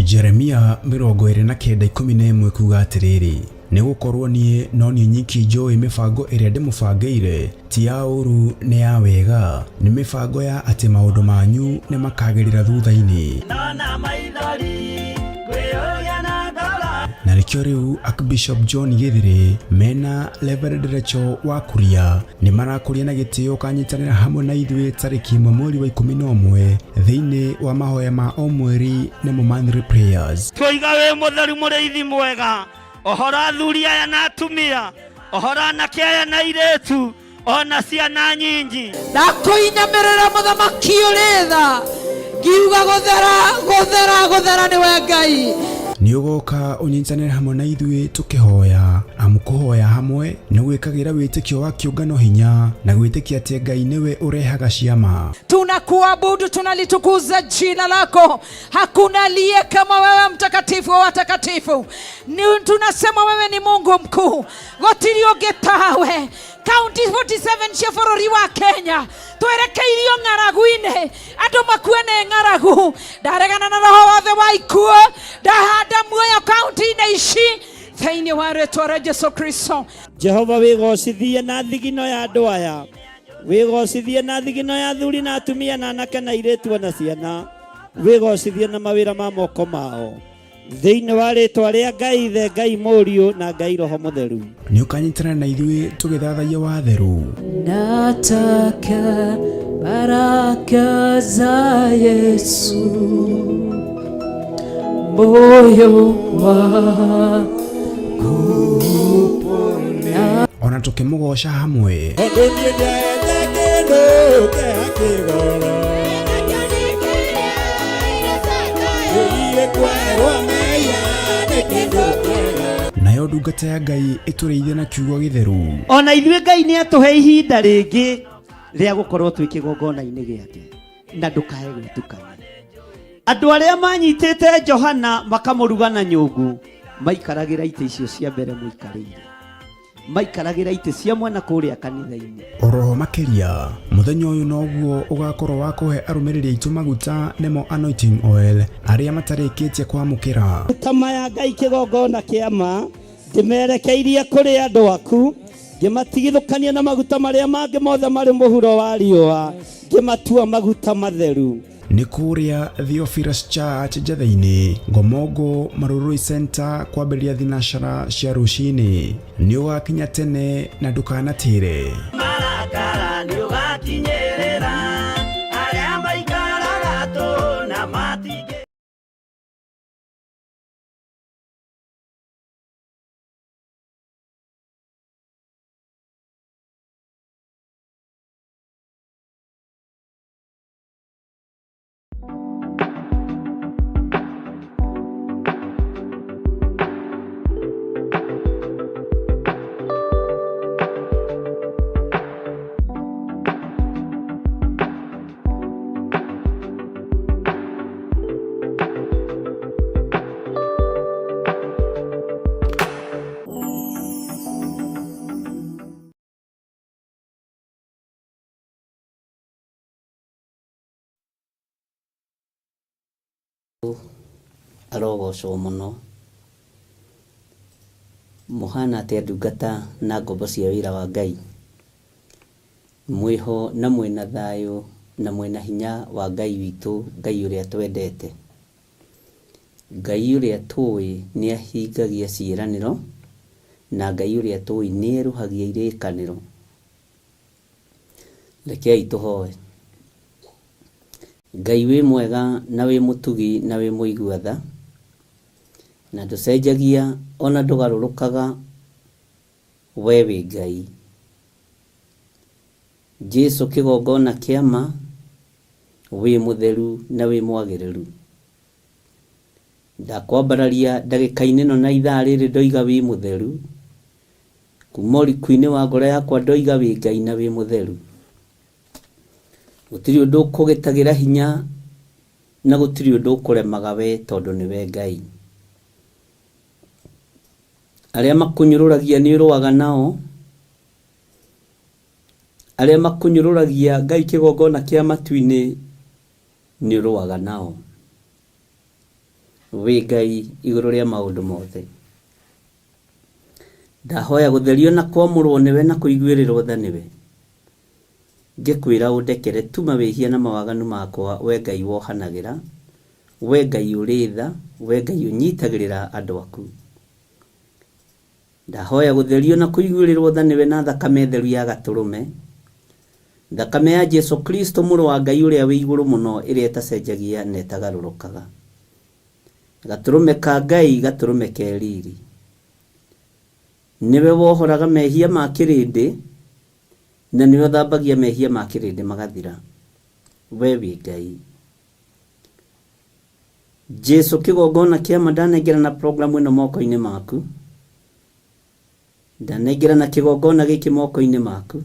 Jeremia 29:11 kuga atiriri ni gukorwo nie no nie nyiki njoi mibango iria ndimubangire ti ya uru ni ya wega ni mibango ya ati maundu manyu ni makagirira thutha-ini na nikio riu Archbishop John Githiri mena Reverend Rachel wa Kuria ni marakuria na gitio kanyitanira hamwe na ithuĩ tariki 1 mweri wa 11 thiini wa mahoya ma o mweri na monthly prayers. Twiga we mutheru muriithi mwega ohora athuri aya na atumia ohora anake aya na iretu ona ciana nyingi ndakuinyamirira muthamaki uritha ngiuga guthera ni we Ngai ni ugoka unyitanira hamwe na ithuĩ tukihoya amukuhoya hamwe ni gwikagira witikio wa kiungano hinya na gwitikia ati Ngai niwe urehaga ciama. Tunakuabudu, tunalitukuza jina lako. Hakuna aliye kama wewe, mtakatifu wa watakatifu. Tunasema wewe ni Mungu mkuu. Gotiri ogetawe County 47 cia bũrũri wa Kenya twerekeirio ng'aragu-inĩ andũ makuene ng'aragu. Ndaregana na roho wothe wa ikuũ, ndahanda muoyo kaunti-inĩ ici thĩinĩ wa rĩĩtwa rĩa Jesũ Kristo. Jehova wĩgocithie na thigino ya andũ aya, wĩgocithie na thigino ya athuri na atumia na anake na airĩtu na ciana, wĩgocithie na mawĩra ma moko mao thĩinĩ wa rĩĩtwa rĩa Ngai Ithe, Ngai Mũriũ na Ngai Roho Mũtheru. Nĩ ũkanyitana na ithuĩ tũgĩthathaia watheru. Nataka baraka za Yesu moyo wangu ona tukimũgoca hamwe. Nayo ndungata ya Ngai ĩtũrĩithie na kiugo gĩtheru. Ona ithuĩ Ngai nĩ atũhe ihinda rĩngĩ rĩa gũkorwo twĩ kĩgongona-inĩ gĩake na ndũkae gwĩtukania. Andũ arĩa manyitĩte Johana makamũruga na nyũngũ maikaragĩra itĩ icio cia mbere mũikarĩire, maikaragĩra itĩ cia mwena kũrĩa kanitha-inĩ. Oroho makĩria mũthenya ũyũ noguo ũgakorwo wa kũhe arũmĩrĩri aitũ maguta nemo anointing oil arĩa matarĩkĩtie kwamũkĩra. Kama ya Ngai kĩgongona kĩama ndĩmerekeirie kũrĩ andũ aku, ngĩmatigithũkania na maguta marĩa mangĩ mothe marĩ mũhuro wa riũa, ngĩmatua maguta matheru. Nĩ kũrĩa Theophilus Church Njatha-inĩ, Ngomongo Marurui Center kwambĩrĩria thinacara cia rũcinĩ. Nĩ ũgakinya tene na ndũkanatĩre. Marakara nĩ ũgakinyĩrĩra arĩa maikaraga tũ na matigĩ. Arogocwo mũno mũhana atĩ ndungata na ngombo cia wĩra wa Ngai, mwĩho na mwĩna thayũ na mwĩna hinya wa Ngai witũ, Ngai ũrĩa twendete, Ngai ũrĩa tũĩ nĩ ahingagia ciĩranĩro na Ngai ũrĩa tũĩ nĩ eruhagia irĩkanĩro. Rekei tũhoe. Ngai wĩ mwega na wĩ mũtugi na wĩ mũigua tha na ndũcenjagia ona ndũgarũrũkaga, we wĩ Ngai. Jesũ kĩgongona kĩama wĩ mũtheru na wĩ mwagĩrĩru. Ndakwambararia ndagĩka-inĩ ĩno na ithaa rĩrĩ ndoiga wĩ mũtheru, kuma ũriku-inĩ wa ngoro yakwa ndoiga wĩ Ngai na wĩ mũtheru. Gũtirĩ ũndũ ũkũgĩtagĩra hinya na gũtirĩ ũndũ ũkũremaga we tondũ nĩwe Ngai. Arĩa makũnyũrũragia nĩ ũrũaga nao, arĩa makũnyũrũragia Ngai kĩgongona kĩa matu-inĩ nĩ ũrũaga nao. wĩ Ngai igũrũ rĩa maũndũ mothe. Ndahoya gũtherio na kwamũrwo nĩwe na kũiguĩrĩrwo tha nĩwe. Ngĩkwĩra ũndekere tuma wĩhia na mawaganu makwa, we Ngai wohanagĩra, we Ngai ũrĩ tha, we Ngai ũnyitagĩrĩra andũ aku. Ndahoya gũtherio na kũiguĩrĩrwo tha nĩwe na thakame theru ya Gatũrũme, thakame ya Jesu Kristo mũrũ wa Ngai ũrĩa wĩ igũrũ mũno, ĩrĩa ĩtacenjagia na ĩtagarũrũkaga. Gatũrũme ka Ngai, Gatũrũme ke riri. Niwe wohoraga mehia ma kĩrĩndĩ, na niwe thambagia mehia ma kĩrĩndĩ magathira. We wĩ Ngai. Jesu kĩgongona kĩama ndanengera na programu ĩno moko-inĩ maku. Ndanengera na kĩgongona gĩkĩ moko-inĩ maku.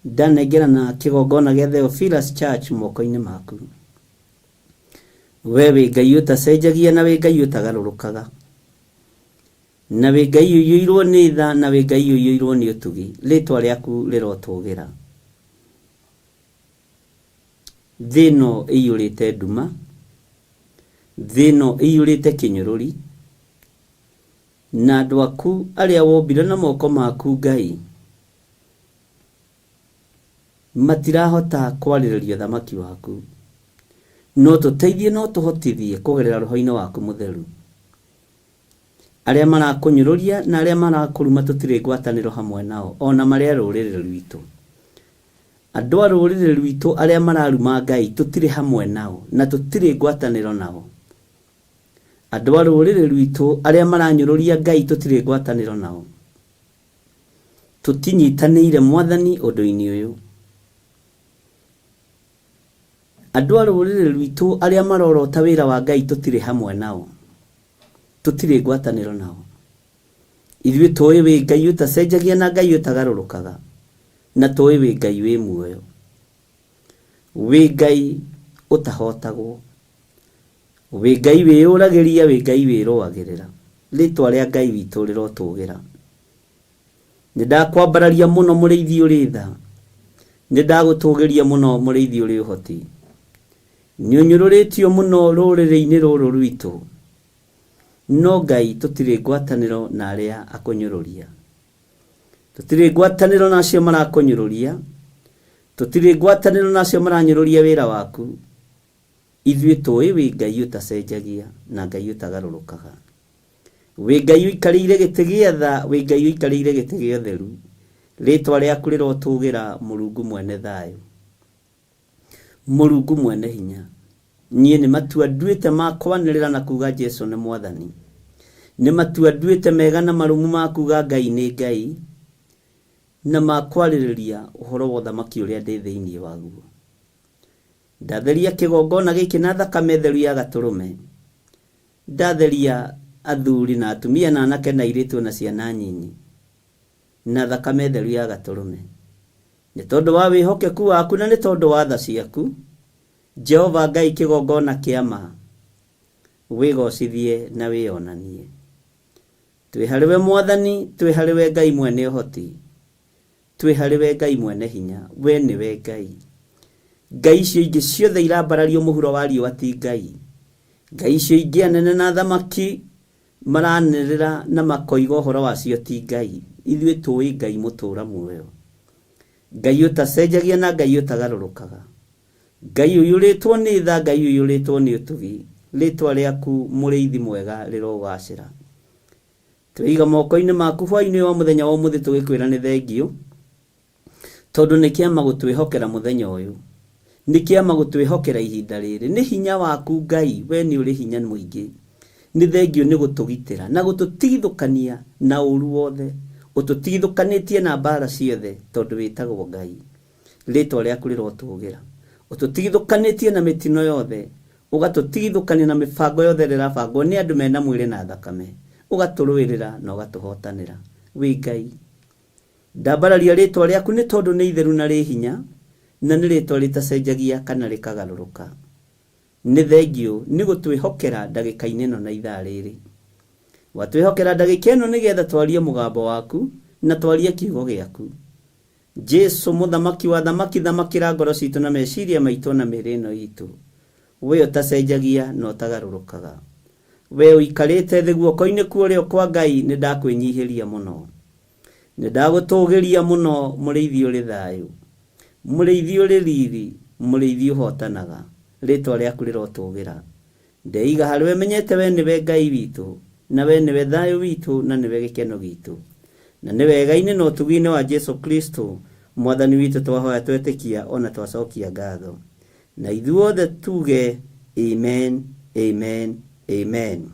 Ndanengera na kĩgongona gĩa Theophilus Church moko-inĩ maku. We wĩ Ngai ũtacenjagia, na wĩ Ngai ũtagarũrũkaga, na wĩ Ngai ũiyũirwo nĩ tha, na wĩ Ngai ũiyũirwo nĩ ũtugi. Rĩtwa rĩaku rĩrotũgĩra. Thĩ ĩno ĩiyũrĩte nduma, thĩ ĩno ĩiyũrĩte kĩnyũrũri, na andũ aku arĩa wombire na moko maku Ngai matirahota kwarĩrĩria thamaki waku. No tũteithie, no tũhotithie kũgerera roho-inĩ waku mũtheru. Arĩa marakũnyũrũria na arĩa marakũruma tũtirĩ ngwatanĩro hamwe nao, ona marĩa rũrĩrĩ rwitũ. Andũ a rũrĩrĩ rwitũ arĩa mararuma Ngai tũtirĩ hamwe nao, na tũtirĩ ngwatanĩro nao. Andũ a rũrĩrĩ rwitũ arĩa maranyũrũria Ngai tũtirĩ ngwatanĩro nao. Tũtinyitanĩire Mwathani ũndũ-inĩ ũyũ. Andũ a rũrĩrĩ rwitũ arĩa marorota wĩra wa Ngai tũtirĩ hamwe nao, tũtirĩ ngwatanĩro nao. Ithuĩ tũĩ wĩ Ngai ũtacenjagia na Ngai ũtagarũrũkaga, na tũĩ wĩ Ngai wĩ muoyo, wĩ Ngai ũtahotagwo, wĩ Ngai wĩyũragĩria, wĩ Ngai wĩrũagĩrĩra. Rĩtwa rĩa Ngai witũ rĩrotũgĩra. Nĩndakwambararia mũno mũrĩithi ũrĩ tha, nĩndagũtũgĩria mũno mũrĩithi ũrĩ ũhoti. Nĩũnyũrũrĩtio mũno rũrĩrĩ-inĩ rũrũ rwitũ, no Ngai tũtirĩ ngwatanĩro na arĩa akũnyũrũria. Tũtirĩ ngwatanĩro na acio marakũnyũrũria, tũtirĩ ngwatanĩro na acio maranyũrũria wĩra waku. Ithuĩ tũĩ wĩ Ngai ũtacenjagia na Ngai ũtagarũrũkaga, wĩ Ngai ũikarĩire gĩtĩ gĩa tha, wĩ Ngai ũikarĩire gĩtĩ gĩa ũtheru. Rĩtwa rĩaku rĩrotũgĩra, Mũrungu mwene thayũ, Mũrungu mwene hinya. Niĩ nĩ matua nduĩte ma kwanĩrĩra na kuga Jesu nĩ Mwathani. Nĩ matua nduĩte mega na marumu ma kuga Ngai nĩ Ngai, na ma kwarĩrĩria ũhoro wa ũthamaki ũrĩa ndĩ thĩinĩ waguo. Ndatheria kĩgongona gĩkĩ na thakame theru ya Gatũrũme. Ndatheria athuri na atumia na anake na airĩtu na ciana nyinyi na thakame theru ya Gatũrũme. Nĩ tondũ wa wĩhokeku waku na nĩ tondũ wa tha ciaku, Jehova Ngai kĩgongona kĩama, wĩgocithie na wĩonanie. Twĩ harĩwe Mwathani, twĩ harĩwe Ngai mwene ũhoti, twĩ harĩwe Ngai mwene hinya. We nĩwe Ngai. Ngai icio ingĩ ciothe irambarario mũhuro wa riũa ti Ngai. Ngai icio ingĩ anene na thamaki maranĩrĩra na makoiga ũhoro wacio ti Ngai. Ithuĩ tũĩ Ngai mũtũũra muoyo, Ngai ũtacenjagia na Ngai ũtagarũrũkaga, Ngai ũiyũrĩtwo nĩ tha, Ngai ũiyũrĩtwo nĩ ũtugi. Rĩtwa rĩaku mũrĩithi mwega rĩrogacĩra. Twĩiga moko-inĩ maku hwaĩ-inĩ wa mũthenya wa ũmũthĩ, tũgĩkwĩra nĩ thengio, tondũ nĩ kĩama gũtwĩhokera mũthenya ũyũ, nĩ kĩama gũtwĩhokera ihinda rĩrĩ. Nĩ hinya waku Ngai, we nĩ ũrĩ hinya mũingĩ. Nĩ thengio nĩ gũtũgitĩra na gũtũtigithũkania na ũru wothe. Ũtũtigithũkanĩtie na mbara ciothe tondũ wĩtagwo Ngai. Rĩtwa rĩaku rĩrotũgĩra. Ũtũtigithũkanĩtie na mĩtino yothe, ũgatũtigithũkania na mĩbango yothe ĩrabangwo nĩ andũ mena mwĩrĩ na thakame, ũgatũrũĩrĩra na ũgatũhotanĩra. Wĩ Ngai. Ndambararia rĩtwa rĩaku nĩ tondũ nĩ itheru na rĩ hinya, na nĩ rĩtwa rĩtacenjagia kana rĩkagarũrũka. Nĩ thengio nĩ gũtwĩhokera ndagĩka-inĩ ĩno na ithaa rĩrĩ. Watwĩhokera ndagĩka ĩno nĩgetha twarie mũgambo waku na twarie kiugo gĩaku. Jesu mũthamaki wa thamaki, thamakĩra ngoro citũ na meciria maitũ na mĩĩrĩ ĩno itũ. we utacenjagia no tagarurukaga we uikarite thi guoko-ini kurio kwa Ngai ni ndakwinyihiria muno ni ndagutugiria muno muriithi uri thayu muriithi uri riri muriithi uhotanaga ritwa riaku rirotugira ndeiga hariwe menyete we niwe Ngai witu na we niwe thayu witu na niwe gikeno gitu na niwe wega-ini no tugine wa Jesu Kristo mwathani witu twahoya twetikia ona twacokia ngatho na ithuothe tuge amen amen amen.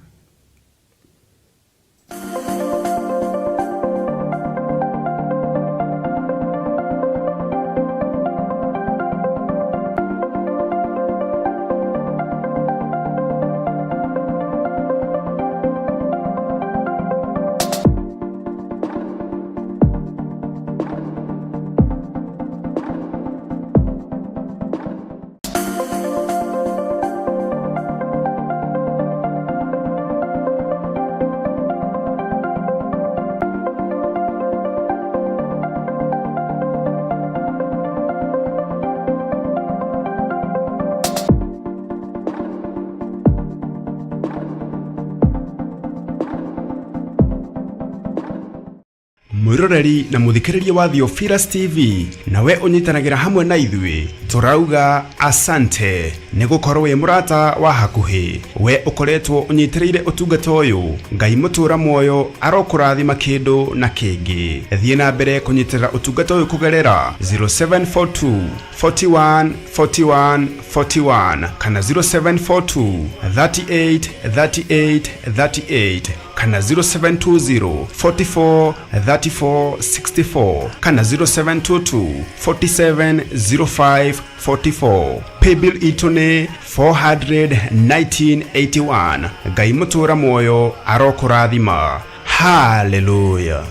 Mwiroreri na muthikiriria wa Theophilus TV nawe unyitanagira hamwe na ithui turauga asante ni gukorwo wi murata wa hakuhi we ukoretwo unyitiriire utungata uyu Ngai mutura moyo arokurathima kindu na kingi thie na mbere kunyitirira utungata uyu kugerera 0742 41 41 41 kana 0742 38 38 38 kana 0720 44 34 64 kana 0722 47 05 44 paybill itone 41981 Ngai mutura moyo arokurathima hallelujah.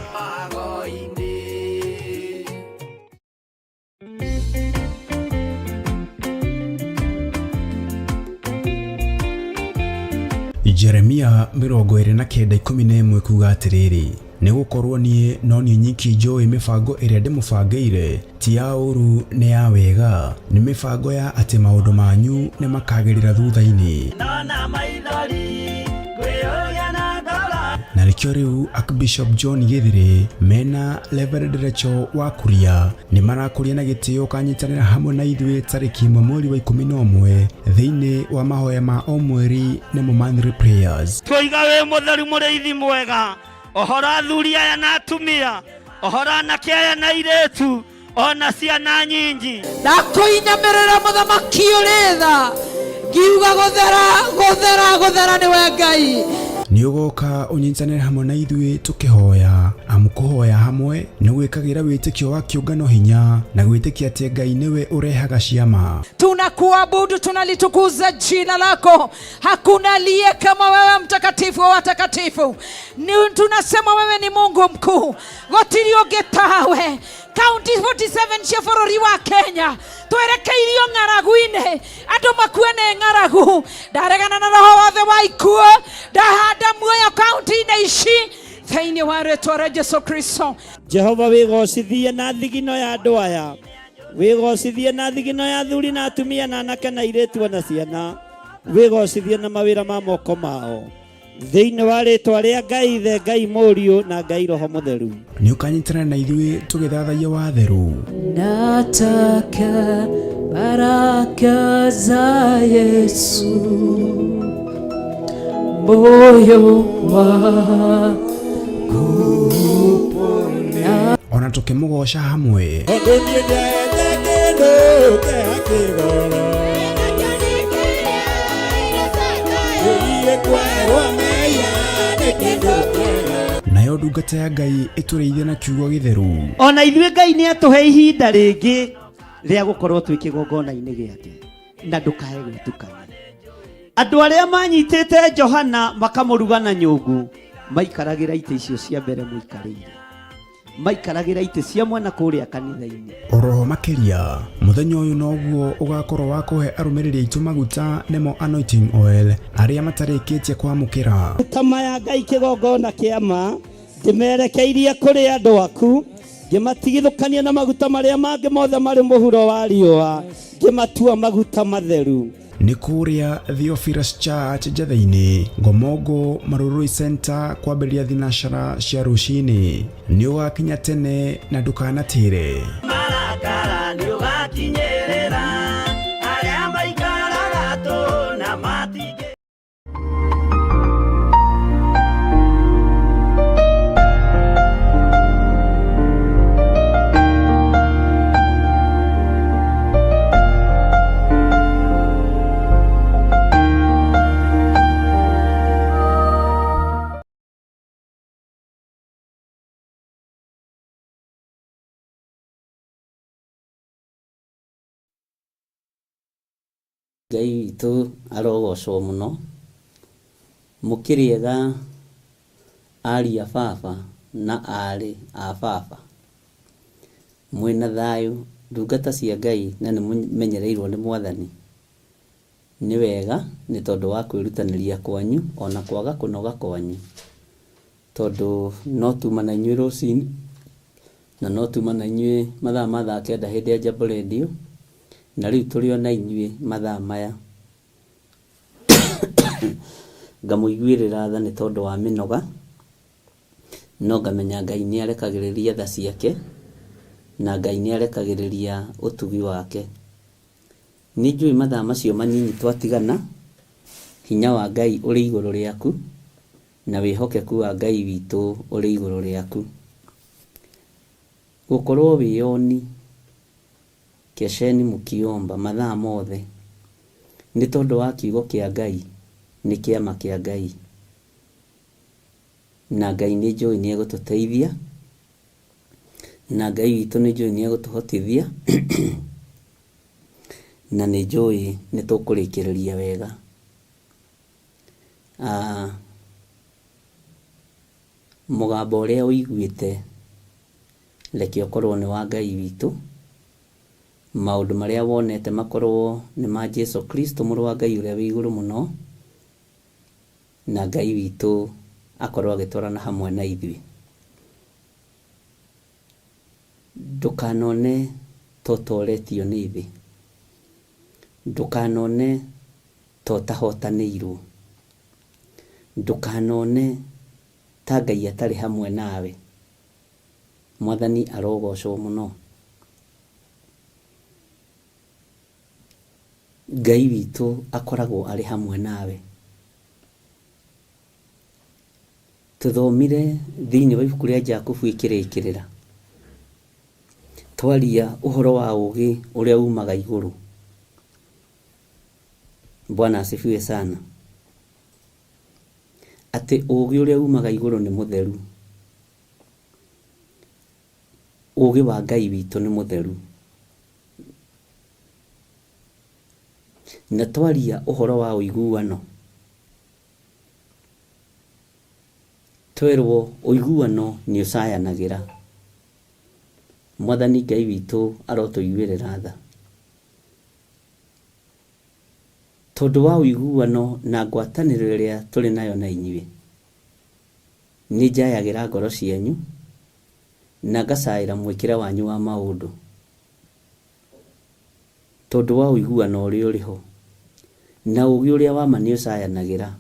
Jeremia 29:11 kuga atiriri ni gukorwo nie no ni nyiki njoi mibango iria ndimubangire ti ya uru ni ya wega ni mibango ya ati maundu manyu ni makagirira thutha-ini na rikio riu Archbishop John Githiri mena Reverend Rachel wa Kuria ni marakuria na gitio kanyitanira hamwe na ithui tariki mweri wa 11 thiini wa mahoya ma o mweri ni monthly prayers. Twiga we mutheru muriithi mwega ohora athuri aya na atumia ohora anake aya na iretu ona ciana nyingi ndakuinyamirira muthamaki uri tha ngiuga guthera ni we Ngai ni ugoka unyitanire hamwe na ithui tukihoya amukuhoya hamwe ni gwikagira witikio wa kiungano hinya na gwitikia ati Ngai niwe urehaga ciama. Tunakuabudu, tunalitukuza jina lako. Hakuna aliye kama wewe, mtakatifu wa watakatifu. Tunasema wewe ni Mungu mkuu. Gotiri ogetawe County 47 cia bururi wa Kenya twerekeirio ng'aragu-ini andu makuene ng'aragu ndaregana na roho wothe wa ikuo ndahanda muoyo county-ini ici thiini wa rĩtwa rĩa Jesu Kristo. Jehova wigocithie na thigino ya andu aya wigocithie na thigino ya athuri na atumia na anake na iretu na ciana wigocithie na mawira ma moko mao thiini wa rĩtwa rĩa Ngai the Ngai Mũriũ na Ngai Roho Mũtheru. Ni ukanyitana na ithui tugithathaia watheru. Nataka baraka za Yesu moyo wangu ona tukimugosha hamwe. Nayo ndungata ya Ngai itureithia na kiugo githeru. Ona ithuĩ Ngai nĩ atuhe ihinda rĩngĩ rĩa gukorwo twĩ kĩgongona-inĩ gĩake na ndũkae gwĩtukania. Andũ arĩa manyitĩte Johana makamũruga na nyũngũ maikaragira itĩ icio cia mbere mũikarĩire maikaragira itĩ cia mwena kũrĩa kanitha-inĩ. Oroho makiria muthenya uyu noguo ugakorwo wa kuhe arumiriri aitu maguta nemo anointing oil aria matarikitie kwamukira tama ya Ngai kĩgongona kĩama ndimerekeirie kũrĩ andũ aku ngĩmatigithũkania na maguta marĩa mangĩ mothe marĩ mũhuro wa riũa, ngĩmatua maguta matheru. Nĩ kũrĩa Theophilus Church Njatha-inĩ, Ngomongo Marũrũi Center, kwambĩrĩria thinacara cia rũcinĩ. Nĩ ũgakinya tene na ndũkanatĩre. Marakara nĩ ũgakinyĩrĩra arĩa maikaraga tũ na matingĩ. Ngai witũ arogocwo mũno, mũkĩrĩega ari a baba na arĩ a baba, mwĩna thayũ, ndungata cia Ngai na nĩ mũmenyereirwo nĩ Mwathani. Nĩ wega nĩ tondũ wa kwĩrutanĩria kwanyu ona kwaga kũnoga kwanyu, tondũ no tuma na inyuĩ rũcinĩ na no tuma na inyuĩ mathaa ma thaa kenda hĩndĩ ya Jambo Radio, na rĩu tũrĩ o na inyuĩ mathaa maya. Ngamũiguĩrĩra tha nĩ tondũ wa mĩnoga, no ngamenya Ngai nĩ arekagĩrĩria tha ciake na Ngai nĩ arekagĩrĩria ũtugi wake. Nĩ njũĩ mathaa macio manini twatigana, hinya wa Ngai ũrĩ igũrũ rĩaku na wĩhokeku wa Ngai witũ ũrĩ igũrũ rĩaku. Gũkorwo wĩyoni kesheni mũkiomba mathaa mothe nĩ tondũ wa kiugo kĩa Ngai, nĩ kĩama kĩa Ngai, na Ngai nĩ njũĩ nĩ egũtũteithia, na Ngai witũ nĩ njũĩ nĩ egũtũhotithia na nĩ njũĩ nĩ tũkũrĩkĩrĩria wega. Mũgambo ũrĩa ũiguĩte reke ũkorwo nĩ wa Ngai witũ, maũndũ marĩa wonete makorwo nĩ ma Jesu Kristo mũrũ wa Ngai ũrĩa wĩ igũrũ mũno, na Ngai witũ akorwo agĩtwarana hamwe na ithuĩ. Ndũkanone totoretio nĩ thĩ, ndũkanone totahotanĩirwo, ndũkanone ta Ngai atarĩ hamwe nawe. Mwathani arogocwo mũno. Ngai witũ akoragwo arĩ hamwe nawe. Tũthomire thĩinĩ wa ibuku rĩa Jakubu ĩkĩrĩkĩrĩra, twaria ũhoro wa ũũgĩ ũrĩa umaga igũrũ. Bwana asifiwe sana. Atĩ ũũgĩ ũrĩa umaga igũrũ nĩ mũtheru. Ũũgĩ wa Ngai witũ nĩ mũtheru. Na twaria ũhoro wa ũiguano, twerwo ũiguano nĩ ũcayanagĩra. Mwathani Ngai witũ arotũiguĩrĩra tha, tondũ wa ũiguano na ngwatanĩro ĩrĩa tũrĩ nayo na inyuĩ. Nĩ njayagĩra ngoro cianyu na ngacaĩra mwĩkĩre wanyu wa maũndũ, tondũ wa ũiguano ũrĩa ũrĩ ho na ũũgĩ ũrĩa wa ma nĩ ũcayanagĩra.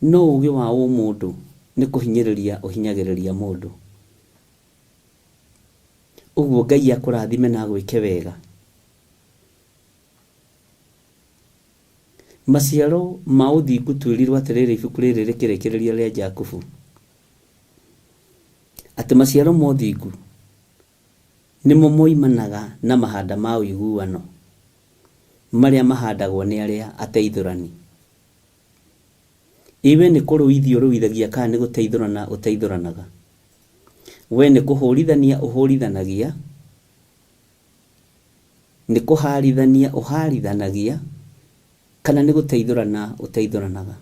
No ũũgĩ wa mũndũ nĩ kũhinyĩrĩria ũhinyagĩrĩria mũndũ. Ũguo Ngai akũrathime na gwĩke wega. Maciaro ma ũthingu twĩrirwo atĩrĩrĩ ibuku rĩrĩ rĩkĩrĩkĩrĩria rĩa Jakubu, atĩ maciaro ma ũthingu nĩmo moimanaga na mahanda ma ũiguano marĩa mahandagwo nĩ arĩa ateithũrani. Iwe nĩ kũrũithio ũrũithagia kana nĩ gũteithũrana ũteithũranaga? We nĩ kũhũrithania ũhũrithanagia? Nĩ kũharithania ũharithanagia? Kana nĩ gũteithũrana ũteithũranaga?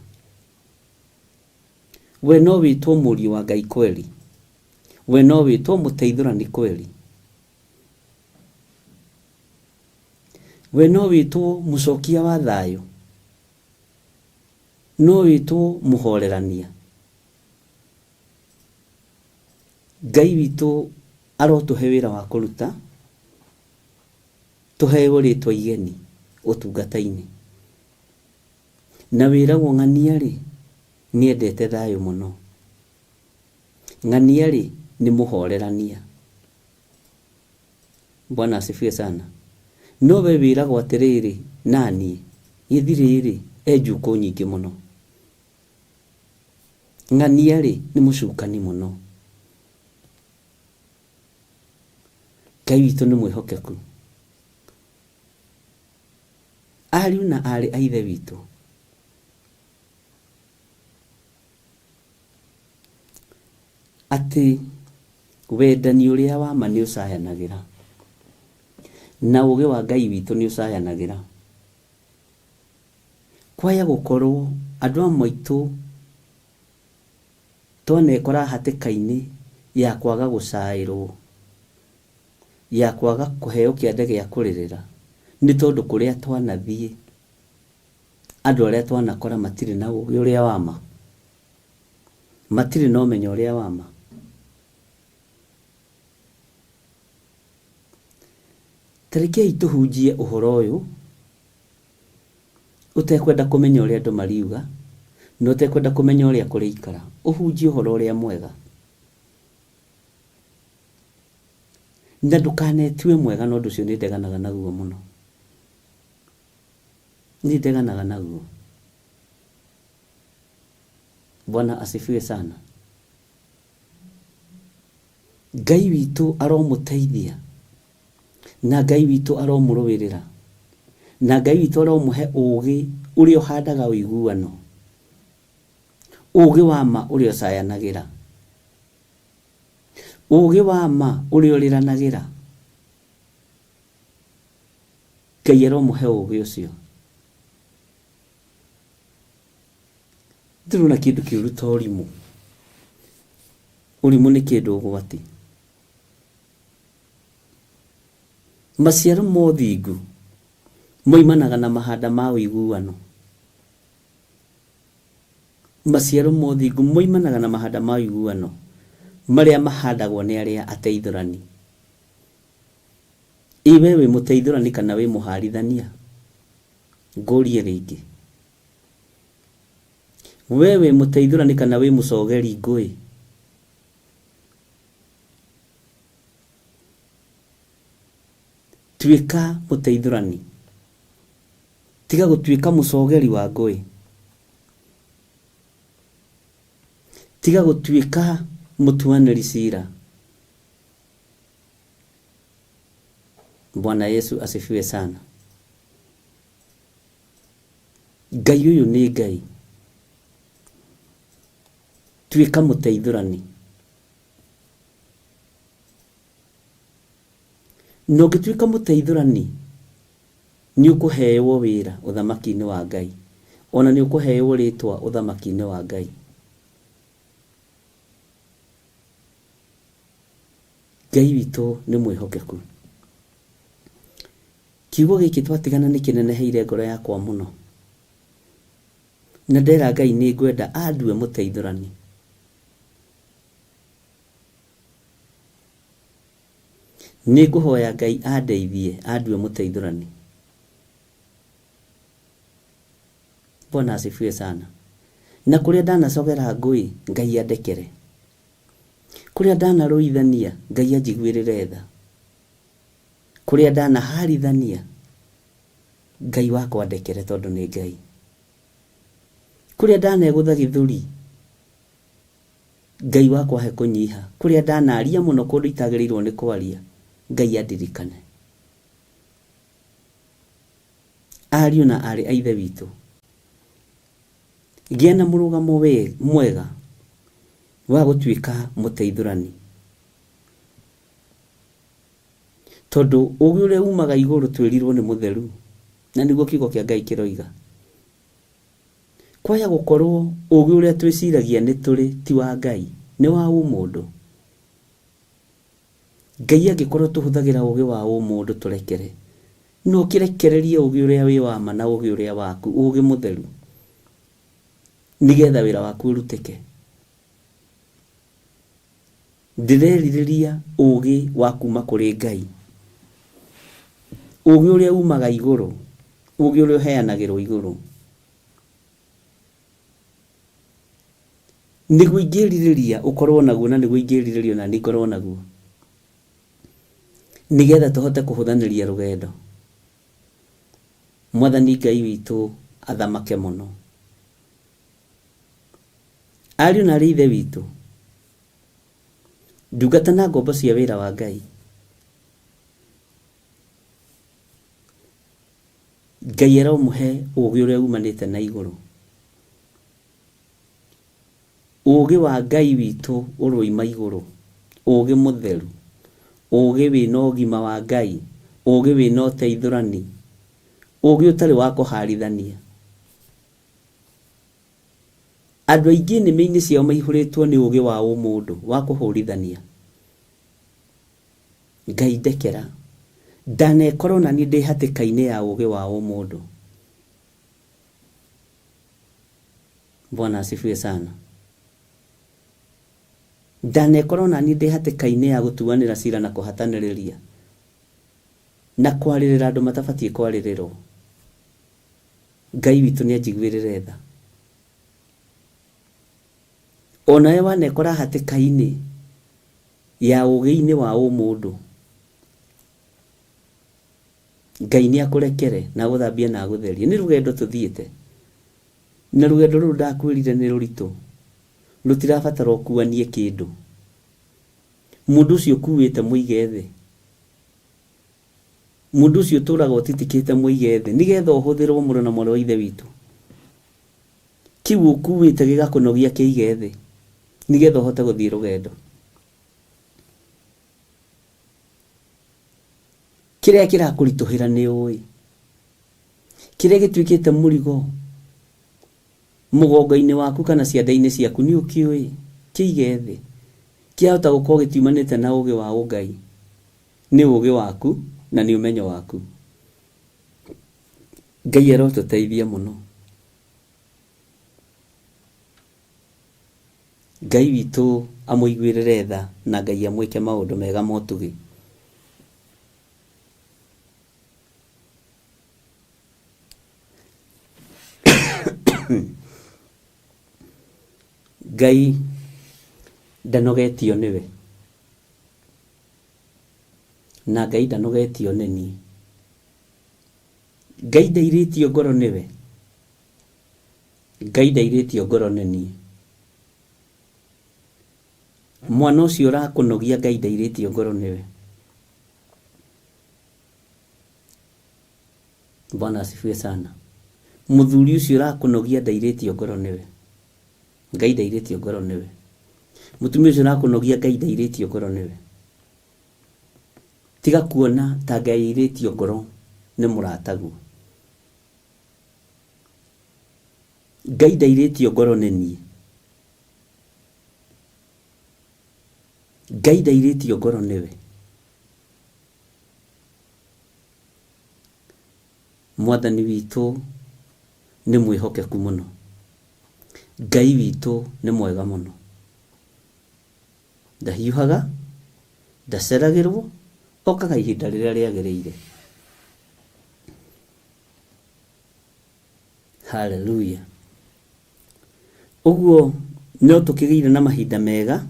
We no wĩtwo mũriũ wa Ngai kweli? We no wĩtwo mũteithũrani kweli? We no wĩtwo mũcokia wa thayũ? No wĩtwo mũhorerania? Ngai witũ arotuhe wĩra wa kũruta tuheo rĩtwa igeni ũtungata-inĩ. Na wĩragwo ng'ania rĩ nĩendete thayũ mũno. Ng'ania rĩ nĩ mũhorerania. Bwana asifiwe sana. No we wĩragwo atĩrĩrĩ naniĩ gĩthirĩ enjukũ nyingĩ mũno. Ng'ania rĩ nĩ mũcukani mũno. Ngai witũ nĩ mwĩhokeku. Ariũ na arĩ a ithe witũ, atĩ wendani ũrĩa wa ma nĩ ũcayanagĩra na ũũgĩ wa Ngai witũ nĩ ũcayanagĩra. Kwaya gũkorwo andũ amwe aitũ tonekora hatĩka-inĩ ya kwaga gũcaĩrwo, ya kwaga kũheo kĩande gĩa kũrĩrĩra, nĩ tondũ kũrĩa twanathiĩ andũ arĩa twanakora matirĩ na ũũgĩ ũrĩa wa ma, matirĩ na ũmenyo ũrĩa wa ma. Tarĩkei tũhunjie ũhoro ũyũ ũtekwenda kũmenya ũrĩa andũ mariuga na ũtekwenda kũmenya ũrĩa kũrĩikara. Ũhunjie ũhoro ũrĩa mwega na ndũkanetue mwega, na ũndũ ũcio nĩ ndeganaga naguo mũno, nĩ ndeganaga naguo. Bwana asifiwe sana. Ngai witũ aromũteithia na Ngai witũ aromũrũĩrĩra na Ngai witũ aromũhe ũũgĩ ũrĩa ũhandaga ũiguano, ũũgĩ wa ma ũrĩa ũcayanagĩra, ũũgĩ wa ma ũrĩa ũrĩranagĩra. Ngai aromũhe ũũgĩ ũcio. Ndĩrona kĩndũ kĩũru ta ũrimũ. Ũrimũ nĩ kĩndũ ũgwati. Maciaro ma ũthingu moimanaga na mahanda ma ũiguano. Maciaro ma ũthingu moimanaga na mahanda ma ũiguano marĩa mahandagwo nĩ arĩa ateithũrani. Iwe wĩ mũteithũrani kana wĩ mũharithania? Ngũrie rĩngĩ. We wĩ mũteithũrani kana wĩ mũcogeri ngũĩ? Tuĩka mũteithũrani, tiga gũtuĩka mũcogeri wa ngũĩ, tiga gũtuĩka mũtuanĩri cira. Bwana Yesu asifiwe sana. Ngai ũyũ nĩ Ngai. Tuĩka mũteithũrani. Na ũngĩtuĩka mũteithũrani nĩ ũkũheo wĩra ũthamaki-inĩ wa Ngai, ona nĩ ũkũheo rĩtwa ũthamaki-inĩ wa Ngai. Ngai witũ nĩ mwĩhokeku. Kiugo gĩkĩ twatigana nĩ kĩneneheire ngoro yakwa mũno, na ndera Ngai nĩ ngwenda andue mũteithũrani. Nĩ ngũhoya Ngai andeithie andue mũteithũrani. Bwana asifiwe sana. Na kũrĩa ndanacogera ngũĩ Ngai andekere, kũrĩa ndanarũithania Ngai anjiguĩrĩre tha, kũrĩa ndanaharithania Ngai wakwa andekere tondũ nĩ Ngai, kũrĩa ndanegũtha gĩthũri Ngai wakwa he kũnyiha, kũrĩa ndanaria mũno kũndũ itagĩrĩirwo nĩ kwaria Ngai andirikane. Ariũ na arĩ a ithe witũ, gĩa na mũrũgamo mwega wa gũtuĩka mũteithũrani, tondũ ũũgĩ ũrĩa umaga igũrũ twĩrirwo nĩ mũtheru, na nĩguo kiugo kĩa Ngai kĩroiga. Kwaya gũkorwo ũũgĩ ũrĩa twĩciragia nĩ tũrĩ ti wa Ngai, nĩ wa ũmũndũ. Ngai angĩkorwo tũhũthagĩra ũũgĩ wa ũmũndũ tũrekere, no kĩrekererie ũũgĩ ũrĩa wĩ wa ma na ũũgĩ ũrĩa waku, ũũgĩ mũtheru, nĩgetha wĩra waku ũrutĩke. Ndirerireria ugi wa kuma kuri Ngai, ugi uria umaga iguru, ugi uria uheanagirwo iguru. Niguo ingĩrirĩria ukorwo naguo na niguo ingĩrirĩrio na nikorwo naguo, nigetha tuhote kuhuthanĩria rugendo. Mwathani Ngai witũ athamake muno. Ariũ na ithe witũ, ndungata na ngombo cia wĩra wa Ngai, Ngai aromuhe ũgĩ ũrĩa umanĩte na igũrũ. Ũgĩ wa Ngai witũ ũroima igũrũ, ũgĩ mũtheru, ũgĩ wĩna ũgima wa Ngai, ũgĩ wĩna ũteithũrani, ũgĩ ũtarĩ wa kũharithania. Andũ aingĩ nĩmĩ-inĩ ciao maihũrĩtwo nĩ ũgĩ wa ũmũndũ wa kũhũrithania. Ngai ndekera, ndanekorwo na niĩ ndĩ hatĩka-inĩ ya ũgĩ wa ũmũndũ. Bwana asifiwe sana. Ndanekorwo na niĩ ndĩ hatĩka-inĩ ya gũtuanĩra cira na kũhatanĩrĩria na kwarĩrĩra andũ matabatiĩ kwarĩrĩrwo. Ngai witũ nĩanjiguĩrĩre tha. Onawe wanekora hatĩka-inĩ ya ũgĩ-inĩ wa ũmũndũ, Ngai nĩakũrekere na gũthambia na gũtheria. Nĩ rũgendo tũthiĩte, na rũgendo rũrũ ndakwĩrire nĩ rũritũ, rũtirabatara ũkuanie kĩndũ. Mũndũ ũcio ũkuĩte mũige thĩ, mũndũ ũcio ũtũraga ũtitikĩte mũige thĩ, nĩgetha ũhũthĩrwo mũrũ na mwarĩ wa ithe witũ. Kĩu ũkuĩte gĩgakũnogia kĩige thĩ, nĩgetha ũhote gũthiĩ rũgendo. Kĩrĩa kĩrakũritũhĩra nĩ ũĩ, kĩrĩa gĩtuĩkĩte mũrigo mũgongo-inĩ waku kana ciande-inĩ ciaku nĩ ũkĩũĩ, kĩige thĩ. Kĩahota gũkorwo gĩtiumanĩte na ũgĩ wa Ngai, nĩ ũgĩ waku na nĩ ũmenyo waku. Ngai arotũteithia mũno. Ngai witũ amũiguĩrĩre tha na Ngai amwĩke maũndũ mega ma ũtugi. Ngai ndanogetio nĩwe, na Ngai ndanogetio nĩ niĩ. Ngai ndairĩtio ngoro nĩwe, Ngai ndairĩtio ngoro nĩ niĩ. Mwana ũcio ũrakũnogia Ngai ndairĩtio ngoro nĩwe. Bwana asifiwe sana. Mũthuri ũcio ũrakũnogia ndairĩtio ngoro nĩwe, Ngai ndairĩtio ngoro nĩwe. Mũtumia ũcio ũrakũnogia Ngai ndairĩtio ngoro nĩwe. Tiga kuona ta Ngai airĩtio ngoro nĩ mũrataguo. Ngai ndairĩtio ngoro nĩ niĩ. Ngai ndairĩtio ngoro nĩwe. Mwathani witũ nĩ mwĩhokeku mũno. Ngai witũ nĩ mwega mũno. Ndahiũhaga, ndaceragĩrwo, okaga ihinda rĩrĩa rĩagĩrĩire. Hallelujah. Ũguo no tũkĩgĩire na mahinda mega,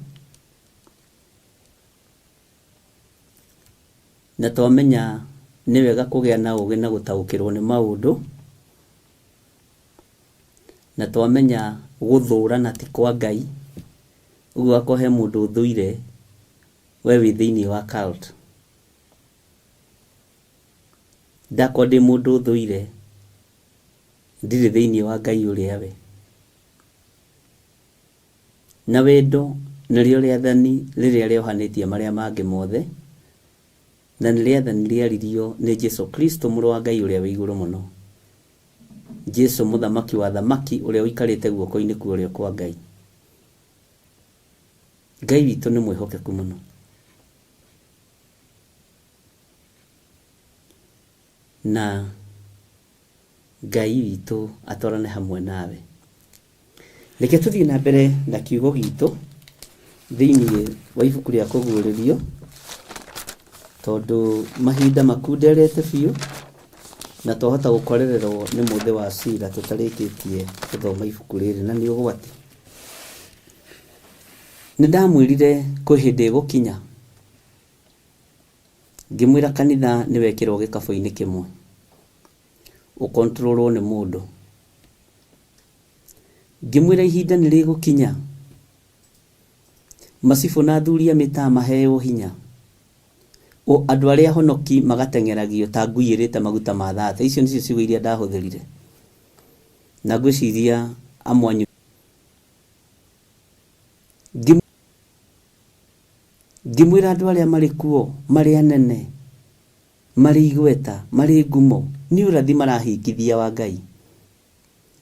na twamenya nĩ wega kũgĩa na ũgĩ na gũtaũkĩrwo nĩ maũndũ, na twamenya gũthũrana ti kwa Ngai. Ũguo akohe mũndũ ũthũire we wĩ thĩinĩ wa cult. Ndakwa ndĩ mũndũ ũthũire, ndirĩ thĩinĩ wa Ngai ũrĩa we. Na wendo nĩrĩo rĩathani rĩrĩa rĩohanĩtie marĩa mangĩ mothe, na nĩ rĩathani rĩaririo nĩ Jesu Kristo mũrũ wa Ngai ũrĩa wĩ igũrũ mũno. Jesu mũthamaki wa thamaki ũrĩa ũikarĩte guoko-inĩ kwa ũrĩo kwa Ngai. Ngai witũ nĩ mwĩhokeku mũno. Na Ngai witũ atwarane hamwe nawe. Reke tũthiĩ na mbere na kiugo gitũ thĩinĩ wa ibuku rĩa kũguũrĩrio, tondũ mahinda makunderete biũ na twahota gũkorererwo nĩ mũthĩ wa cira tũtarĩkĩtie gũthoma ibuku rĩrĩ, na nĩ ũgwati. Nĩ ndamwĩrire kwĩ hĩndĩ ĩgũkinya ngĩmwĩra kanitha nĩ wekĩrwo gĩkabũ-inĩ kĩmwe ũkontrolwo nĩ mũndũ. Ngĩmwĩra ihinda nĩ rĩgũkinya macibũ na athuri a mĩtaa maheo hinya, andũ arĩa honoki magateng'eragio ta ngui ĩrĩte maguta ma thate. Icio nĩcio ciugo iria ndahũthĩrire, na ngwĩciria amwanyu. Ngĩmwĩra andũ arĩa marĩ kuo, marĩ anene, marĩ igweta, marĩ ngumo, nĩ ũrathi marahingithia wa Ngai.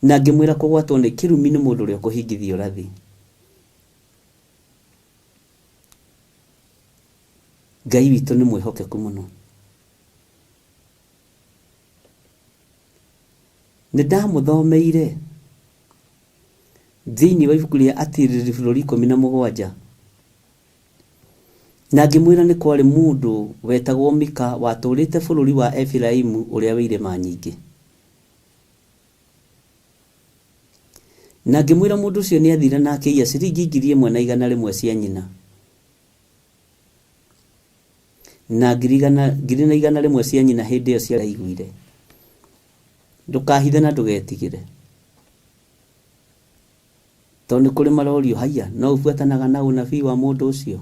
Na ngĩmwĩra kũgwatwo nĩ kĩrumi nĩ mũndũ ũrĩa ũkũhingithia ũrathi. Ngai witũ nĩ mwĩhokeku mũno. Nĩ ndamũthomeire thĩinĩ wa ibuku rĩa Atirĩrĩ bũrũri 17, na ngĩmwĩra nĩ kwarĩ mũndũ wetagwo Mika watũrĩte bũrũri wa Efiraimu ũrĩa wĩ irĩma nyingĩ. Na ngĩmwĩra mũndũ ũcio nĩ athire na akĩiya ciringi 1,100 cia nyina, na 100 cia nyina hĩndĩ ĩyo ciaraiguire. Ndũkahithe na ndũgetigĩre, tondũ nĩ kũrĩ marorio haiya no ũbuatanaga na ũnabii wa mũndũ ũcio,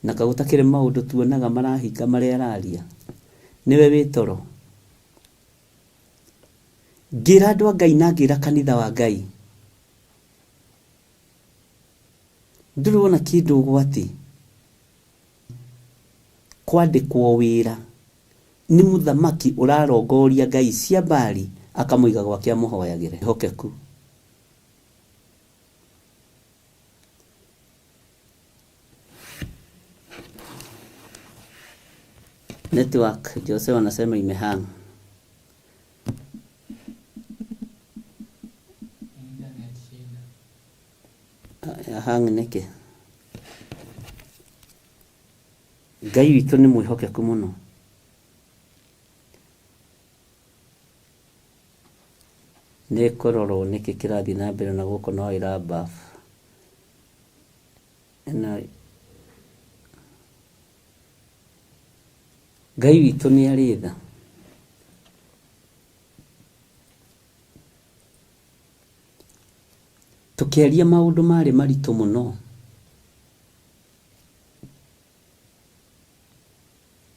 na gũtakĩrĩ maũndũ tuonaga marahinga marĩa araria. Nĩwe wĩ toro. Ngĩra andũ a Ngai na ngĩra kanitha wa Ngai, ndĩrona kĩndũ ũgwati kwandĩkwo wĩra nĩ mũthamaki ũrarongoria ngai cia Baali akamũiga gwake amũhoyagĩre. Hokeku. Network Jose wanasema imehang. Hang neke. Ngai witũ nĩ mwĩhokeku mũno. Nĩ kũrorwo nĩkĩ kĩrathiĩ na mbere na gũkũ no ĩramba. Ngai witũ nĩ arĩ tha. Tũkĩaria maũndũ marĩ maritũ mũno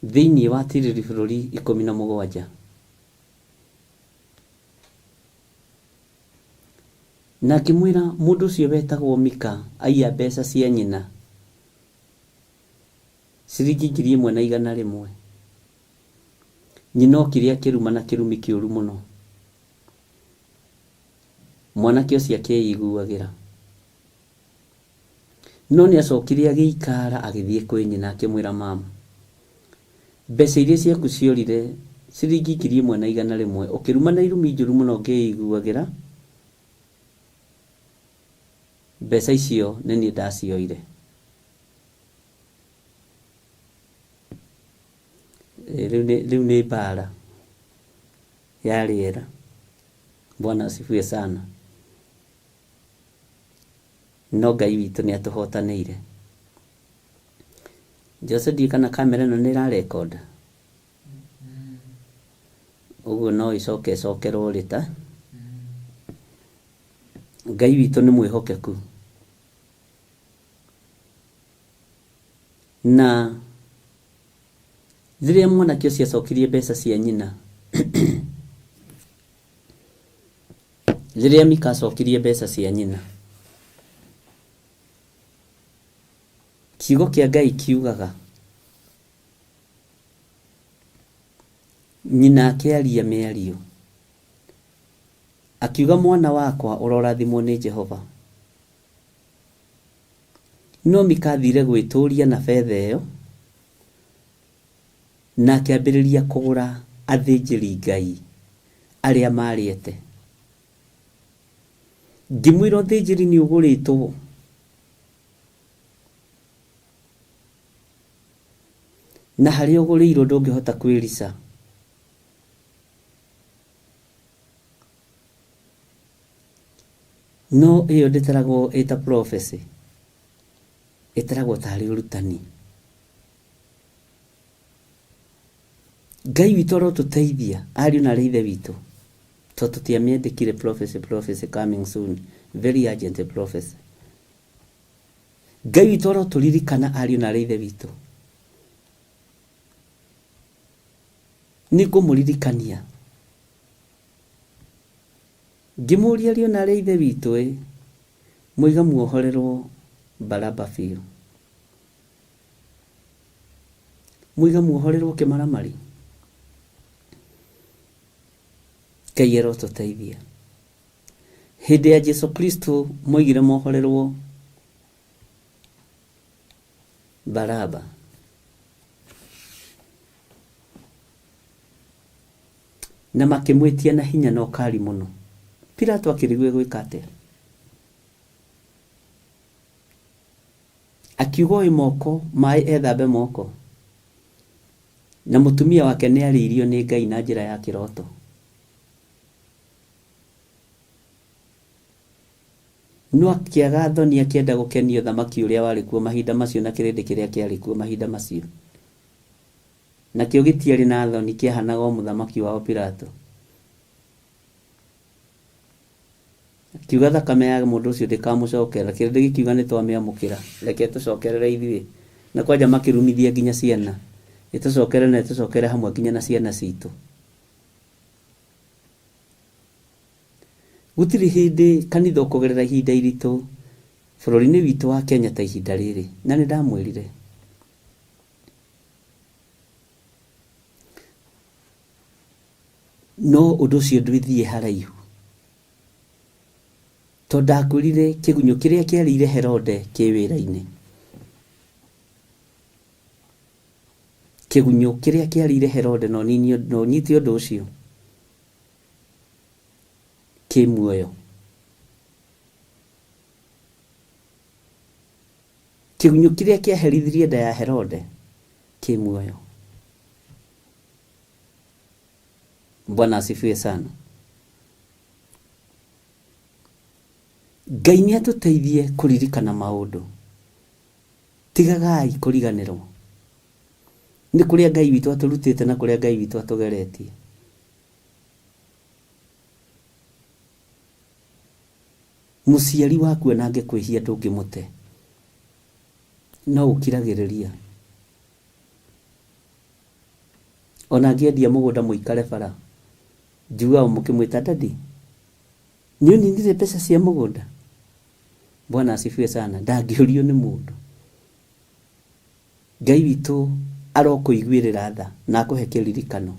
thĩinĩ wa Atirĩrĩ bũrũri 17, na ngĩmwĩra mũndũ ũcio wetagwo Mika aiya mbeca cia nyina ciringi 1,100. Nyina okire akĩruma na kĩrumi kĩũru mũno. Mwanake ũcio akĩiguagĩra, no nĩ acokire agĩikara agĩthiĩ kwĩ nyina akĩmwĩra, mama, mbeca iria ciaku ciorire ciringi 1,100, ũkĩruma na irumi njũru mũno ngĩiguagĩra, mbeca icio nĩ niĩ ndacioire. Rĩu nĩ mbara ya rĩera. Bwana asifiwe sana. No Ngai witũ nĩ atũhotanĩire. Jose ndi kana kamera ĩno nĩ ĩrarekonda. Ũguo no icokerwo rĩta. Ngai witũ nĩ mwĩhokeku. Na rĩrĩa mwanake ũcio acokirie mbeca cia nyina, rĩrĩa Mika acokirie mbeca cia nyina, kiugo kĩa Ngai kiugaga nyina akĩaria mĩario akiuga, mwana wakwa ũrorathimwo nĩ Jehova. No Mika athire gwĩtũria na betha ĩyo na akĩambĩrĩria kũgũra athĩnjĩri Ngai arĩa marĩete. Ngĩmwĩra ũthĩnjĩri nĩ ũgũrĩtwo na harĩa ũgũrĩirwo ndũngĩhota kwĩrica. No ĩyo ndĩtaragwo ĩta prophecy, ĩtaragwo tarĩ ũrutani. Ngai witũ arotũteithia, ariũ na arĩ ithe witũ, tondũ tũtiamĩendekire prophecy coming soon, very urgent prophecy. Ngai witũ arotũririkana, ariũ na arĩ ithe witũ. Nĩ ngũmũririkania ngĩmũria ariũ na arĩ ithe witũ, mũiga muohorerwo Baraba biũ, mũiga muohorerwo kĩmaramari. Ngai arotũteithia. Hĩndĩ ya Jesu Kristo moigire mohorerwo Baraba. Na makĩmwĩtia na hinya na ũkari mũno. Pilato akĩrigwo gwĩka atĩa. Akiuga oe moko, maĩ ethambe moko. Na mũtumia wake nĩ arĩirio nĩ Ngai na njĩra ya kĩroto. No akĩaga thoni akĩenda gũkenio thamaki ũrĩa warĩ kuo mahinda macio na kĩrĩndĩ kĩrĩa kĩarĩ kuo mahinda macio. Nakĩo gĩtiarĩ na thoni, kĩahanaga o mũthamaki wao Pilato. Akiuga thakame ya mũndũ ũcio ndĩkamũcokera, kĩrĩndĩ gĩkiuga nĩ twamĩamũkĩra, reke tũcokerere ithuĩ. Na kwanja makĩrumithia nginya ciana, ĩtũcokere na ĩtũcokere hamwe nginya na ciana citũ. Gũtirĩ hĩndĩ kanitha ũkũgerera ihinda iritũ bũrũri-inĩ witũ wa Kenya ta ihinda rĩrĩ, na nĩ ndamwĩrire. No ũndũ ũcio ndwĩthiĩ haraihu, tondũ ndakwĩrire kĩgunyũ kĩrĩa kĩarĩire Herode kĩ wĩra-inĩ. Kĩgunyũ kĩrĩa kĩarĩire Herode no nyite ũndũ ũcio kĩ muoyo. Kĩgunyũ kĩrĩa kĩaherithirie nda ya Herode kĩ muoyo. Bwana asifiwe sana. Ngai nĩ atũteithie kũririkana maũndũ. Tigagai kũriganĩrwo nĩ kũrĩa Ngai witũ atũrutĩte na kũrĩa Ngai witũ atũgeretie. Mũciari waku ona angĩkwĩhia ndũngĩmũte, no ũkiragĩrĩria. Ona angĩendia mũgũnda mũikare bara, njugaga mũkĩmwĩta dadi, nĩ ũninire mbeca cia mũgũnda. Bwana asifiwe sana. Ndangĩũrio nĩ mũndũ. Ngai witũ arokũiguĩrĩra tha na akũhe kĩririkano.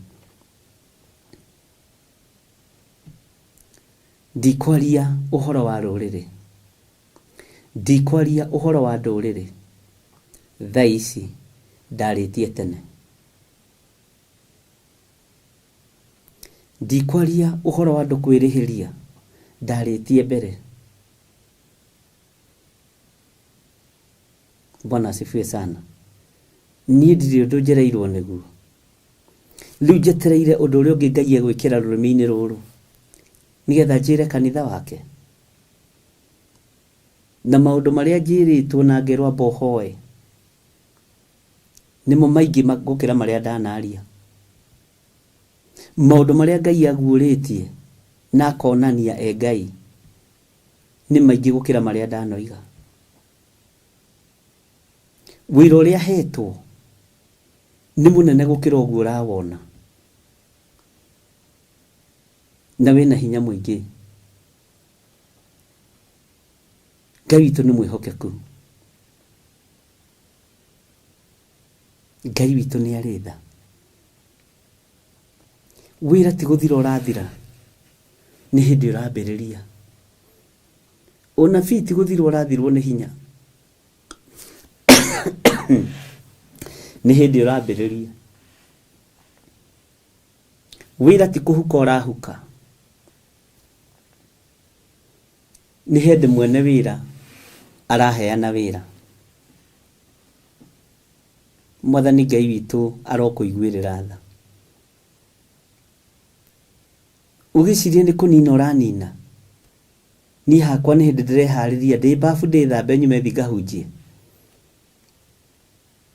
Ndikwaria ũhoro wa rũrĩrĩ, ndikwaria ũhoro wa ndũrĩrĩ. Thaa ici ndarĩtie tene. Ndikwaria ũhoro wa andũ kwĩrĩhĩria, ndarĩtie mbere. Bwana asifiwe sana. Niĩ ndirĩ ũndũ njereirwo nĩguo. Rĩu njetereire ũndũ ũrĩa ũngĩ Ngai egwĩkĩra rũrĩmĩ-inĩ rũrũ, nĩgetha njĩre kanitha wake. Na maũndũ marĩa njĩrĩtwo na ngerwo amba ũhoe nĩmo maingĩ gũkĩra marĩa ndanaria. Maũndũ marĩa Ngai aguũrĩtie na akonania Ngai nĩ maingĩ gũkĩra marĩa ndanoiga. Wĩra ũrĩa hetwo nĩ mũnene gũkĩra ũguo ũrawona, na wĩna hinya mũingĩ. Ngai witũ nĩ mwĩhokeku. Ngai witũ nĩ arĩ tha. Wĩra ti gũthira ũrathira, nĩ hĩndĩ ũrambĩrĩria. Ũnabii ti gũthira ũrathirwo nĩ hinya, nĩ hĩndĩ ũrambĩrĩria. Wĩra ti kũhuka ũrahuka, nĩ hĩndĩ mwene wĩra araheana wĩra. mwathani Ngai witũ arokũiguĩrĩra tha. Ũgĩciria nĩ kũnina ũranina, niĩ hakwa nĩ hĩndĩ ndĩreharĩria ndĩ babu ndĩthambe nyume thiĩ ngahunjie.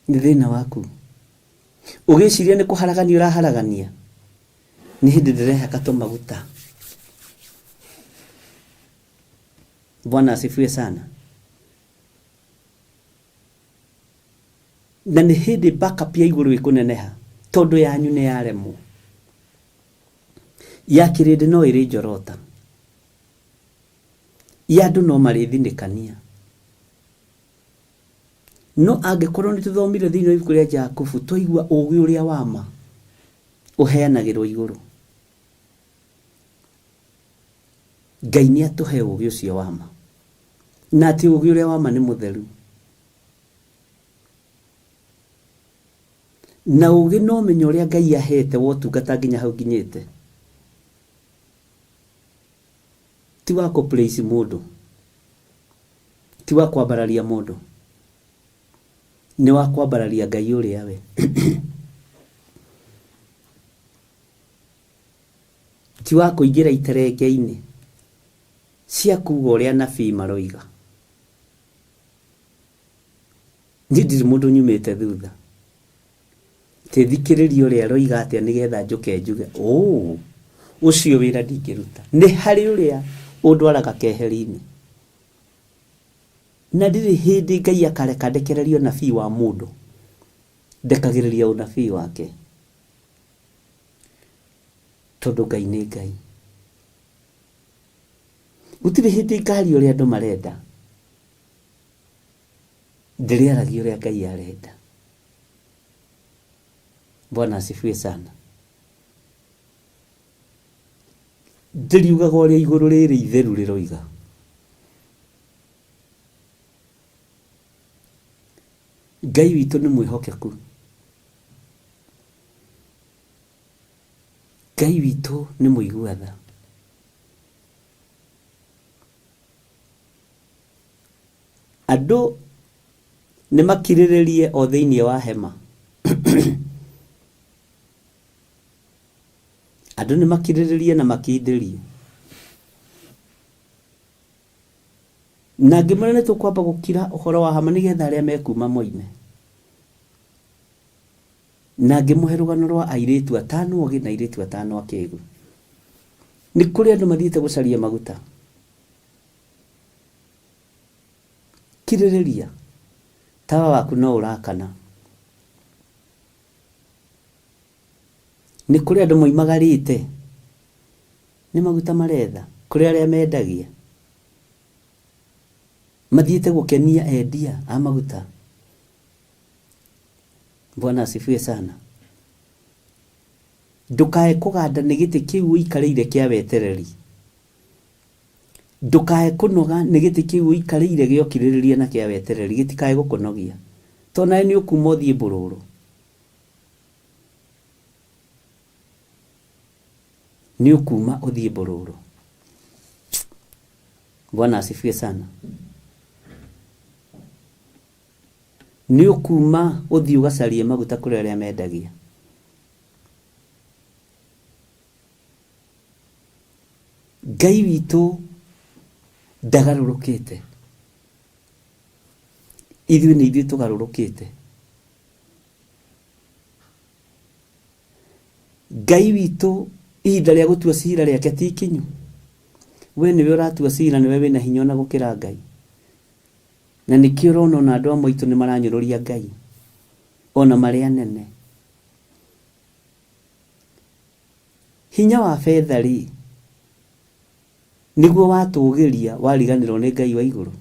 Nĩ thĩna waku. Ũgĩciria nĩ kũharagania ũraharagania, nĩ hĩndĩ ndĩrehaka tũmaguta. Bwana asifiwe sana. Na nĩ hĩndĩ backup ya igũrũ ĩkũneneha tondũ yanyu nĩ yaremwo. Ya kĩrĩndĩ no ĩrĩ njorota, ya andũ no marĩthinĩkania. No angĩkorwo nĩ tũthomire thĩinĩ wa ibuku rĩa Jakubu twaigua ũũgĩ ũrĩa wa ma ũheanagĩrwo igũrũ, Ngai nĩ atũhe ũũgĩ ũcio wa ma, na atĩ ũũgĩ ũrĩa wa ma nĩ mũtheru. Na ũũgĩ no ũmenyo ũrĩa Ngai ahete wa ũtungata nginya hau nginyĩte, ti wa kũ-praise mũndũ, ti wa kwambararia mũndũ, nĩ wa kwambararia Ngai ũrĩa we. Ti wa kũingĩra iterenge-inĩ cia kuuga ũrĩa anabii maroiga. Niĩ ndirĩ mũndũ nyumĩte thutha, tethikĩrĩria ũrĩa aroiga atĩa nĩgetha njũke njuge ũcio wĩra ndingĩruta. Nĩ harĩ ũrĩa ũndwaraga keheri-inĩ, na ndirĩ hĩndĩ Ngai akareka ndekererio nabii wa mũndũ ndekagĩrĩria ũnabii wake, tondũ Ngai nĩ Ngai. Gũtirĩ hĩndĩ ngaria ũrĩa andũ marenda, ndĩrĩaragia ũrĩa Ngai arenda. Bwana asifiwe sana. Ndĩriugaga ũrĩa igũrũ rĩrĩ itheru rĩroiga. Ngai witũ nĩ mwĩhokeku. Ngai witũ nĩ mũigua tha. Andũ nĩ makirĩrĩrie o thĩinĩ wa hema. Andũ nĩ makirĩrĩrie na makindĩrie. Na ngĩmwĩra nĩ tũkwamba gũkira ũhoro wa hama nĩgetha arĩa mekuma moime. Na ngĩmũhe rũgano rwa airĩtu atano ogĩ na airĩtu atano akĩĩgu. Nĩ kũrĩ andũ mathiĩte gũcaria maguta. Kirĩrĩria, tawa waku no ũrakana. Nĩ kũrĩ andũ moimagarĩte, nĩ maguta maretha, kũrĩ arĩa mendagia. Mathiĩte gũkenia endia a maguta. Bwana asifiwe sana. Ndũkae kũganda nĩ gĩtĩ kĩu ũikarĩire kĩa wetereri. Ndũkae kũnoga nĩ gĩtĩ kĩu ũikarĩire gĩa ũkirĩrĩria na kĩa wetereri, gĩtikae gũkũnogia. Tondũ nawe nĩ ũkuma ũthiĩ mbũrũrũ. Nĩ ũkuma ũthiĩ mbũrũrũ. Bwana asifiwe sana. Nĩ ũkuma ũthiĩ ũgacarie maguta kũrĩ arĩa mendagia. Ngai witũ ndagarũrũkĩte. Ithuĩ nĩ ithuĩ tũgarũrũkĩte. Ngai witũ ihinda rĩa gũtua ciira rĩake ti ikinyu. We nĩwe ũratua ciira, nĩwe wĩna hinya ona gũkĩra Ngai. Na nĩkĩo ũrona ona andũ amwe aitũ nĩ maranyũrũria Ngai ona marĩ anene. Hinya wa betha rĩ, nĩguo watũũgĩria wariganĩrwo nĩ Ngai wa igũrũ.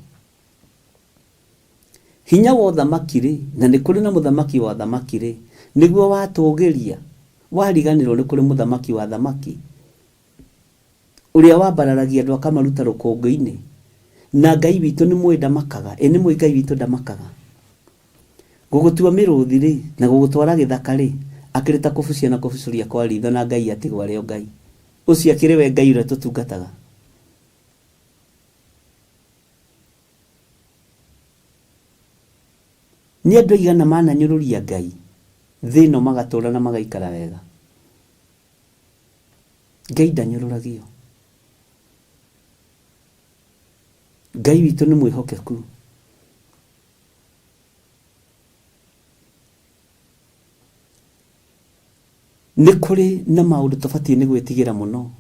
Hinya wa ũthamaki rĩ, na nĩ kũrĩ na mũthamaki wa thamaki rĩ, nĩguo watũũgĩria wariganĩrwo nĩ kũrĩ mũthamaki wa thamaki, ũrĩa wambararagia andũ akamaruta rũkũngũ-inĩ. Na Ngai witũ nĩ mũĩ ndamakaga, nĩ mũĩ Ngai witũ ndamakaga. Gũgũtua mĩrũthi rĩ, na gũgũtwara gĩthaka rĩ, akĩrĩ ta kũbucia na kũbucũria kwa ritho, na Ngai atigwo arĩ o Ngai. Ũcio akĩrĩ we Ngai ũrĩa tũtungataga. Nĩ andũ aigana mananyũrũria Ngai thĩ ĩno magatũũra na magaikara wega. Ngai ndanyũrũragio. Ngai witũ nĩ mwĩhokeku. Nĩ kũrĩ na maũndũ tũbatiĩ nĩ gwĩtigĩra mũno,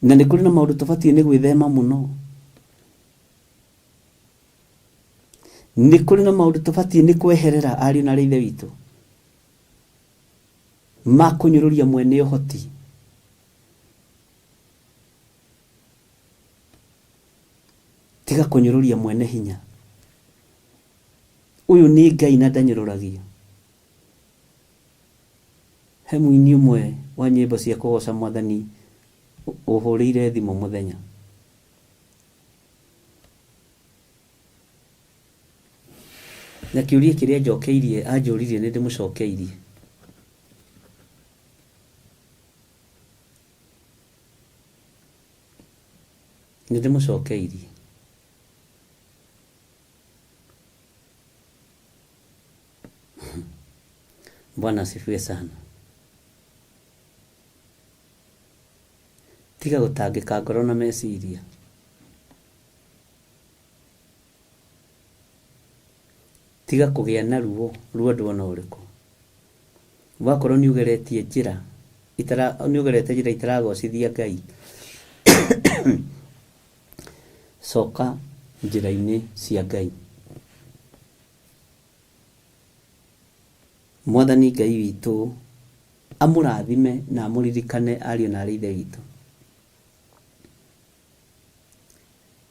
na nĩ kũrĩ na maũndũ tũbatiĩ nĩ gwĩthema mũno, nĩ kũrĩ na maũndũ tũbatiĩ nĩ kweherera ariũ na ithe witũ ma kũnyũrũria mwene ũhoti. Tiga kũnyũrũria mwene hinya. Ũyũ nĩ Ngai na ndanyũrũragio. He mũini ũmwe wa nyĩmbo cia kũgoca Mwathani ũhũrĩire thimũ mũthenya, na kĩũria kĩrĩa njokeirie anjũririe nĩ ndĩmũcokeirie. Nĩ ndĩmũcokeirie. Bwana asifiwe sana. Tiga gũtangĩka ngoro na meciria. Tiga kũgĩa na ruo ndwona ũrĩkũ. Wakorwo nĩ ũgeretie njĩra itaragocithia Ngai, coka njĩra-inĩ cia Ngai. Mwathani Ngai witũ amũrathime na amũririkane ariũ na ithe witũ.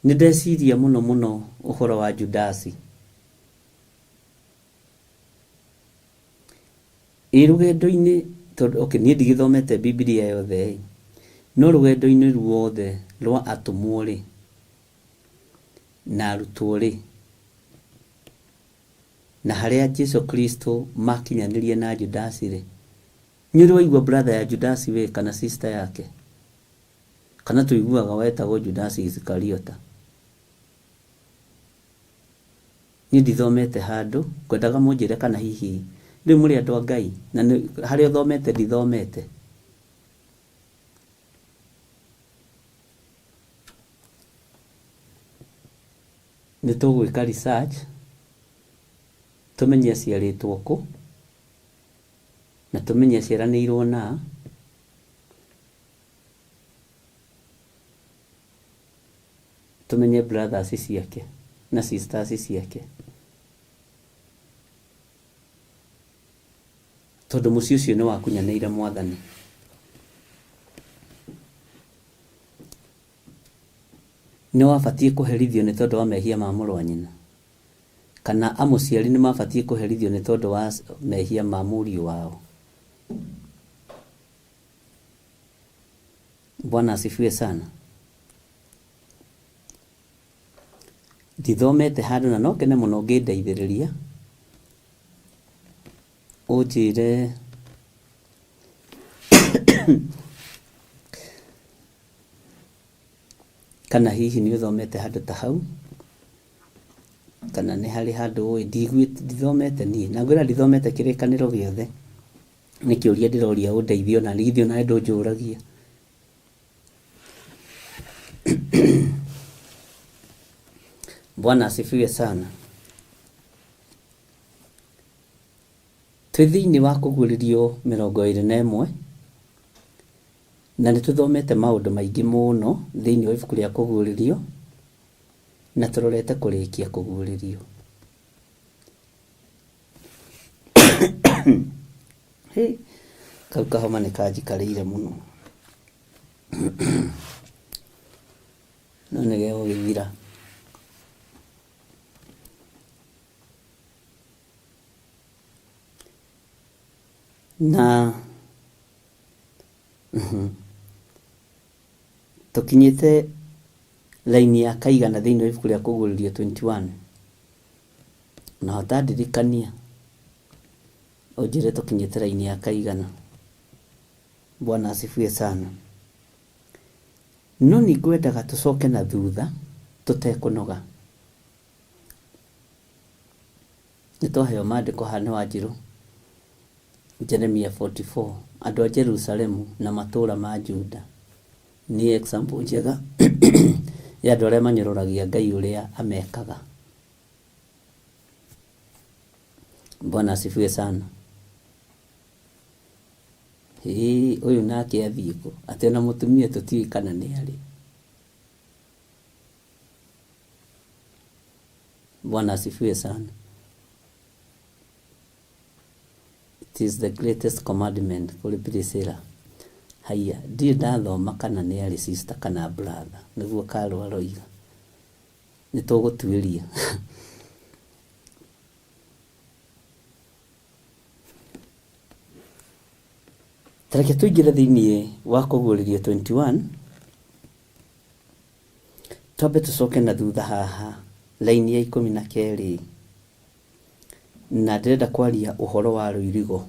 Nĩ ndeciria mũno ũhoro wa Judasi. Rũgendo-inĩ niĩ ndigĩthomete Biblia yothe, no rũgendo-inĩ ruothe rwa atũmwo rĩ na arutwo rĩ, na harĩa Jesu Kristo makinyanĩrie na Judasi rĩ, nĩ ũrĩ waigua brother ya Judasi we kana sister yake, kana tũiguaga wetagwo Judasi Iskariota? Niĩ ndithomete handũ, ngwendaga mũnjĩre kana hihi rĩu mũrĩ andũ a Ngai na harĩa ũthomete ndithomete. Nĩ tũgwĩka research tũmenye aciarĩtwo kũ na tũmenye aciaranĩirwo na, tũmenye brothers ciake na sisters ciake, tondũ mũciĩ ũcio nĩ wakunyanĩire Mwathani. Nĩ wabatiĩ kũherithio nĩ tondũ wa mehia ma mũrũ wa nyina, kana amũciari nĩ mabatiĩ kũherithio nĩ tondũ wa mehia ma mũriũ wao. Bwana asifiwe sana. Ndithomete handũ na no kene mũno ngĩndeithĩrĩria ũnjĩre kana hihi nĩ ũthomete handũ ta hau, kana nĩ harĩ handũ ndithomete niĩ, na ngwĩra ndithomete kĩrĩkanĩro gĩothe. Nĩ kĩũria ndĩroria ũndeithio na nĩgithio na ndũ njũragia. Bwana asifiwe sana. Twĩ thĩinĩ wa kũguũrĩrio 21 na nĩ tũthomete maũndũ maingĩ mũno thĩinĩ wa ibuku rĩa kũguũrĩrio na tũrorete kũrĩkia kũguũrĩrio. Kau kahoma nĩ kanjikarĩire mũno no nĩ gegũgĩthira. Na tũkinyĩte laini ya kaigana thĩinĩ wa ibuku rĩa kũguũrĩrio 21 na hotandirikania ũnjĩre tũkinyĩte laini ya kaigana. Bwana asifiwe sana. No nĩ ngwendaga tũcoke na thutha tũtekũnoga. nitwaheo maandiko hana wa Njiru Jeremia 44 andũ a Jerusalemu na matũũra ma Juda ni example njega ya andũ arĩa manyũrũragia Ngai ũrĩa amekaga. Bwana asifiwe sana. Uyu nake athiĩko atĩ ona mũtumia tũtiũĩ kana nĩ arĩ. Bwana asifiwe sana. It is the greatest commandment kuri Priscilla. Haya, ndiye ndathoma kana nĩ arĩ sister kana brother. Nĩguo Karũ aroiga. Nĩtũgũtuĩria. Tareke tuingĩre thĩinĩ wa Kũguũrĩrio 21. Twambe tũcoke na thutha haha laini ya 12 na ndĩrenda kwaria ũhoro wa rũirigo.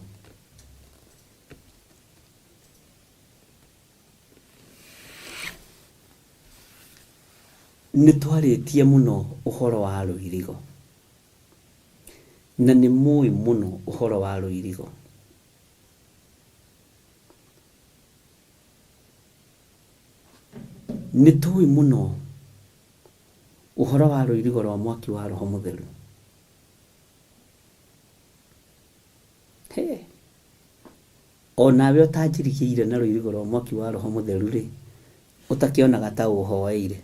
Nĩtwarĩtie mũno ũhoro wa rũirigo na nĩ mũĩ mũno ũhoro wa rũirigo. Nĩtũĩ mũno ũhoro wa rũirigo rwa mwaki wa Roho Mũtheru. Onawe ũtanjirigĩire na rũirigo rwa mwaki wa Roho Mũtheru rĩ, ũtakĩonaga ta ũhoeire.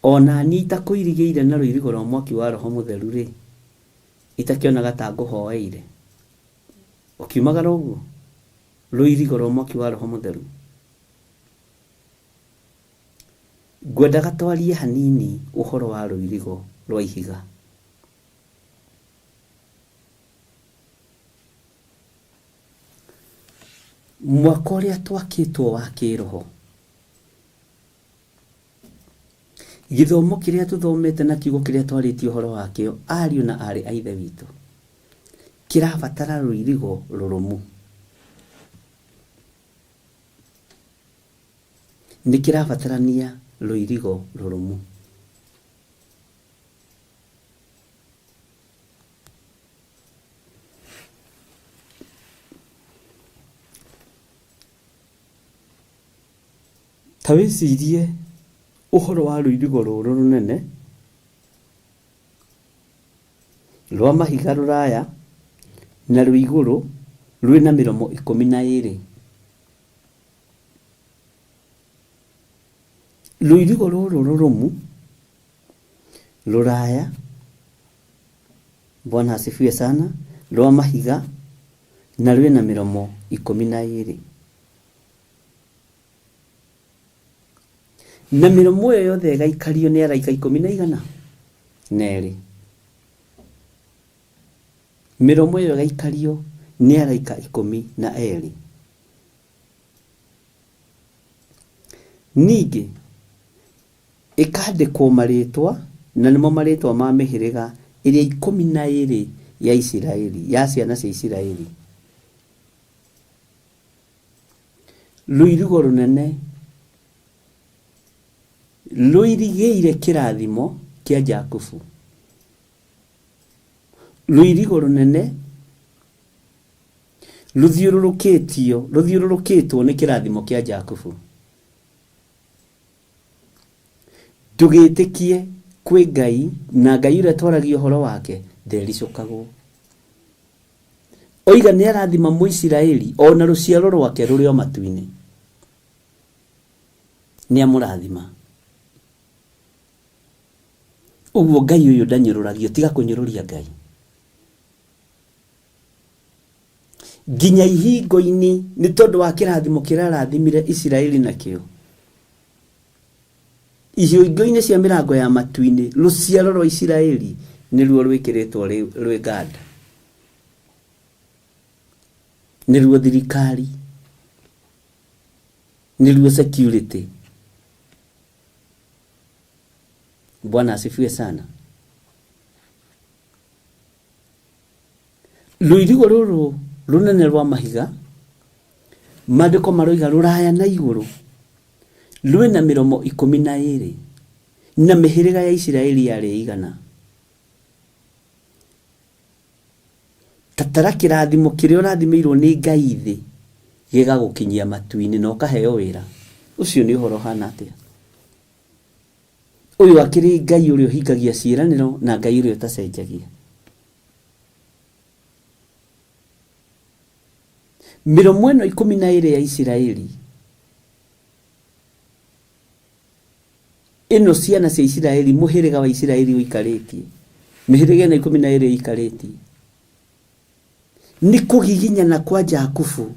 Ona niĩ itakũirigĩire na rũirigo rwa mwaki wa Roho Mũtheru rĩ, itakĩonaga ta ngũhoeire. Ũkiumagara ũguo rũirigo rwa mwaki wa Roho Mũtheru. Ngwendaga twarie hanini ũhoro wa rũirigo rwa ihiga. Mwaka ũrĩa twakĩtwo wa kĩroho, gĩthomo kĩrĩa tũthomete na kiugo kĩrĩa twarĩtie ũhoro wakĩo, ariũ na arĩ a Ithe witũ, kĩrabatara rũirigo rũrũmu. Nĩ kĩrabatarania rũirigo rũrũmu. Ta wĩcirie ũhoro wa rũirigo rũrũ rũnene rwa mahiga rũraya na rwĩ igũrũ rwĩna mĩromo 12. Rũirigo rũrũ rũrũmu rũraya, Bwana asifiwe sana, rwa mahiga na rwĩna mĩromo 12. Na mĩromo ĩyo yothe ĩgaikario nĩ araika 12. Mĩromo ĩyo ĩgaikario nĩ araika 12. Ningĩ ĩkandĩkwo marĩtwa, na nĩmo marĩtwa ma mĩhĩrĩga ĩrĩa 12 ya Isiraeli, ya ciana cia Isiraeli. Rũirigo rũnene rũirigĩire kĩrathimo kĩa Jakubu. Rũirigo rũnene rũthiũrũrũkĩtwo nĩ kĩrathimo kĩa Jakubu. Ndũgĩtĩkie kwĩ Ngai, na Ngai ũrĩa twaragia ũhoro wake ndericũkagwo. Oiga nĩ arathima Mũisiraeli ona rũciaro rwake rũrĩ o matu-inĩ. Nĩ amũrathima. Ũguo Ngai ũyũ ndanyũrũragio, tiga kũnyũrũria Ngai. Nginya ihingo-inĩ nĩ tondũ wa kĩrathimo kĩrĩa arathimire Isiraeli nakĩo. Ihingo-inĩ cia mĩrango ya matu-inĩ, rũciaro rwa Isiraeli nĩruo rwĩkĩrĩtwo rwĩ ganda. Nĩruo thirikari. Nĩruo security. Bwana asifiwe sana. Rũirigo rũrũ rũnene rwa mahiga, maandĩko maroiga rũraya na igũrũ rwĩna mĩromo 12, na mĩhĩrĩga ya Isiraeli yarĩ igana. tatara kirathimo kiria urathimirwo ni Ngai thi gigagukinyia matu-ini na ukaheo wira ucio ni uhoro hana atia uyu akiri Ngai uria uhingagia ciiraniro na Ngai uria utacenjagia miromo ino 12 ya Isiraeli ino ciana cia Isiraeli muhiriga wa Isiraeli uikaritie mihiriga na 12 ikaritie ni kugiginyana kwa Jakubu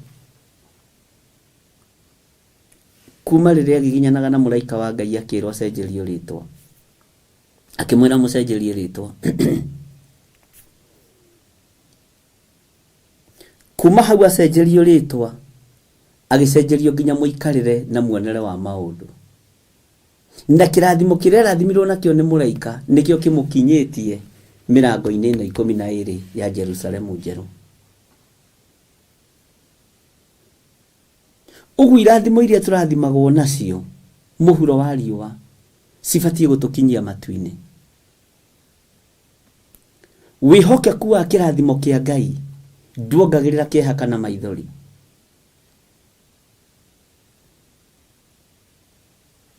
kuma riria giginyanaga na muraika wa Ngai akirwo acenjerio ritwa akimwira mucenjerie ritwa kuma hau acenjerio ritwa agicenjerio nginya muikarire na muonere wa maundu na kirathimo kiria rathimirwo nakio ni muraika nikio kimukinyitie mirango-ini na 12 ya Jerusalemu njeru ugu irathimo iria turathimagwo nacio muhuro wa riua sifatie gutukinyia matu-ini wihokeku wa kirathimo kia Ngai nduongagirira kieha kana maithori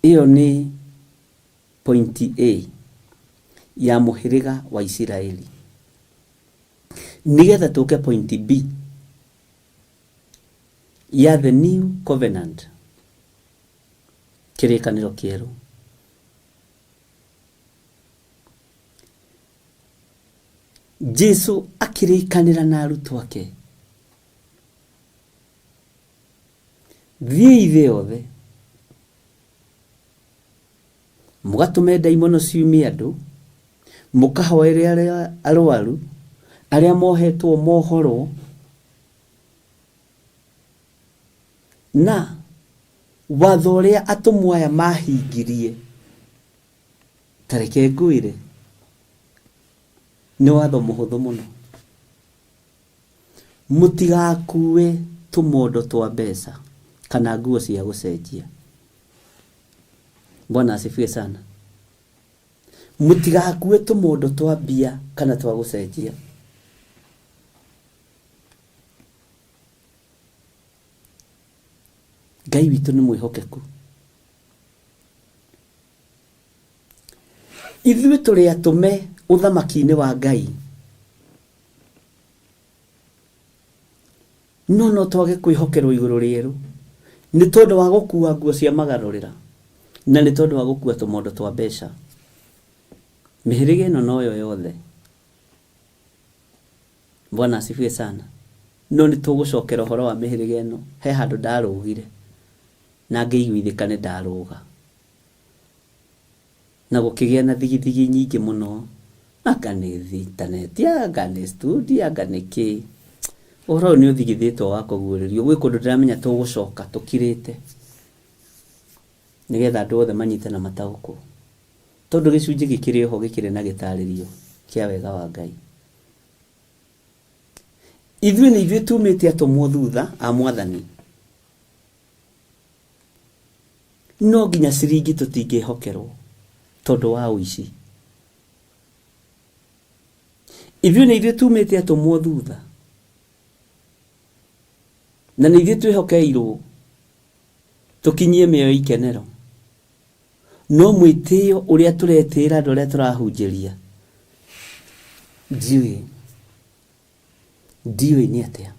iyo ni point A ya muhiriga wa Isiraeli nigetha tuke point B ya the new covenant kirikaniro kieru Jesu akirikanira na arutwo ake thiĩ thĩ yothe mugatume daimono ciumie andu mukahoere aria arwaru aria mohetwo mohoro na watho uria atumwa aya mahingirie tareke ngwire ni watho muhuthu muno mutigakue tumondo twa mbeca kana nguo cia gucenjia Bwana asifiwe sana mutigakue tumondo twa bia kana twa gucenjia Ngai witu ni mwihokeku ithuĩ tũrĩ atume uthamaki-inĩ wa Ngai no twage kwihokerwo iguru rieru ni tondu wa gukua nguo cia magarurira na ni tondu wa gukua tumondo twa mbeca mihiriga ino noyo yothe Bwana asifiwe sana no ni tugucokera horo wa mihiriga ino he handu ndarugire na ngeiguithikane ndaruga na gukigia na thigithigi nyingi muno akane internet agane studio agane ki oro ni uthigithitwo wa kuguririo gwi kundu ndiramenya tugucoka tukirite nigetha andu othe manyite na matauko tondu gicunji gikiri ho gikiri na gitaririo kia wega wa Ngai ithuĩ ni ithuĩ tumite atumwo thutha a mwathani no nginya ciringi tutingihokerwo tondu wa uici ithuĩ ni ithuĩ tumite atumwo thutha na ni ithuĩ twihokeirwo tukinyie mĩoyo ikenero no mwĩtĩo uria turetĩra andu aria turahunjĩria ndiũĩ ni atia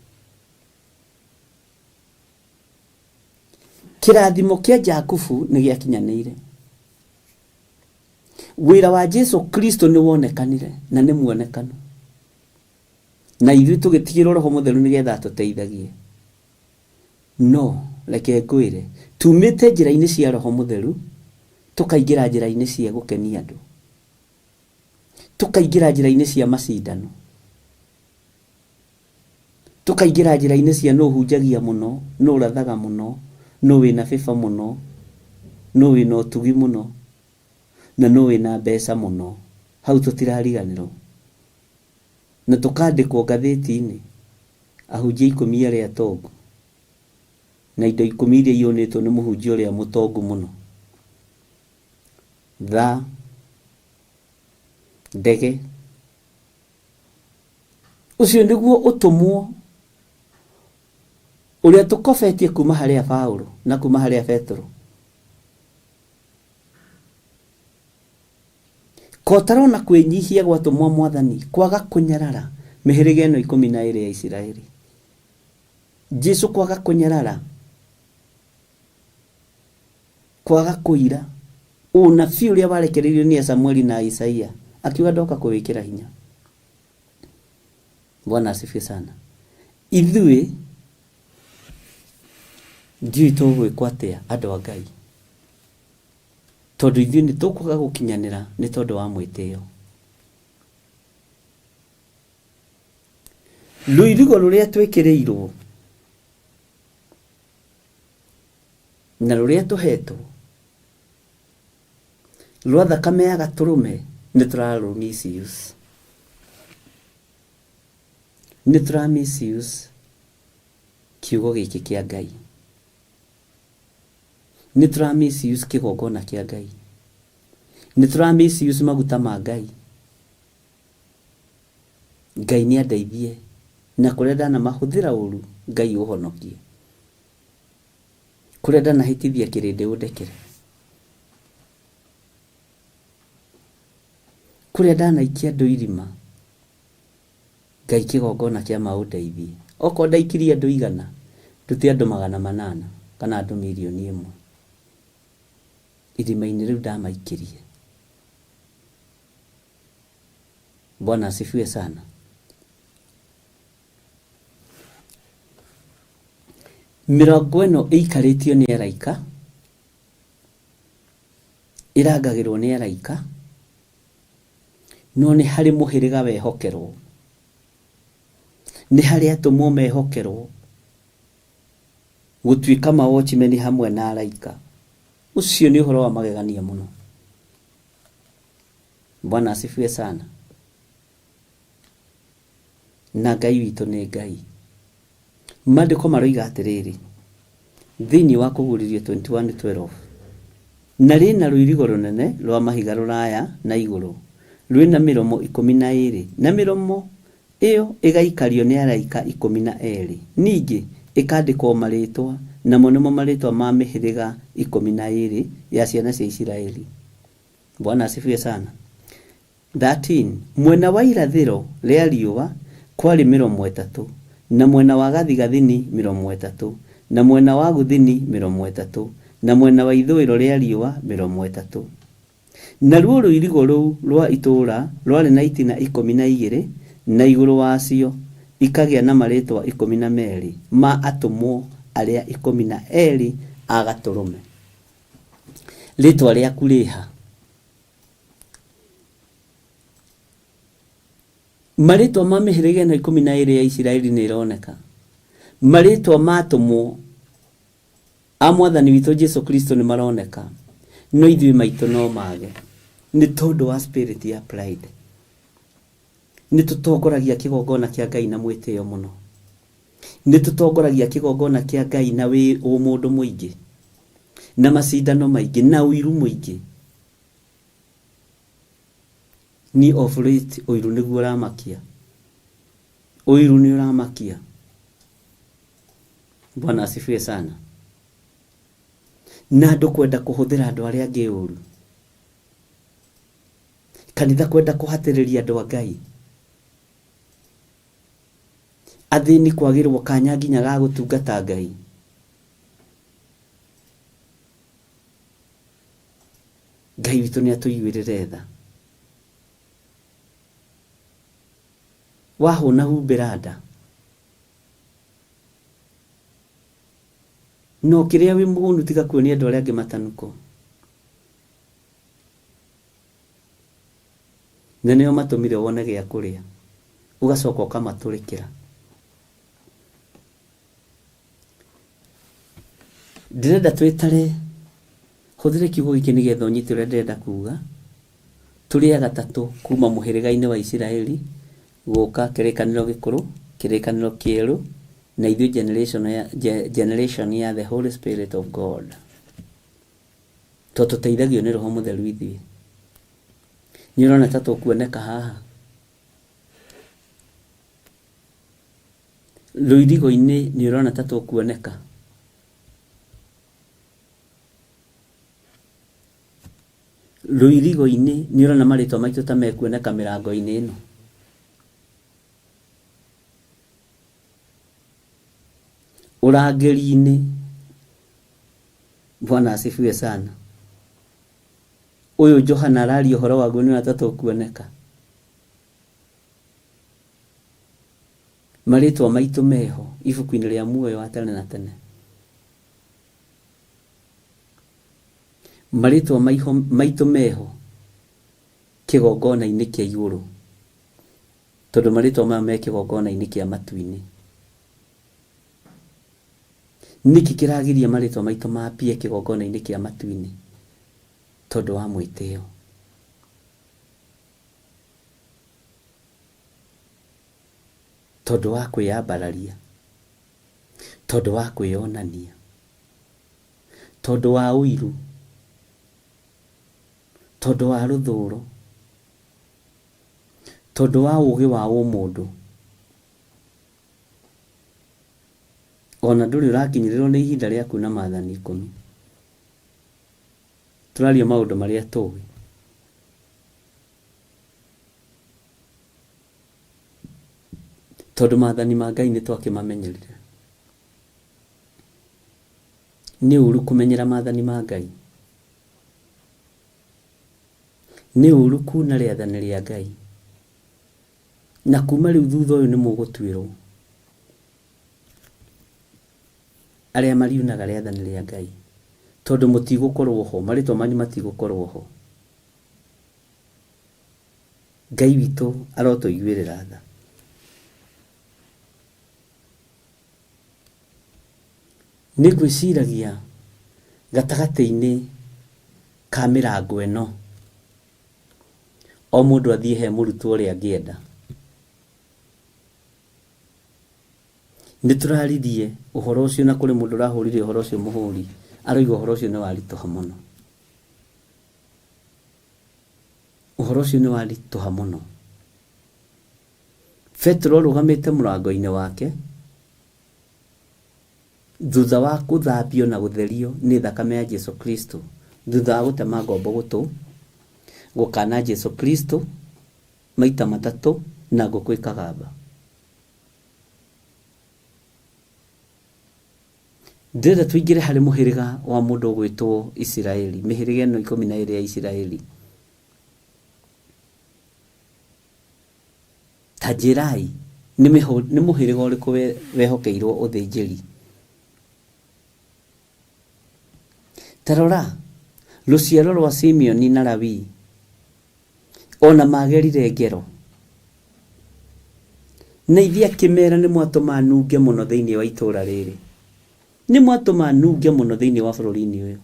kirathimo kia Jakubu ni giakinyanĩire wĩra wa Jesu Kristo ni wonekanire na ni muonekano na ithuĩ tũgĩtigĩrwo Roho Mũtheru nigetha tuteithagie no reke ngwĩre tumĩte njĩra-inĩ cia Roho Mũtheru tukaingĩra njĩra-inĩ cia gũkenia andũ tukaingĩra njĩra-inĩ cia macindano tukaingĩra njĩra-inĩ cia no hunjagia muno no rathaga muno no wĩna bĩba muno no wĩna ũtugi muno na no wĩna mbeca muno hau tutirariganĩrwo na tukandĩkwo ngathĩti-inĩ ahunjia 10 arĩa atongu na indo 10 iria iyũnĩtwo nĩ mũhunjia ũrĩa mũtongu muno ndege ucio niguo utumwo uria tukofetie kuma haria Paulo na kuma haria Petro. Kotarona kwenyihia gwatumwo Mwathani kwaga kunyarara mihirige ino 12 ya Isiraeli. Jesu kwaga kunyarara, kwaga kuira, unabii uria barekereirio ni Samueli na Isaia akiuga ndoka kuwikira hinya. Bwana asifiwe sana. Ithuĩ ndiũĩ tũgwĩkwo atĩa andũ a Ngai, tondũ ithuĩ nĩ tũkwaga gũkinyanĩra nĩ tondũ wa mwĩtĩo. Rũirigo rũrĩa twĩkĩrĩirwo na rũrĩa tũhetwo rwa thakame ya Gatũrũme nĩ tũrarũ misuse. Nĩ tũra misuse kiugo gĩkĩ kĩa Ngai. Nĩ tũra misuse kĩgongona kĩa Ngai. Nĩ tũra misuse maguta ma Ngai. Ngai nĩ andeithie na kũrĩa ndanamahũthĩra ũru Ngai ũhonokie. Kũrĩa ndanahĩtithia kĩrĩndĩ ũndekere. Kũrĩa ndanaikia andũ irima Ngai kĩgongona kĩa maũndeithie. Okorwo ndaikirie andũ 100 ndute andũ 800 kana andũ 1,000,000 irima-inĩ rĩu ndamaikirie. Bwana asifiwe sana. Mĩrango ĩno ĩikarĩtio nĩ araika, ĩrangagĩrwo nĩ araika, no nĩ harĩ mũhĩrĩga wehokerwo, nĩ harĩ atũmwo mehokerwo gũtuĩka ma-watchmen hamwe na araika. Ucio nĩ ũhoro wa magegania mũno. Bwana asifiwe sana. Na Ngai witũ nĩ Ngai. Maandĩko maroiga atĩrĩrĩ thĩinĩ wa Kũguũrĩrio 21:12, na rĩna rũirigo rũnene rwa mahiga rũraya na igũrũ rwĩna mĩromo 12, na mĩromo ĩyo ĩgaikario nĩ araika 12. Ningĩ ĩkandĩkwo marĩtwa, namo nĩmo marĩtwa ma mĩhĩrĩga 12 ya ciana cia Isiraeli. Bwana asifiwe sana. 13. Mwena wa irathĩro rĩa riũa kwarĩ mĩromo 3, na mwena wa gathigathini mĩromo 3, na mwena wa gũthini mĩromo 3, na mwena wa ithũĩro rĩa riũa mĩromo 3. Naruo rũirigo rũu rwa itũũra rwarĩ na itina 12, na igũrũ wacio ikagĩa na marĩtwa 12 ma atũmwo arĩa 12 a Gatũrũme. Rĩtwa rĩaku rĩha. Marĩtwa ma mĩhĩrĩga ĩno 12 ya Isiraeli nĩ ĩroneka. Marĩtwa ma atũmwo a Mwathani witũ Jesu Kristo nĩ maroneka, no ithuĩ maitũ no mage nĩ tondũ wa spirit ya pride. Nĩ tũtongoragia kĩgongona kĩa Ngai na mwĩtĩo mũno. Nĩ tũtongoragia kĩgongona kĩa Ngai na mũndũ mũingĩ, na macindano maingĩ, na ũiru mũingĩ. Ni of late ũiru nĩguo ũramakia. Ũiru nĩ ũramakia. Bwana asifiwe sana. Na andũ kwenda kũhũthĩra andũ arĩa angĩ ũru. Kanitha kwenda kũhatĩrĩria andũ a Ngai. Athĩni kwagĩrwo kanya nginya ga gũtungata Ngai. Ngai witũ nĩ atũiguĩrĩre tha. Wahũna humbĩra nda. No kĩrĩa wĩ mũgũndu tiga kuonia andũ arĩa angĩ matanuko. Na nĩo matũmire wone gĩa kũrĩa, ũgacoka ũkamatũrĩkĩra. Ndĩrenda twĩtare, hũthĩre kiugo gĩkĩ nĩgetha ũnyite ũrĩa ndĩrenda kuga. Tũrĩ a gatatũ kuma mũhĩrĩga-inĩ wa Isiraeli gũka kĩrĩkanĩro gĩkũrũ, kĩrĩkanĩro kĩerũ, na ithuĩ generation ya the Holy Spirit of God. Tũteithagio nĩ Roho Mũtheru ithuĩ. Nĩ ũrona ta tũkuoneka haha. Rũirigo-inĩ nĩ ũrona ta tũkuoneka. Rũirigo-inĩ nĩ ũrona marĩtwa maitũ ta mekuoneka mĩrango-inĩ ĩno. Ũrangĩri-inĩ, Bwana asifiwe sana. Ũyũ Johana araria ũhoro waguo nĩ ta tũkuoneka. Marĩtwa maitũ meho ibuku-inĩ rĩa muoyo wa tene na tene. Marĩtwa maitũ meho kĩgongona-inĩ kĩa igũrũ, tondũ marĩtwa maya me kĩgongona-inĩ kĩa matu-inĩ. Nĩkĩ kĩragiria marĩtwa maitũ mapie kĩgongona-inĩ kĩa matu-inĩ? Tondũ wa mwĩtĩo. Tondũ wa kwĩyambararia. Tondũ wa kwĩyonania. Tondũ wa ũiru. Tondũ wa rũthũũro. Tondũ wa ũũgĩ wa ũmũndũ. Ona ndũrĩ ũrakinyĩrĩrwo nĩ ihinda rĩa kuuna maathani 10. Tũraria maũndũ marĩa tũĩ. Tondũ maathani ma Ngai nĩ twakĩmamenyerire. Nĩ ũru kũmenyera maathani ma Ngai. Nĩ ũru kuuna rĩathani rĩa Ngai. Na kuma rĩu thutha ũyũ nĩ mũgũtuĩrwo. Arĩa mariunaga rĩathani rĩa Ngai. Tondũ mũtigũkorwo ho, marĩtwa manyu matigũkorwo ho. Ngai witũ arotũiguĩrĩra tha. Nĩ ngwĩciragia gatagatĩ-inĩ ka mĩrango ĩno, o mũndũ athiĩ he mũrutwo ũrĩa angĩenda. Nĩ tũraririe ũhoro ũcio na kũrĩ mũndũ ũrahũrire ũhoro ũcio mũhũri, aroiga ũhoro ũcio nĩ waritũha mũno. Ũhoro ũcio nĩ waritũha mũno. Petro rũgamĩte mũrango-inĩ wake, thutha wa gũthambio na gũtherio nĩ thakame ya Jesu Kristo, thutha wa gũtema ngombo gũtũ, gũkana Jesu Kristo maita matatũ na ngũkũ ĩkagamba. Ndĩrenda tũingĩre harĩ mũhĩrĩga wa mũndũ ũgwĩtwo Isiraeli, mĩhĩrĩga ĩno 12 ya Isiraeli. Ta njĩrai nĩ mũhĩrĩga ũrĩkũ wehokeirwo ũthĩnjĩri? Tarora, rũciaro rwa Simeoni na Lawi ona magerire ngero. Na ithuĩ akĩmera nĩ mwatũma nunge mũno thĩinĩ wa itũũra rĩrĩ. Nĩ mwatũma nunge mũno thĩinĩ wa bũrũri-inĩ ũyũ.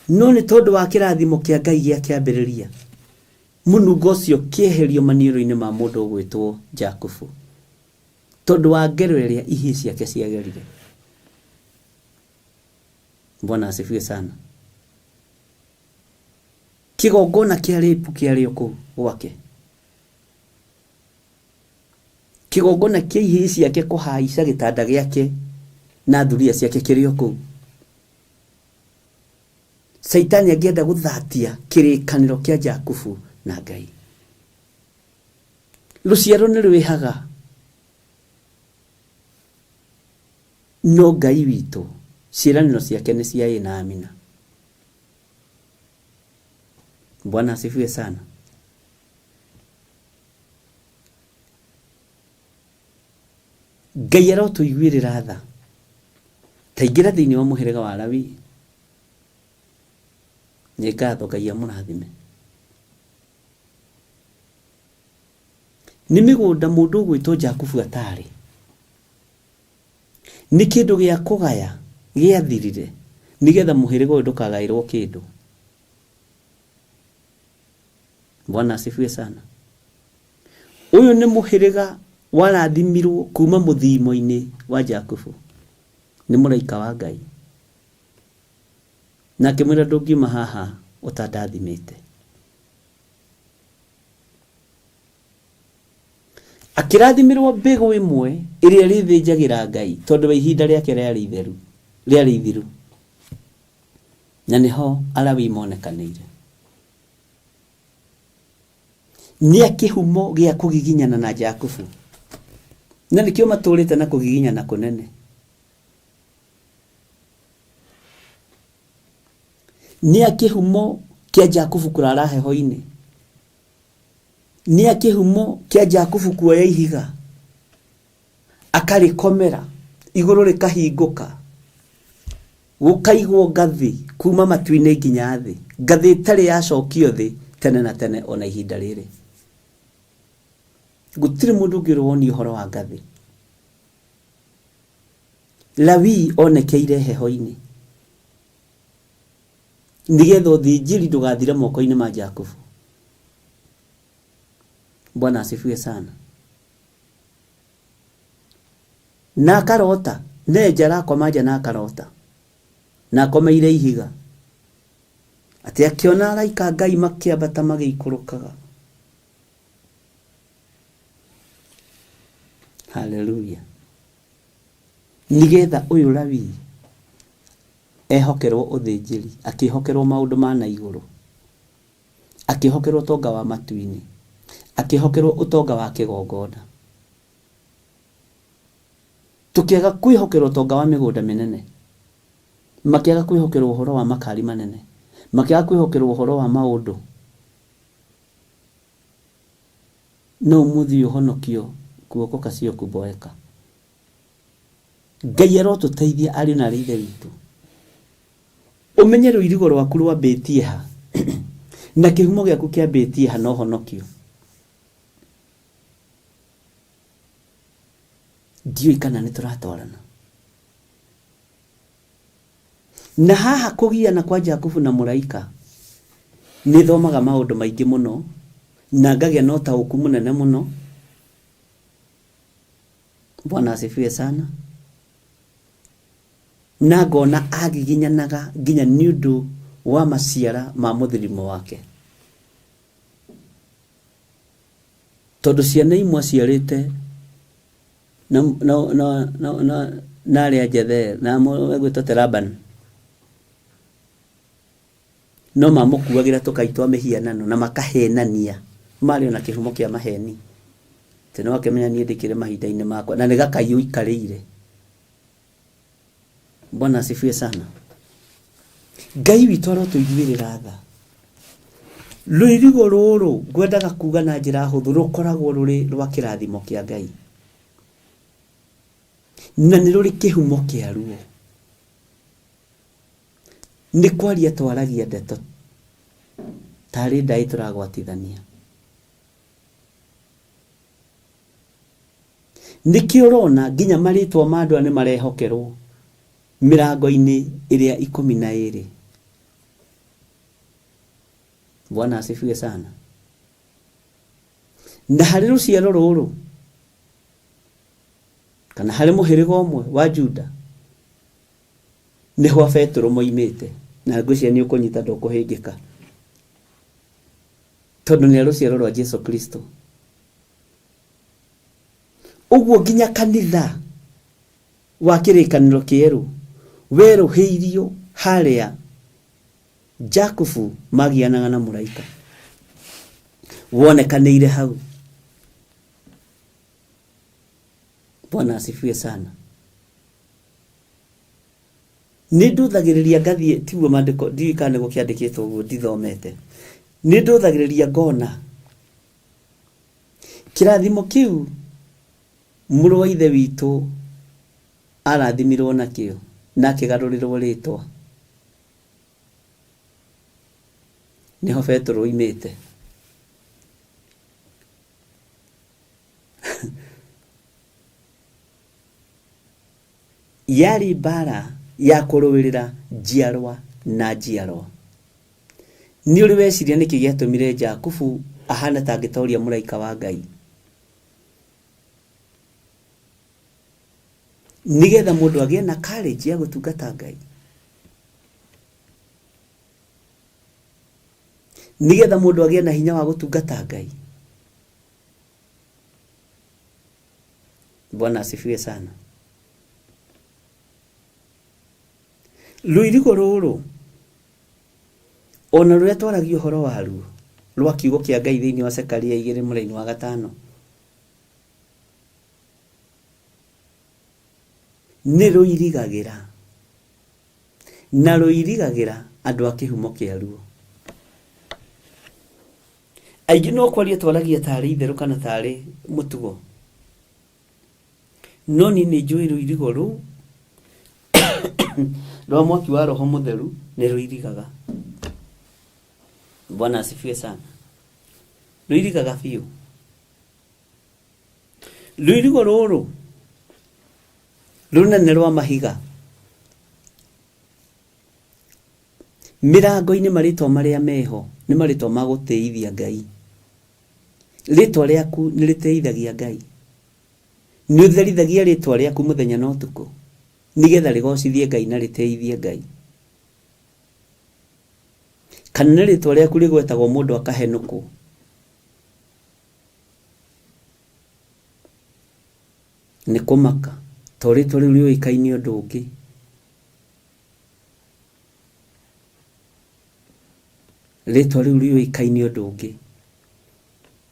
No nĩ tondũ wa kĩrathimo kĩa Ngai gĩa kĩambĩrĩria, mũnungo ũcio kĩeherio maniũrũ-inĩ ma mũndũ ũgwĩtwo Jakubu, tondũ wa ngero ĩrĩa ihĩ ciake ciagerire. Bwana asifiwe sana. Kĩgongona kĩa rĩĩpu kĩarĩ o kũu gwake. Kĩgongona kĩa ihĩ ciake kũhaica gĩtanda gĩake na thuria ciake kĩrĩ o kũu. Saitani angĩenda gũthatia kĩrĩkanĩro kĩa Jakubu na Ngai. Rũciaro nĩ rwĩhaga, no Ngai witũ ciĩranĩro ciake nĩ cia ĩ na amina. Bwana asifiwe sana. Ngai arotũiguĩrĩra tha. Taingĩra thĩinĩ wa mũhĩrĩga wa Lawi. Nĩ ngatho Ngai amũrathime. Nĩ mĩgũnda mũndũ ũgwĩtwo Jakubu atarĩ. Nĩ kĩndũ gĩa kũgaya gĩathirire nĩgetha mũhĩrĩga ũyũ ndũkagaĩrwo kĩndũ. Bwana asifiwe sana. Ũyũ nĩ mũhĩrĩga warathimirwo kuma mũthimo-inĩ wa Jakubu nĩ mũraika wa Ngai, na akĩmwĩra ndũngiuma haha ũtandathimĩte. akirathimirwo mbegu imwe iria rithinjagira Ngai tondu wa ihinda riake riari ithiru na niho Alawi monekanire. Ni akihumo gia kugiginyana na Jakubu na nikio maturite na kugiginyana kunene. Ni akihumo kia Jakubu kurara heho-ini. Ni akihumo kia Jakubu kuoya ihiga akarikomera iguru rikahinguka gukaigwo ngathi kuma matu-ini nginya thi, ngathi itari yacokio thi tene na tene ona ihinda riri. Gutiri mundu ngirwoni uhoro wa ngathi. Lawi onekeire heho-ini nigetha uthinjiri ndugathire moko-ini ma Jakubu. Bwana asifiwe sana. Na karota nejara kwa maja na karota na komeire ihiga ati akiona araika Ngai makiambata magiikurukaga. Hallelujah. Nigetha uyu Lawi ehokerwo uthinjiri, akihokerwo maundu ma na iguru, akihokerwo tonga wa matu-ini, akihokerwo utonga wa kigongona. Tukiaga kwihokerwo tonga wa migunda minene, makiaga kwihokerwo uhoro wa makari manene, makiaga kwihokerwo uhoro wa maundu, no muthi uhonokio kuoko kacio kuboeka. Ngai arotuteithia ari na rithe witu. Umenye ruirigo rwaku rwambitie ha na kihumo giaku kiambitie ha no honokio. Ndiyo kana ni turatwarana. Na haha kugiana kwa Jakubu na muraika ni thomaga maundu maingi muno na ngagia no tauku munene muno. Bwana asifiwe sana. Na ngona agiginyanaga nginya niundu wa maciara ma muthirimo wake. Tondu ciana imwe ciarite na aria Jether na gwitwo Laban no mamukuagira tukaitwa mihianano na makahenania mari ona kihumo kia maheni teno akemenya nie ndikire mahinda-ini makwa na nigakayu ikarire. Bwana asifiwe sana. Ngai witu arotuiguirira tha. Ruirigo ruru ngwendaga kuga na njira huthu rukoragwo ruri rwa kirathimo kia Ngai na ni ruri kihumo kia ruo. Ni kwaria twaragia ndeto tari ndai turagwatithania. Niki urona nginya maritwa ma andu ni marehokerwo mirango-ini iria 12. Bwana asifiwe sana. Na hari ruciaro ruru kana hari muhirigo umwe wa Juda niho Petro moimite na ngucia ni ukunyita ndukuhingika tondu ni ruciaro rwa Jesu Kristo. Uguo nginya kanitha wa kirikaniro kieru weruhiirio haria Jakubu magianaga na muraika wonekaniire hau. Bwana asifiwe sana. Ninduthagiriria ngathie tiguo mandiko ndiikane gukiandikitwo uguo ndithomete. Ninduthagiriria ngona kirathimo kiu muru wa ithe witu arathimirwo nakio na kigarurirwo ritwa niho Petro imite. Yari bara ya kuruwirira njiarwa na njiarwa. Ni uri weciria niki giatumire Jakubu ahana ta ngitoria muraika wa Ngai nigetha mundu agie na courage ya gutungata Ngai, nigetha mundu agie na hinya wa gutungata Ngai. Bwana asifiwe sana. Luirigo ruru ona ruria twaragio horo waruo rwa kiugo kia Ngai thiini wa Zekaria 2:5 ni ruirigagira na ruirigagira andu a kihumo kia ruo. Aingĩ no kwaria twaragia tarĩ itherũ kana tarĩ mũtugo, no ni nĩ njũĩ ruirigo rũu rwa mwaki wa Roho Mũtheru nĩ ruirigaga. Bwana asifiwe sana. Ruirigaga biũ. Ruirigo rũrũ runene rwa mahiga mirango-inĩ marĩtwa marĩa meho nĩ marĩtwa ma gũtĩithia Ngai. Rĩtwa rĩaku nĩ rĩtĩithagia Ngai, nĩ ũtherithagia rĩtwa rĩaku mũthenya na ũtukũ nigetha rĩgocithie Ngai na rĩtĩithie Ngai. Kana rĩtwa rĩaku rĩgwetagwo mũndũ akahenũkwo, nĩ kũmaka to rĩtwa rĩu rĩũĩkaine ũndũ ũngĩ. Rĩtwa rĩu rĩũĩkaine ũndũ ũngĩ.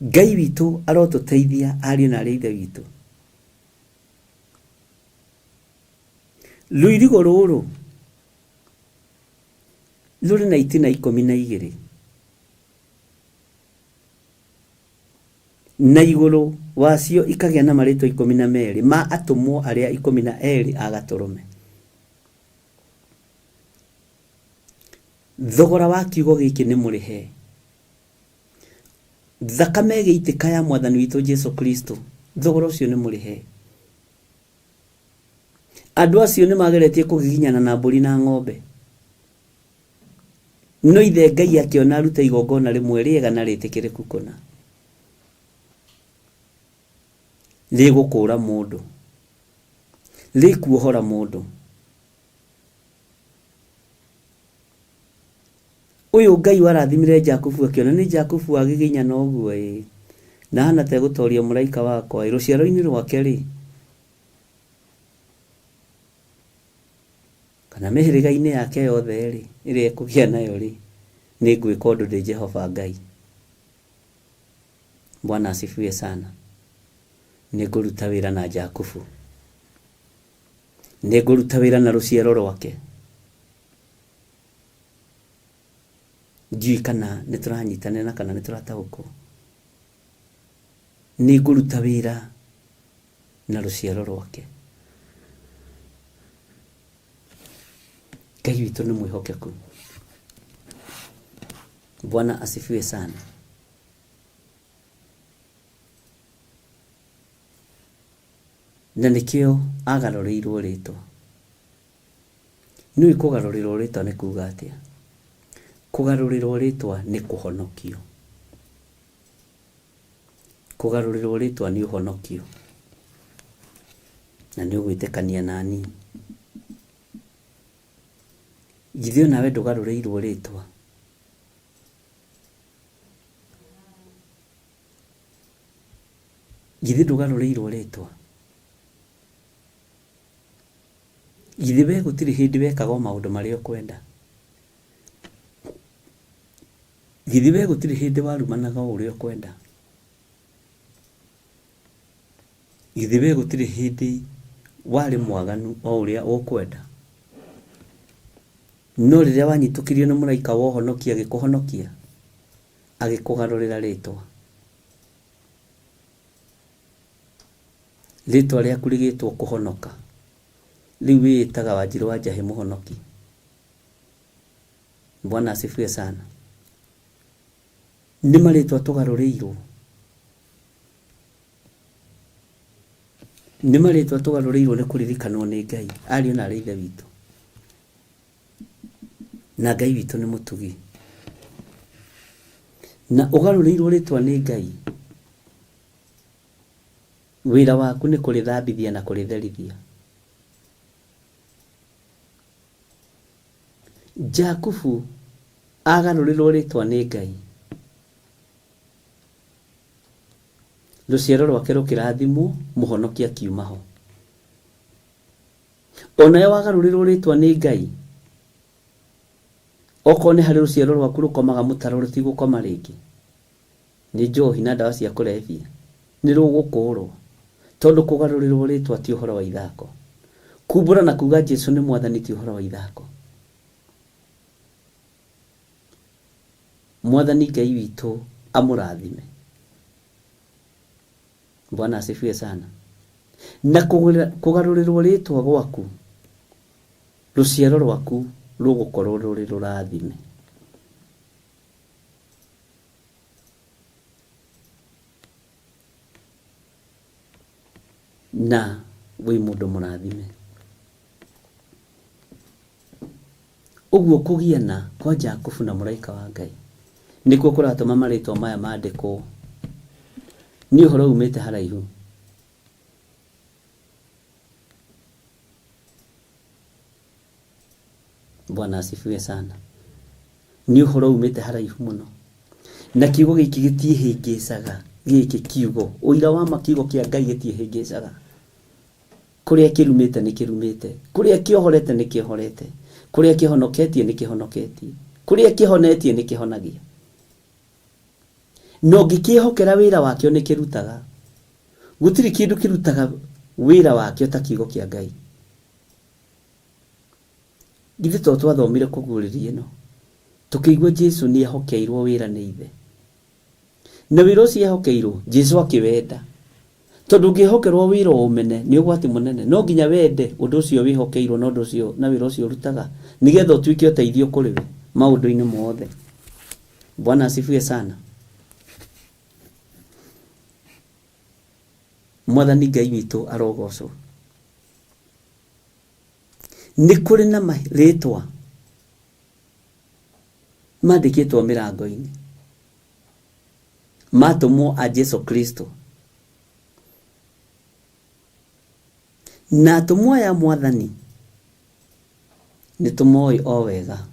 Ngai witũ arotũteithia ariũ na arĩa ithe witũ. Ruirigo rũrũ rũrĩ na itina 12 na igũrũ wacio ikagĩa na marĩtwa 12 ma atũmwo arĩa 12 a Gatũrũme. Thogora wa kiugo gĩkĩ nĩ mũrĩhe. Thakame ĩgĩitĩka ya Mwathani witũ Jesu Kristo, thogora ũcio nĩ mũrĩhe. Andũ acio nĩ mageretie kũgiginyana na mbũri na ng'ombe, no ithe Ngai akĩona aruta igongona rĩmwe rĩega na rĩtĩkĩrĩku kũna, rĩgũkũra mũndũ, rĩkuohora mũndũ. Ũyũ Ngai warathimire Jakubu akĩona nĩ Jakubu agiginyana ũguo na hana ta gũtoria mũraika wakwa rũciaro-inĩ rwake rĩ, kana mĩhĩrĩga-inĩ yake yothe rĩ ĩrĩa ekũgĩa nayo rĩ, nĩ ngwĩka ũndũ ndĩ Jehova Ngai. Bwana asifiwe sana. Nĩ ngũruta wĩra na Jakubu, nĩ ngũruta wĩra na rũciaro rwake. Njui kana nĩ tũranyitanĩra kana nĩ tũrataũkwo. Nĩ ngũruta wĩra na rũciaro rwake. Ngai witũ nĩ mwĩhokeku. Bwana asifiwe sana. Na nĩkĩo agarũrĩirwo rĩtwa. Nĩũĩ kũgarũrĩrwo rĩtwa nĩ kuuga atĩa? Kũgarũrĩrwo rĩtwa nĩ kũhonokio. Kũgarũrĩrwo rĩtwa nĩ ũhonokio. Na nĩ ũgwĩtĩkania nani. Githĩ o nawe ndũgarũrĩirwo rĩtwa? Githĩ ndũgarũrĩirwo rĩtwa? Githĩ we gũtirĩ hĩndĩ wekaga maũndũ marĩa ũkwenda? Githĩ we gũtirĩ hĩndĩ warumanaga ũrĩa ũkwenda? Githĩ we gũtirĩ hĩndĩ warĩ mwaganu o ũrĩa ũkwenda? No rĩrĩa wanyitũkĩrio nĩ mũraika wa ũhonokio agĩkũhonokia, agĩkũgarũrĩra rĩtwa, rĩtwa rĩaku rĩgĩtwo kũhonoka, rĩu wĩĩtaga Wanjirũ wa Njahĩ mũhonoki. Bwana asifiwe sana. Nĩ marĩtwa tũgarũrĩirwo, nĩ marĩtwa tũgarũrĩirwo nĩ kũririkanwo nĩ Ngai, ariũ na arĩa ithe witũ. Na Ngai witũ nĩ mũtugi. Na ũgarũrĩirwo rĩtwa nĩ Ngai, wĩra waku nĩ kũrĩthambithia na kũrĩtherithia. Jakubu agarũrĩrwo rĩtwa nĩ Ngai, ruciaro rwake rukirathimwo muhonokia kiuma ho. Onawe wagarurirwo ritwa ni Ngai, okone hari ruciaro rwaku rukomaga mutaro rutigukoma ringi ni njohi na ndawa cia kulevya, ni rugukurwo tondu kugarurirwo ritwa ti uhoro wa ithako. Kumbura na kuga Jesu ni mwathani ti uhoro wa ithako. Mwathani Ngai witu amurathime. Bwana asifiwe sana. Na kugarurirwo ritwa gwaku, ruciaro rwaku rugukorwo ruri rurathime. Na wi mundu murathime. Uguo kugiana kwa Jakubu na muraika wa Ngai nikuo kuratuma maritwa maya mandikwo. Ni uhoro umite haraihu. Bwana asifiwe sana. Ni uhoro umite haraihu muno. Na kiugo giki gitiehingicaga, giki kiugo uira wa makiugo kia Ngai gitiehingicaga. Kuria kirumite ni kirumite, kuria kiohorete ni kiohorete, kuria kihonoketie ni kihonoketie, kuria kihonetie ni kihonagia. No ngikihokera wira wakio ni kirutaga. Gutiri kindu kirutaga wira wakio ta kiugo kia Ngai. Githi to twathomire kuguririe no tukigwa Jesu ni ahokeirwo wira ni ithe. Na wira ucio ahokeirwo Jesu akiwenda. Tondu ngihokerwo wira umene ni ugwati munene. No nginya wende undu ucio wihokeirwo no undu ucio na wira ucio rutaga nigetha utuike uteithio kuri we maundu-ini mothe. Bwana asifiwe sana. Mwathani Ngai witu arogocwo. Ni kuri na maritwa mandikitwo mirango-ini matumwo a Jesu Kristo. Na atumwo ya Mwathani ni tumoi o wega.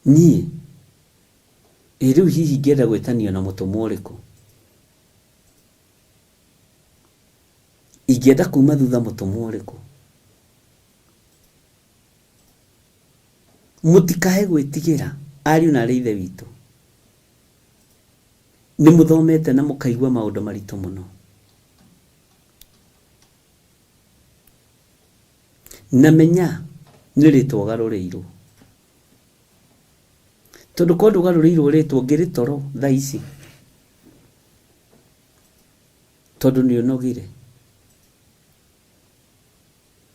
Ni riu hihi ngenda gwitanio na mutumwo uriku? Ingenda kuma thutha mutumwo uriku? Mutikae gwitigira ariu na ithe witu. Ni muthomete na mukaigwa maundu maritu muno. Na menya ni ritwa garurirwo. Tondu kondu garurirwo ritwa ngiritoro thaa ici. Tondu ni unogire.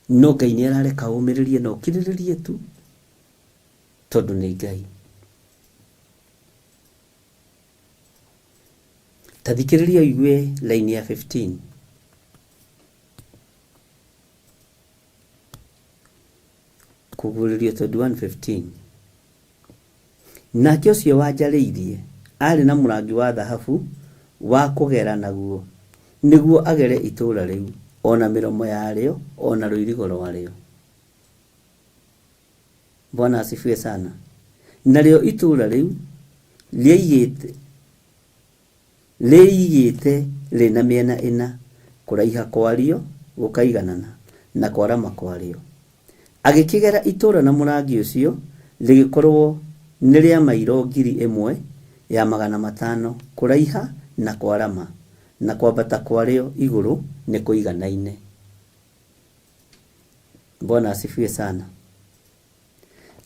No Ngai ni arareka umiririe no kiriririe tu. Tondu ni Ngai. Tathikiriria igue line ya 15. Kuguririo tondu 1:15. Nake ucio wanjariirie ari na murangi wa thahabu wa kugera naguo niguo agere itura riu ona miromo yario ona ruirigo rwario. Bwana asifiwe sana. Nario itura riu leigite lina miena ina kuraiha kwario gukaiganana na kwarama kwario. Agikigera itura na murangi ucio ligikorwo ni ria mairo 1,000 ya 500 kuraiha na kwarama na kwambata kwario iguru ni kuiganaine. Bwana asifiwe sana.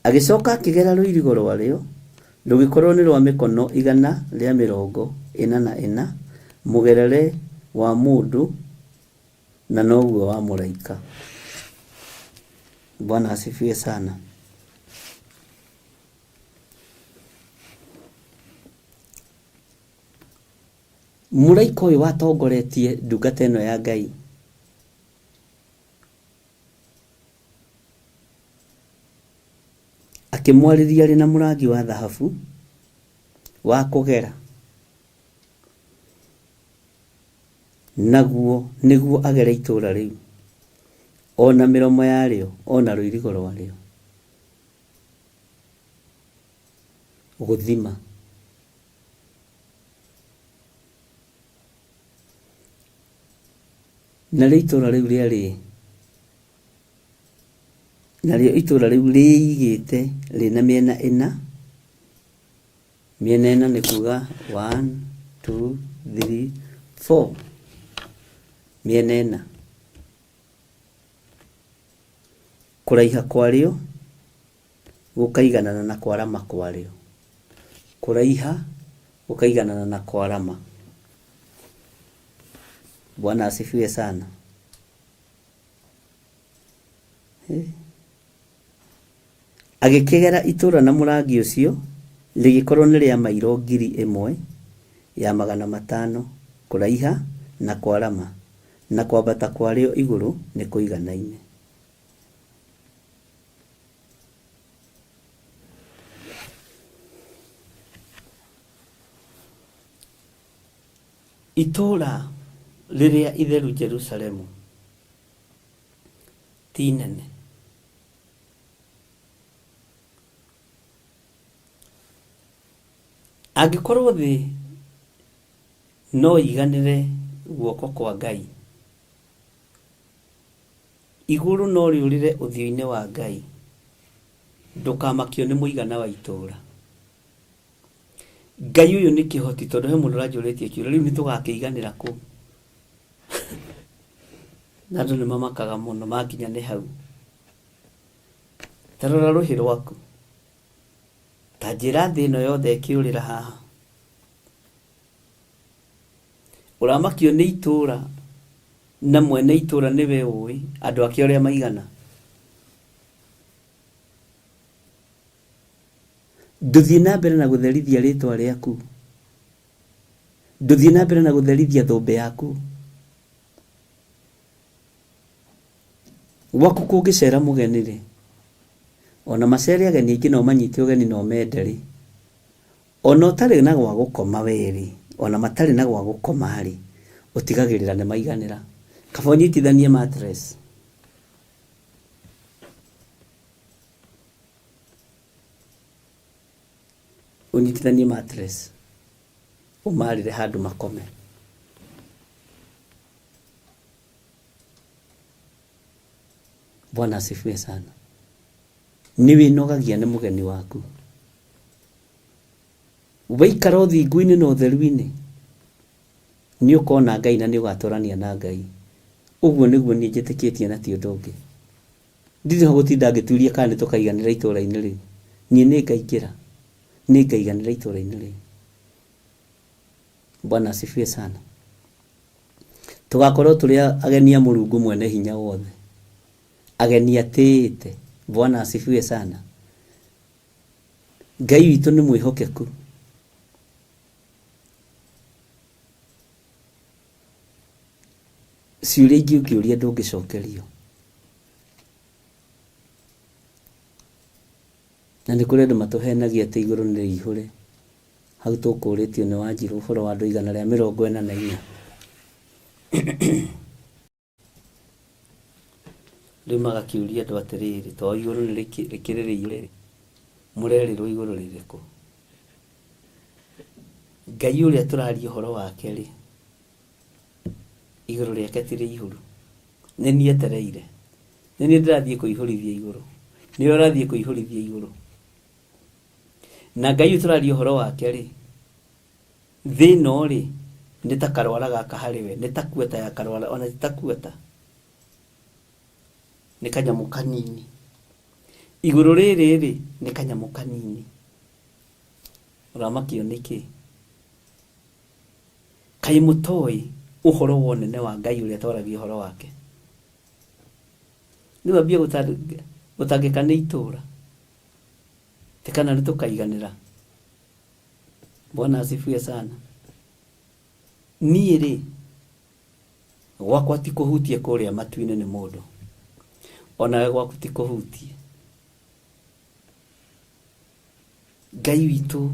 Agicoka akigera ruirigo rwario rugikorwo ni rwa mikono 140 mugerere wa mundu na noguo wa muraika. Bwana asifiwe sana. Muraika uyu watongoretie ndungata ino ya Ngai. Akimwariria ri na murangi wa thahabu wa kugera. Naguo niguo agere itura riu ona miromo yario ona ruirigo rwario. Guthima narĩo itũũra rĩu rĩarĩ narĩo itũũra rĩu rĩigĩte rĩna mĩena ĩna. Mĩena ĩna nĩ kuga 1 2 3 4, mĩena ĩna. Kũraiha kwarĩo gũkaiganana na kwarama kwarĩo. Kũraiha gũkaiganana na kwarama. Bwana asifiwe sana. Agĩkĩgera itũũra na mũrangi ũcio rĩgĩkorwo nĩ rĩa mairo 1,500 kũraiha na kwarama, na kwambata kwarĩo igũrũ nĩ kũiganaine. Itũũra rĩrĩa itheru Jerusalemu ti nene. Angĩkorwo thĩ no iganĩre guoko kwa Ngai, igũrũ no rĩũrĩre ũthiũ-inĩ wa Ngai, ndũkamakio nĩ mũigana wa itũũra. Ngai ũyũ nĩ kĩhoti, tondũ he mũndũ ũranjũrĩtie kiugo rĩu nĩ tũgakĩiganĩra kũ? Na andũ nĩ mamakaga mũno makinya nĩ hau. Tarora rũhĩ rwaku, ta njĩra thĩ ĩno yothe ĩkĩũrĩra haha, ũramakio nĩ itũũra na mwene itũũra nĩwe ũĩ andũ ake ũrĩa maigana. Ndũthiĩ na mbere na gũtherithia rĩtwa rĩaku, ndũthiĩ na mbere na gũtherithia thũmbĩ yaku. Gwaku kũngĩcera mũgeni-rĩ, ona macere ageni aingĩ no manyite ũgeni no mende-rĩ, ona ũtarĩ na gwa gũkoma we-rĩ, ona matarĩ na gwa gũkoma-rĩ, ũtigagĩrĩra nĩ maiganĩra. Kaba ũnyitithanie mattress. Ũnyitithanie mattress, ũmarĩre handũ makome. Bwana asifiwe sana. Nĩ wĩnogagia nĩ mũgeni waku. Waikara ũthingu-inĩ na ũtheru-inĩ, nĩ ũkona Ngai na nĩ ũgatũrania na Ngai. Ũguo nĩguo niĩ njĩtĩkĩtie na ti ũndũ ũngĩ. Ndirĩ ho gũtinda ngĩturia kana nĩ tũkaiganĩra itũũra-inĩ rĩu. Niĩ nĩ ngaingĩra, nĩ ngaiganĩra itũũra-inĩ rĩu. Bwana asifiwe sana. Tũgakorwo tũrĩ ageni a Mũrungu mwene hinya wothe, ageni atĩĩte. Bwana asifiwe sana. Ngai witũ nĩ mwĩhokeku. Ciũria ingĩ ũkĩũria ndũngĩcokerio. Na nĩ kũrĩ andũ matũhenagia atĩ igũrũ nĩ rĩihũre. Hau tũkũrĩtio nĩ Wanjirũ ũhoro wa andũ 144. Rĩu magakiũria andũ atĩrĩrĩ, to igũrũ nĩ rĩkĩrĩ rĩihũre, mũrerĩrwo igũrũ rĩrĩkũ? Ngai ũrĩa tũraria ũhoro wake-rĩ, igũrũ rĩake ti rĩihũru. Nĩ niĩ etereire, nĩ niĩ ndĩrathiĩ kũihũrithia igũrũ, nĩwe ũrathiĩ kũihũrithia igũrũ. Na Ngai ũyũ tũraria ũhoro wake-rĩ, thĩ ĩno-rĩ, nĩ ta karwara gaka harĩ we, nĩ ta kuota ya karwara, ona ti ta kuota, nĩ kanyamũ kanini. Igũrũ rĩrĩ-rĩ nĩ kanyamũ kanini. Ũramakio nĩkĩ? Kaĩ mũtoĩ ũhoro wa ũnene wa Ngai ũrĩa twaragia ũhoro wake? Nĩ wambia gũtangĩka nĩ itũũra, ti kana nĩ tũkaiganĩra. Bwana asifiwe sana. Niĩ-rĩ, gwakwa ti kũhutie kũrĩa matu-inĩ nĩ mũndũ, onawe gwaku ti kũhutie. Ngai witũ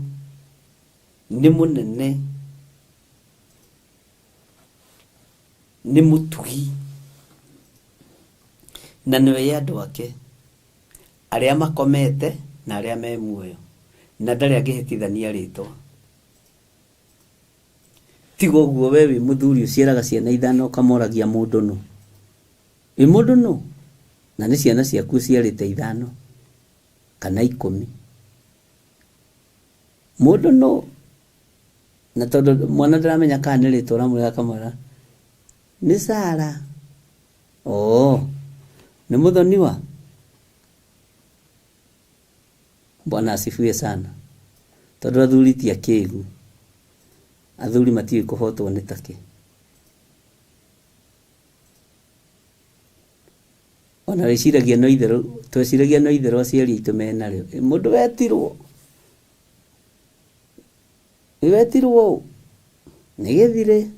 nĩ mũnene, nĩ mũtugi, na nĩwe andũ ake arĩa makomete na arĩa me muoyo, na ndarĩ angĩhĩtithania rĩtwa. tigo guo wewe muthuri uciaraga ciana ithano kamoragia mundu no mundu no na ni ciana ciaku ciarite ithano kana 10 mundu no na tondu mwana ndaramenya kana ni ritora muri akamara ni Sara ni muthoniwa. Bwana asifiwe sana. Tondu athuri ti akigu, athuri matiwe kuhotwo ni take. Ona riciragia no itherũ, tweciragia no itherũ aciari aitũ mena rĩo. Mũndũ wetirwo nĩ gĩthire.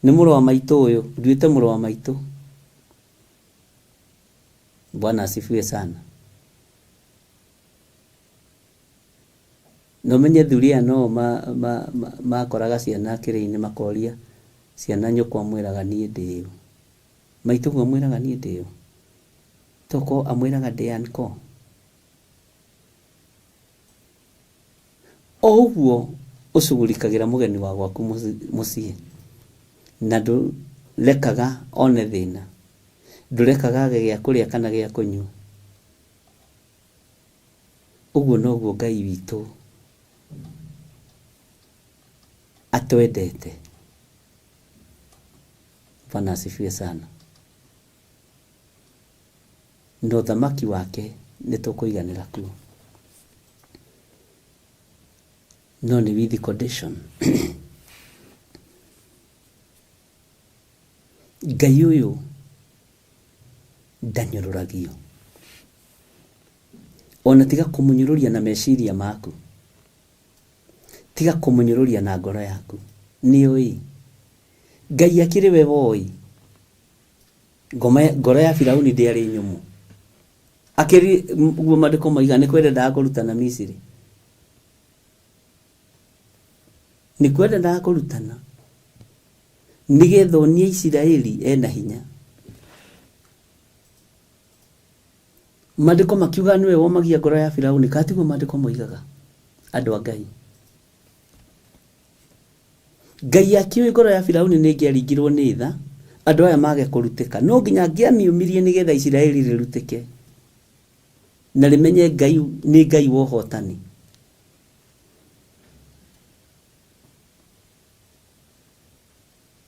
Nĩ mũrũ wa maitũ ũyũ, nduĩte mũrũ wa maitũ. Bwana asifiwe sana. No menye thuria no makoraga ciana kĩrĩ-inĩ makoria ciana nyũkwa mwĩraga niĩ ndĩyo. Maitũ guo mwĩraga niĩ ndĩyo. Toko amwĩraga ndĩanko. Ũguo ũcugurikagĩra mũgeni wa gwaku mũciĩ. Na ndũrekaga one thĩna. Ndũrekaga age gĩa kũrĩa kana gĩa kũnyua. Ũguo noguo Ngai witũ atwendete. Bwana asifiwe sana. No thamaki wake nĩtũkũiganĩra kuo. No nĩ with the condition. Ngai ũyũ ndanyũrũragio. Ona tiga kũmunyũrũria na meciria maku. Tiga kũmunyũrũria na ngoro yaku. Nĩũĩ Ngai akĩrĩ we woi. Ngoro ya Firaũni ndĩarĩ nyũmũ. Akĩrĩ guo maandĩko maiga nĩ kwendaga kũrutana Misiri. Nĩ kwendaga kũrutana nĩgetha onie Isiraeli ena hinya. Maandĩko makiuga nĩwe womagia ngoro ya Firaũni, katiguo maandĩko moigaga andũ a Ngai. Ngai akĩũĩ ngoro ya Firaũni nĩngĩaringirwo nĩ tha, andũ aya mage kũrutĩka. No nginya angĩamiumirie nĩgetha Isiraeli rĩrutĩke na rĩmenye Ngai nĩ Ngai wa ũhotani.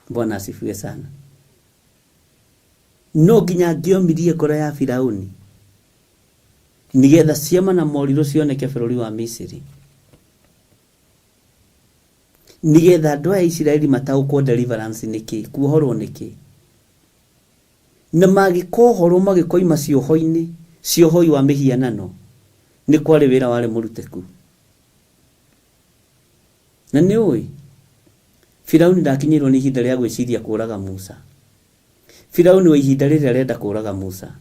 Bwana asifiwe sana. No nginya angĩomirie ngoro ya Firaũni nĩgetha ciama na morirũ cioneke bũrũri wa Misiri. Nĩgetha andũ a Isiraeli mataũkwo deliverance nĩkĩ, kuohorwo nĩkĩ. Na magĩkohorwo magĩkoima cioho-inĩ, ciohoi wa mĩhianano, nĩ kwarĩ wĩra warĩ mũrutĩku. Na nĩũĩ Firaũni ndakinyĩrwo nĩ ihinda rĩa gwĩciria kũraga Musa. Firaũni wa ihinda rĩrĩa arenda kũraga Musa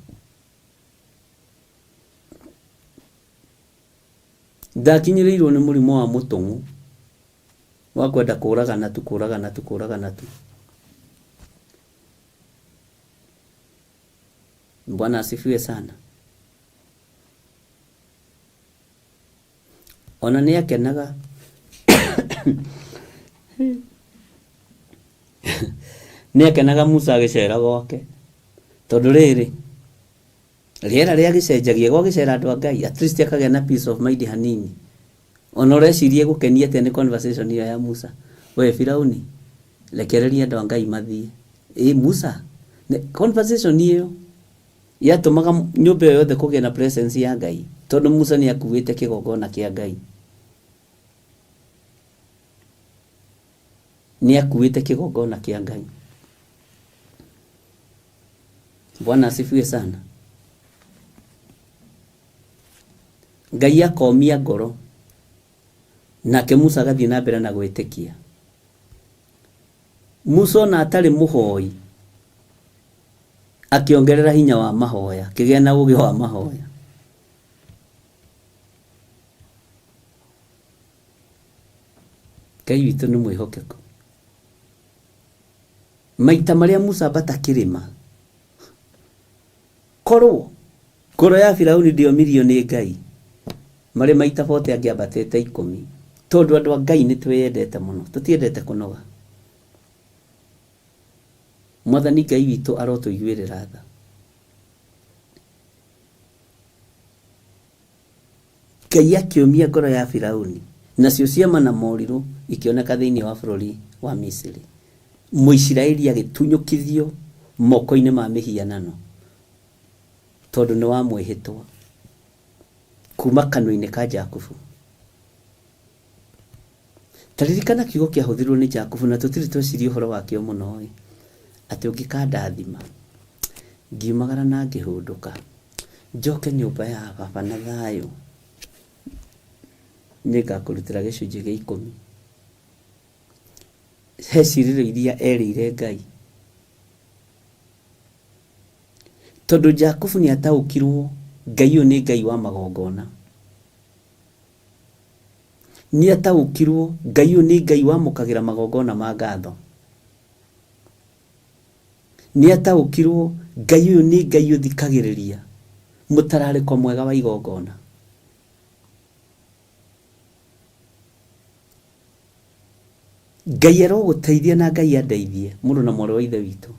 ndakinyĩrĩirwo nĩ mũrimũ wa mũtũng'u wa kwenda kũraga natu. Bwana asifiwe sana. Ona nĩakenaga nĩakenaga Musa agĩcera gwake. Tondũ rĩrĩ rĩera rĩa gĩcenjagia gwa gĩcera andũ a Ngai, at least akagĩa na peace of mind hanini. Ona ũrecirie gũkenia atĩa nĩ conversation iyo ya Musa. We Firaũni rekereria andũ a Ngai mathiĩ. Musa conversation iyo yatũmaga nyũmba ĩyo yothe kũgĩa na presence ya Ngai. Tondũ Musa nĩakuĩte kĩgongona kĩa Ngai. Nĩakuĩte kĩgongona kĩa Ngai. Bwana asifiwe sana. Ngai akomia ngoro nake Musa agathiĩ na mbere na gwĩtĩkia. Musa ona atarĩ mũhoi akĩongerera hinya wa mahoya, kĩgĩa na ũgĩ wa mahoya. Ngai witũ nĩ mwĩhokeku. Maita marĩa Musa batakĩrĩma korwo ngoro ya Firaũni ndĩomirio nĩ Ngai, marĩ maita bote angĩambatĩte 10 tondu andu a Ngai ni twiyendete muno tutiendete kunoga Mwathani Ngai witu arotuiguirira tha Ngai akiumia ngoro ya Firauni nacio ciama na moriru ikioneka thiini wa bururi wa Misiri Muisiraeli agitunyukithio moko-ini ma mihianano tondu ni wa mwihitwa kuma kanua-ini ka Jakubu taririkana kiugo kiahuthirwo ni Jakubu na tutiri tweciria uhoro wakio muno ati ungikandathima ngiumagara na ngihunduka njoke nyumba ya baba na thayo ningakurutira gicunji gia 10 he ciriro iria erire Ngai tondu Jakubu ni ataukirwo Ngai uyu ni Ngai wa magongona ni ataukirwo Ngai uyu ni Ngai wa mukagira magongona ma ngatho ni ataukirwo Ngai uyu ni Ngai uthikagiriria mutarariko mwega wa igongona Ngai aroguteithia na Ngai andeithie mundu na mwaro wa ithe witu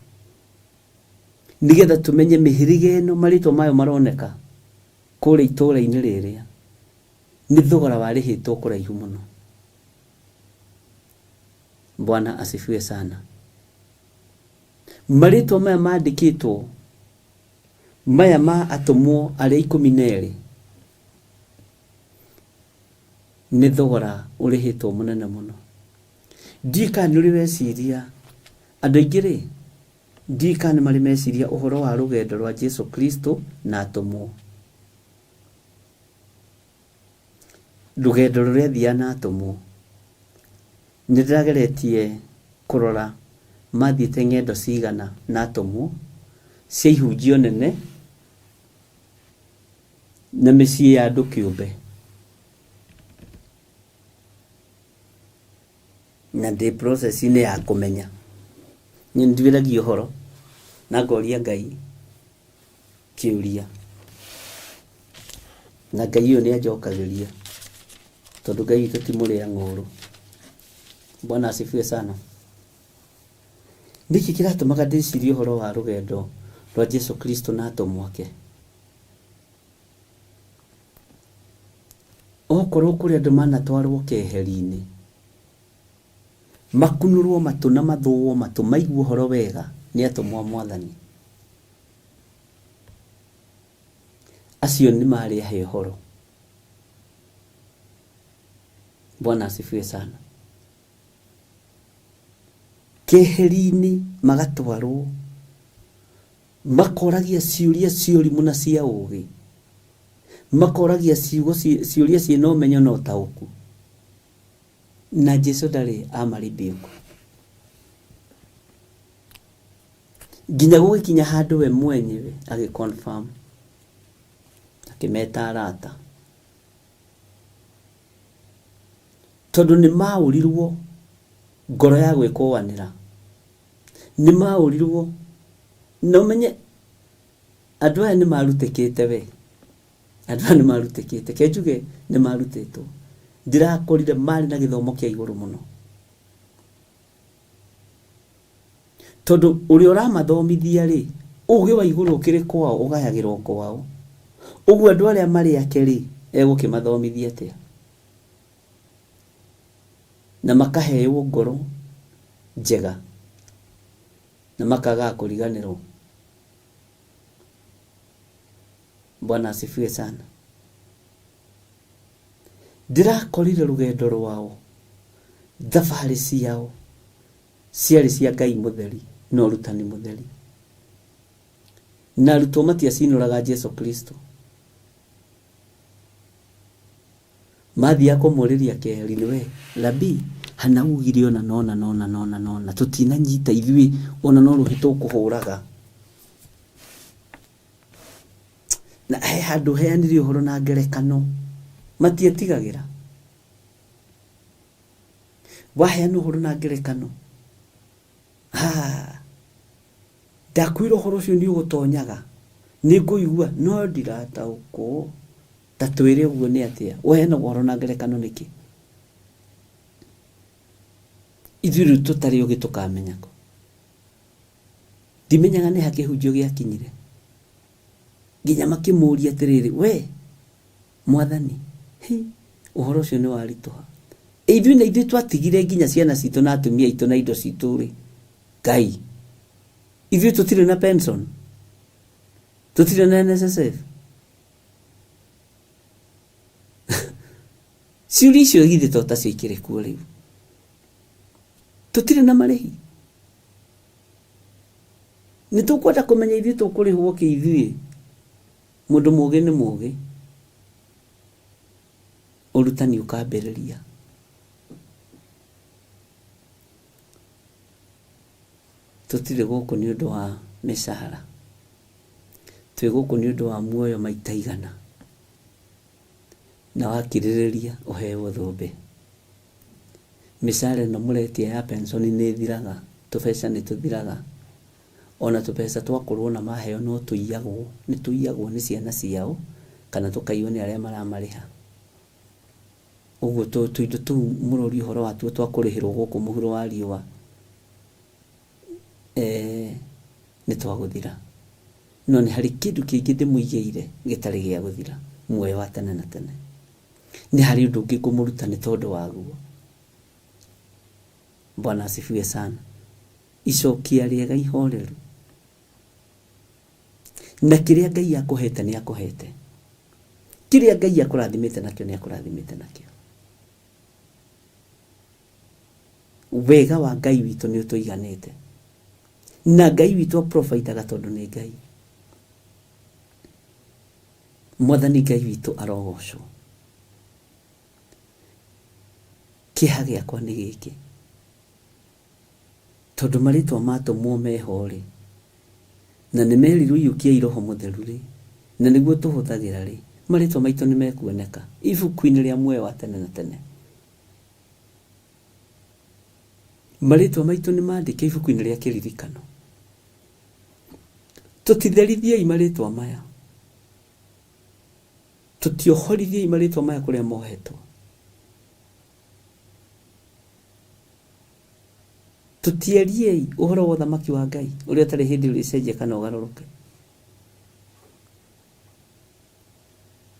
nigetha tumenye mihirige ino marito mayo maroneka kuri itura-ini riria ni thogora warihitwo kuraihu muno Bwana asifiwe sana marito maya mandikitwo maya ma atumwo aria 12 ni thogora urihitwo munene muno Dika nuri weciria andu aingĩ dika ni mari meciria uhoro wa rugendo rwa Jesu Kristo na atumwo rugendo ruria thia na atumwo nindirageretie kurora mathiĩte ng'endo cigana na atumwo cia ihunjio nene na mĩciĩ ya andũ kĩũmbe na ndi process ine ya kumenya ni ndwiragia uhoro na ngoria Ngai kiuria na Ngai uyu ni ajokagiria tondu Ngai tutimuria ng'uru Bwana asifiwe sana niki kiratumaga ndicirie uhoro wa rugendo rwa Jesu Kristo na atumwo ake okorwo kuri andu manatwarwo keheri-ini makunurwo matu na mathuwo matu maigwo horo wega ni atumwo Mwathani acio ni mari ahe horo Bwana asifiwe sana keheri-ini magatwarwo makoragia ciuria ciurimu na cia ugi makoragia ciugo ciuria ciina umenyo na utauku na Jesu ndari amaribiko nginya gugikinya handu we mwenyewe agiconfirm akimeta arata tondu ni maurirwo ngoro ya gwikũwanĩra ni maurirwo no menye andu aya ni marutĩkĩte we andu aya ni marutĩkĩte kenjuge ni marutĩtwo ndirakorire mari na githomo kia iguru muno tondu uri uramathomithia ri ugi wa iguru ukiri kwao ugayagirwo kwao uguo andu aria mari ake ri egukimathomithia atia na makaheo ngoro njega na makaga kuriganirwo Bwana asifiwe sana ndirakorire rugendo rwao thabarĩ ciao ciarĩ cia Ngai mutheri na ũrutani mutheri na arutwo matiacinũraga Jesu Kristo mathia kũmũrĩria keheri-inĩ we Rabi hana ugire ona nona tutinanyita ithuĩ ona no ruhitwo kuhuraga na he handu heanirie uhoro na ngerekano matietigagira waheana uhoro na ngerekano ndakwira uhoro ucio ni ugutonyaga ni nguigua no ndirataũkwo tatwire uguo ni atia waheana uhoro na ngerekano niki ithuĩ tũtarĩ ũgĩ tũkamenya kũ. Ndimenyaga nĩ hakĩhunjio gĩakinyire nginya makĩmũria atĩrĩrĩ, we Mwathani, ũhoro ũcio nĩ waritũha. Ithuĩ na ithuĩ twatigire nginya ciana citũ na atumia aitũ na indo citũ rĩ, Ngai, ithuĩ tũtirĩ na pension, tũtirĩ na NSSF. Ciũria icio githĩ to tacio ikĩrĩ kuo rĩu, tũtirĩ na marĩhi. Nĩ tũkwenda kũmenya ithuĩ tũkũrĩhwo kĩ ithuĩ. Mũndũ mũũgĩ nĩ mũũgĩ, ũrutani ũkambĩrĩria. Tũtirĩ gũkũ nĩ ũndũ wa mĩcara, twĩ gũkũ nĩ ũndũ wa muoyo maita igana, na wakirĩrĩria ũheo thũmbĩ. Mĩcara ĩno mũretia ya pension nĩ ĩthiraga, tũbeca nĩ tũthiraga, ona tũbeca twakorwo na maheo no tũiyagwo, nĩ tũiyagwo nĩ ciana ciao kana tũkaiywo nĩ arĩa maramarĩha. Ũguo tũindo tũu mũrori ũhoro watuo twakũrĩhĩrwo gũkũ mũhuro wa riũa nĩ twagũthira. No nĩ harĩ kĩndũ kĩngĩ ndĩmũigĩire gĩtarĩ gĩa gũthira, muoyo wa tene na tene. Nĩ harĩ ũndũ ũngĩ ngũmũruta nĩ tondũ waguo. Bwana asifiwe sana. Icokia rĩega ihoreru, na kĩrĩa Ngai akũhete nĩ akũhete, kĩrĩa Ngai akũrathimĩte nakĩo nĩ akũrathimĩte nakĩo. Wega wa Ngai witũ nĩ ũtũiganĩte, na Ngai witũ aprovaitaga tondũ nĩ Ngai. Mwathani Ngai witũ arogocwo. Kĩeha gĩakwa nĩ gĩkĩ, tondũ marĩtwa matũmwo meho rĩ, na nĩ merirwo iyũkiai Roho Mũtheru rĩ, na nĩguo tũhũthagĩra rĩ, marĩtwa maitũ nĩ mekuoneka ibuku-inĩ rĩa muoyo wa tene na tene. Marĩtwa maitũ nĩ mandĩke ibuku-inĩ rĩa kĩririkano. Tũtitherithiei marĩtwa maya, tũtiohorithiei marĩtwa maya kũrĩa mohetwo. Tutieriei ũhoro wa ũthamaki wa Ngai ũrĩa ũtarĩ hĩndĩ ũrĩcenjia kana ũgarũrũke.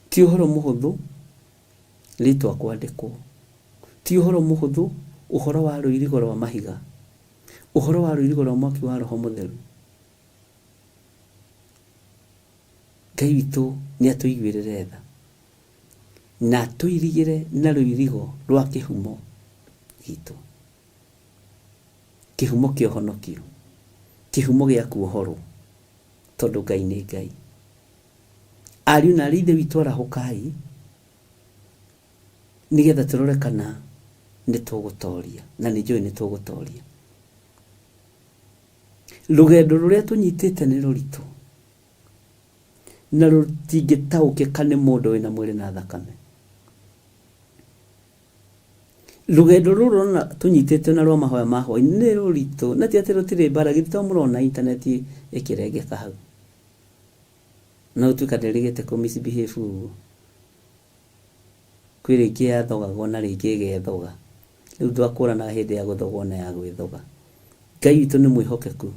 Ti ũhoro mũhũthũ rĩtwa kwandĩkwo, ti ũhoro mũhũthũ ũhoro wa rũirigo rwa mahiga, ũhoro wa rũirigo rwa mwaki wa Roho Mũtheru. Ngai witũ nĩ atũiguĩrĩre tha na atũirigĩre na rũirigo rwa kĩhumo gitũ, kĩhumo kĩa ũhonokio, kĩhumo gĩa kuohorwo, tondũ Ngai nĩ Ngai. Ariũ na ithe witũ arahũkai nĩgetha tũrore kana nĩ tũgũtoria, na nĩ njũĩ nĩ tũgũtoria. Rũgendo rũrĩa tũnyitĩte nĩ rũritũ na rũtingĩtaũkĩka nĩ mũndũ wĩna mwĩrĩ na thakame. Rũgendo rũrũ na tũnyitĩte na rwa mahoya ma hwaĩ-inĩ nĩ rũritũ, na ti atĩ rũtirĩ mbara, githĩ to mũrona intaneti ĩkĩrengeka hau, na ũtuĩka ndĩrĩgĩte kũ misbehave ũguo. Kwĩ rĩngĩ yathogagwo na rĩngĩ ĩgethoga, rĩu twakũranaga hĩndĩ ya gũthogwo na ya gwĩthoga. Ngai witũ nĩ mwĩhokeku.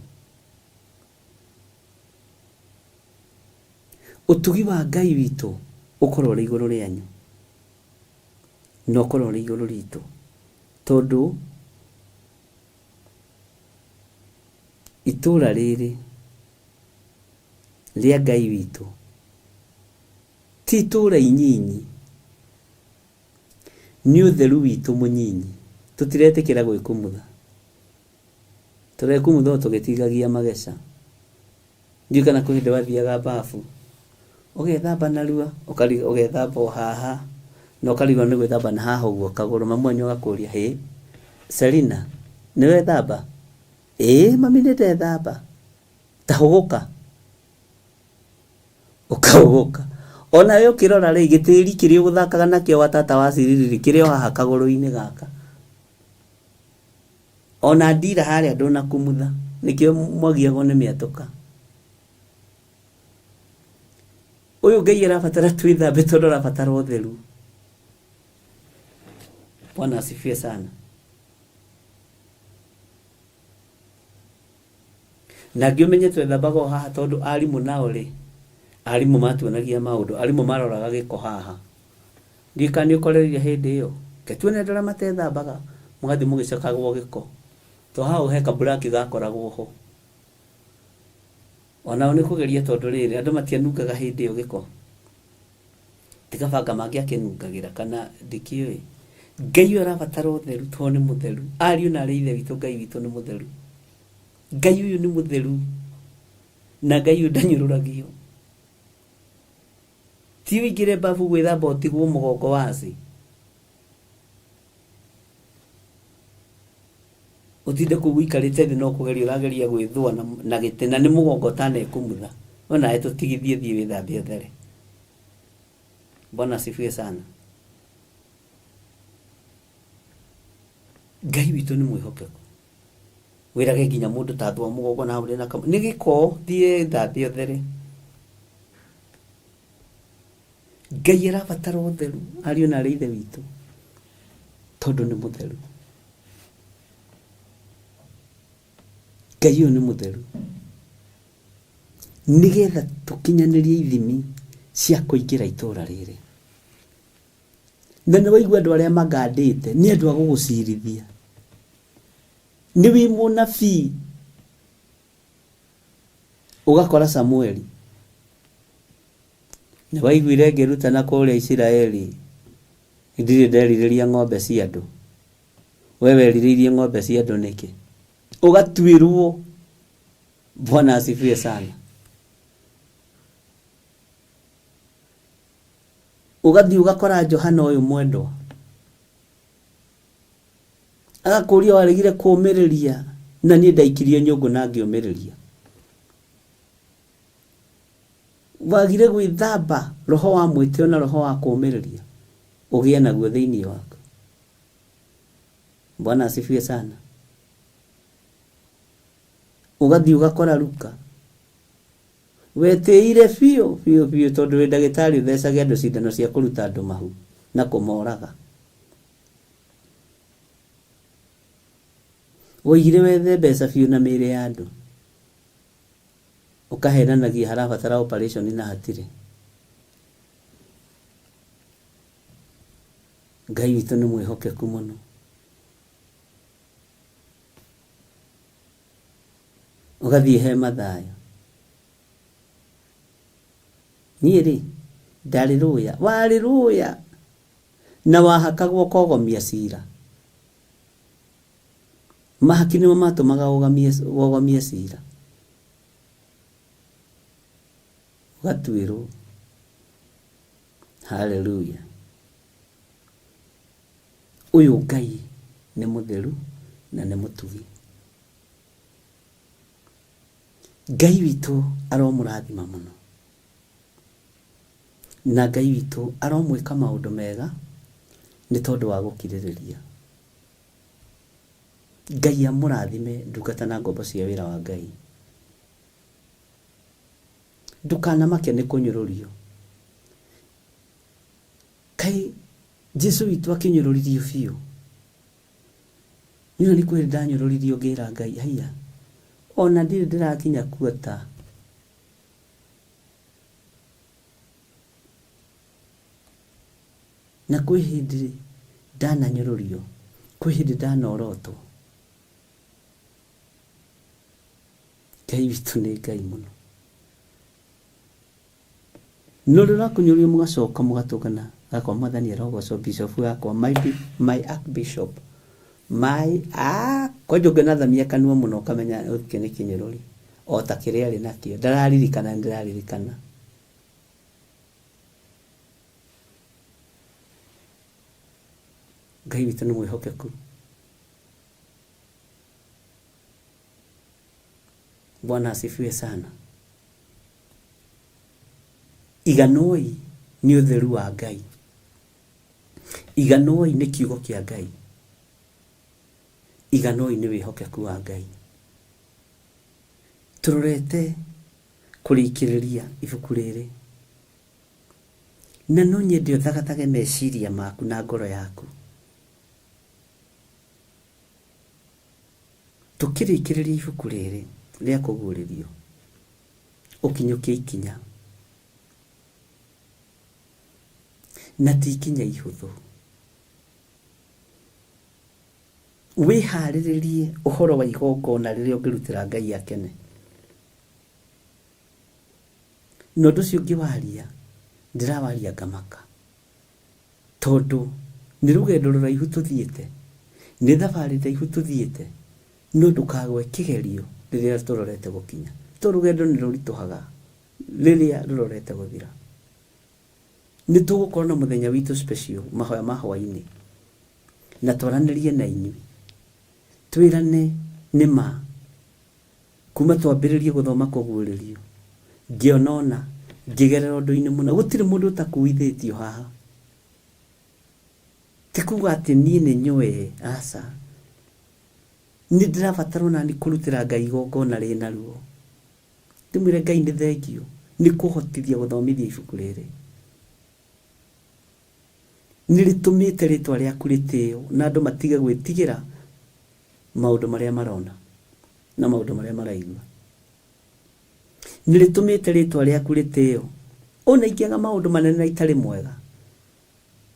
Ũtugi wa Ngai witũ ũkorwo ũrĩ igũrũ rĩanyu na ũkorwo ũrĩ igũrũ ritũ, tondũ itũra rĩrĩ rĩa Ngai witũ ti itũra inyinyi, nĩ ũtheru witũ mũnyinyi. Tũtiretĩkĩra gwĩkumutha, tũrekumutha tũgĩtigagia mageca. Ndiũ kana kwĩ hĩndĩ wathiaga bafu ũgethamba narua, ũgethamba o haha, na ũkarigwo nĩ gwĩthamba na haha ũguo kagũrũ. Mamu wanyu agakũria, hĩ Selina, nĩ wethamba? Ĩĩ mami nĩ ndethamba. Ta hũgũka, ũkahũgũka. Ona we ũkĩrora rĩ, gĩtĩri kĩrĩa ũgũthakaga nakĩo wa tata wa Ciririri kĩrĩ o haha kagũrũ-inĩ gaka. Ona ndira harĩa ndũnakumutha, nĩkĩo mwagiagwo nĩ mĩatũka. Ũyũ Ngai arabatara twĩthambe tondũ arabatara ũtheru. Bwana asifiwe sana. na ngĩmenye twethambaga haha tondu arimũ nao rĩ arimũ matuonagia maũndũ arimũ maroraga gĩko haha ndikani ũkoreria hĩndĩ ĩyo ketuone ndora matethambaga mũgathi mũgĩcakagwo gĩko to hau heka black gakoragwo ho onao nĩ kũgeria tondu rĩrĩ andũ matianungaga hĩndĩ ĩyo gĩko tikabanga mangĩ akĩnungagĩra kana ndikĩoĩ Ngai arabatara ũtheru to nĩ mũtheru ariũ na arĩ ithe witũ Ngai witũ nĩ mũtheru Ngai uyu nĩ mũtheru na Ngai uyu ndanyũrũragio ti wĩingĩre bafu gwĩthamba ũtigwo mũgongo waci ũtinde kũu ũikarĩte thĩ no kũgeria ũrageria gwĩthũa na gĩtĩ na nĩ mũgongo ũtanekũmutha ona tũtigithie thiĩ wĩthambe ũthere Bwana asifiwe sana Ngai witũ nĩ mwĩhokeku wĩrage nginya mũndũ ta thwa mũgongo na ũrĩ na nĩ gĩko thiĩ thambe ũthere Ngai arabatara ũtheru ariũ na arĩ ithe witũ tondu nĩ mũtheru Ngai ũyũ nĩ mũtheru nĩgetha tũkinyanĩrie ithimi cia kũingĩra itũũra rĩrĩ na nĩ waigua andũ arĩa magandĩte nĩ andũ a gũgũcirithia nĩ wĩ mũnabii ũgakora Samueli nĩ waiguire ngĩrutana kũrĩa Isiraeli ndirĩ nderirĩria ng'ombe cia andũ we werirĩirie ng'ombe cia andũ nĩkĩ ugatuirwo Bwana asifiwe sana ugathi ugakora Johana uyu mwendwa agakuria waregire kũũmĩrĩria na niĩ ndaikirio nyũngũ na ngĩũmĩrĩria wagire gwĩthamba roho wa mwĩtĩo na roho wa kũũmĩrĩria ũgĩe naguo thĩinĩ waku Bwana asifiwe sana ugathi ugakora Luka wetĩire biũ tondu wĩ ndagĩtarĩ ũthecage andũ cindano cia kũruta andũ mahu na kũmoraga woigire wethe mbeca biũ na mĩĩrĩ ya andũ ũkahenanagia harabatara operation na hatirĩ Ngai witũ nĩ mwĩhokeku mũno ugathiĩ he Mathayo niĩ rĩ ndarĩ rũya warĩ rũya na wahakagwo kogomia cira mahaki nĩmo matũmaga wogomie cira ũgatuĩrwo haleluya ũyũ Ngai nĩ mũtheru na nĩ mũtugi Ngai witũ aromũrathima mũno na Ngai witũ aromwĩka maũndũ mega nĩ tondũ wa gũkirĩrĩria Ngai amũrathime ndungata na ngombo cia wĩra wa Ngai ndukanamake nĩ kũnyũrũrio kai Jesu witũ akinyũrũririo biũ nĩ nĩ kwĩrĩ ndanyũrũririo ngĩra Ngai haiya ona ndirĩ ndĩrakinya kuota na kwĩ hĩndĩ ndananyũrũrio kwĩ hĩndĩ ndanorotwo Ngai witũ nĩ Ngai mũno no rĩrĩa kũnyũrũrio mũgacoka mũgatũkana gakwa mwathani arogocwo bishop yakwa my archbishop kwa njoge nathamia kanua mũno kamenya ũthike nĩ kĩnyũrũri o ta kĩrĩa arĩ nakĩo ndĩraririkana Ngai witũ nĩ mwĩhokeku Bwana asifiwe sana iganoi nĩ ũtheru wa Ngai iganoi nĩ kiugo kĩa Ngai iganoi nĩ wĩhokeku wa Ngai tũrorete kũrĩkĩrĩria ibuku rĩrĩ na no nyende ũthagatage meciria maku na ngoro yaku tukĩrĩkĩrĩria ibuku rĩrĩ ria kuguririo ukinyukie ikinya na ti ikinya ihuthu wihariririe uhoro wa igongona riria ungirutira Ngai akene no nducio ngiwaria ndirawaria ngamaka tondu ni rugendo ruraihu tuthiete ni thabari ndaihu tuthiete no ndukagwe kigerio riria turorete gukinya to rugendo ni rurituhaga riria rurorete guthira ni tugukorwo na muthenya witu special mahoya mahwa-ini na twaranirie na inyui twirane nima kuma twambiririe guthoma kuguririo ngionona ngigerera undu-ini muno gutire mundu utakuithitio haha tikuga ati nie ni nyoe asa ni ndirabatarwo na ni kurutira Ngai igongona rina ruo ndimwire Ngai ni thengio ni kuhotithia guthomithia ibuku riri niritumite ritwa riaku ritio na andu matige gwitigira maundu maria marona na maundu maria maraigua niritumite ritwa riaku ritio ona ingiaga maundu manene na itari mwega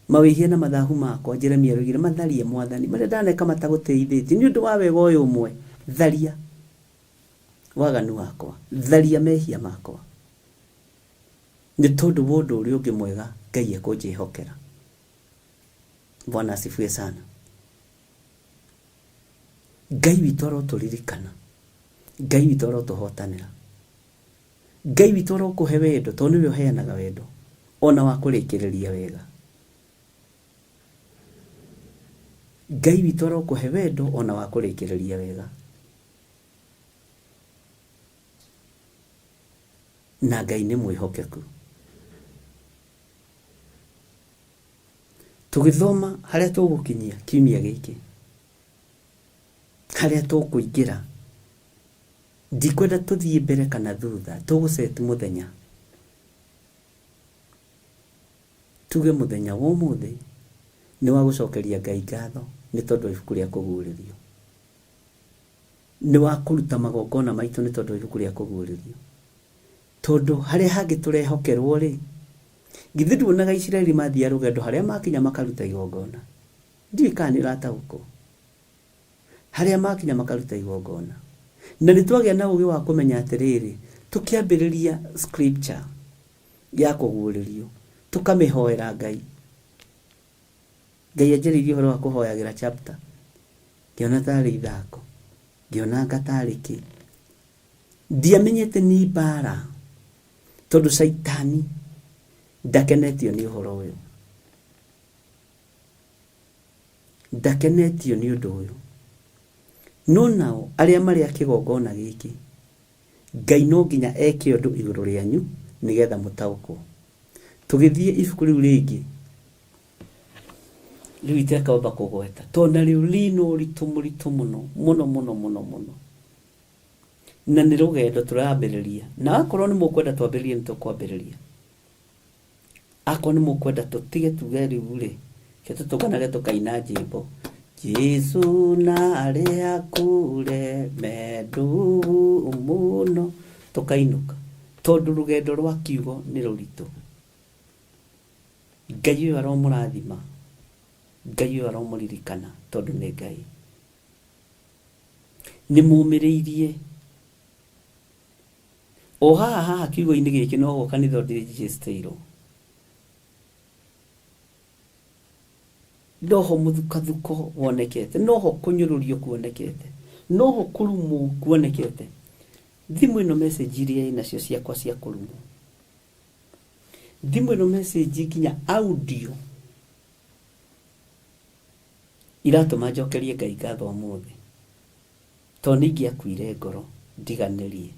mawihia na mathahu makwa Jeremia rugire matharie mwathani maria ndaneka mataguteithĩtie ni undu wa wega uyu umwe tharia waganu wakwa tharia mehia makwa ni tondu wa undu uria ungi mwega Ngai ekunjihokera. Bwana asifiwe sana. Ngai witu aroturirikana, Ngai witu arotuhotanira, Ngai witu arokuhe wendo tondu niwe uheanaga wendo ona wa kurikiriria wega. Ngai witu arokuhe wendo ona wa kurikiriria wega. Na Ngai ni mwihokeku. Tugithoma haria tugukinyia kiumia giki, haria tukuingira, ndikwenda tuthie mbere kana thutha, tuguseti muthenya, tuge muthenya wa umuthi ni wa gucokeria Ngai ngatho ni tondu ibuku ria kuguririo, ni wa kuruta magongona maitu ni tondu ibuku ria kuguririo, tondu haria hangi turehokerwo ri githi nduonaga Isiraeli mathia rugendo haria makinya makaruta igongona. Ndiĩ kana nĩ ũrataũkwo haria makinya makaruta igongona, na nĩ twagĩa na ũgĩ wa kũmenya atĩrĩrĩ, tukiambĩrĩria scripture ya kũguũrĩrio tukamĩhoera Ngai. Ngai anjĩrĩirie ũhoro wa kũhoyagĩra chapter, ngĩona tarĩ ithako, ngĩona ngatarĩ kĩ, ndiamenyete nĩ mbara tondu Saitani ndakenetio ni uhoro uyu, ndakenetio ni undu uyu. No nao aria maria kigongona giki, Ngai no nginya eke undu iguru rianyu nigetha mutaukwo. Tugithie ibuku riu ringi riu itekamba kugweta tondu riu lino ritumuritu muno muno muno muno muno, na ni rugendo turambiriria, na akorwo ni mukwenda twambiririe ni tukwambiriria, ako ni mukwenda tutige tuge riu ri tutukanage tukaina njimbo Jesu na aria kure mendu muno tukainuka tondu rugendo rwa kiugo ni ruritu. Ngai uyu aromurathima, Ngai uyu aromuririkana tondu ni Ngai. Ni mumiriirie o haha kiugo-ini giki no go kanitha ndiregisteirwo, noho muthukathuko wonekete, noho kunyururio kuonekete, noho kurumu kuonekete. Thimu ino message iria inacio ciakwa cia kurumu, thimu ino message nginya audio iratuma njokerie Ngai ngatho umuthi tondu ingiakuire ngoro ndiganirie,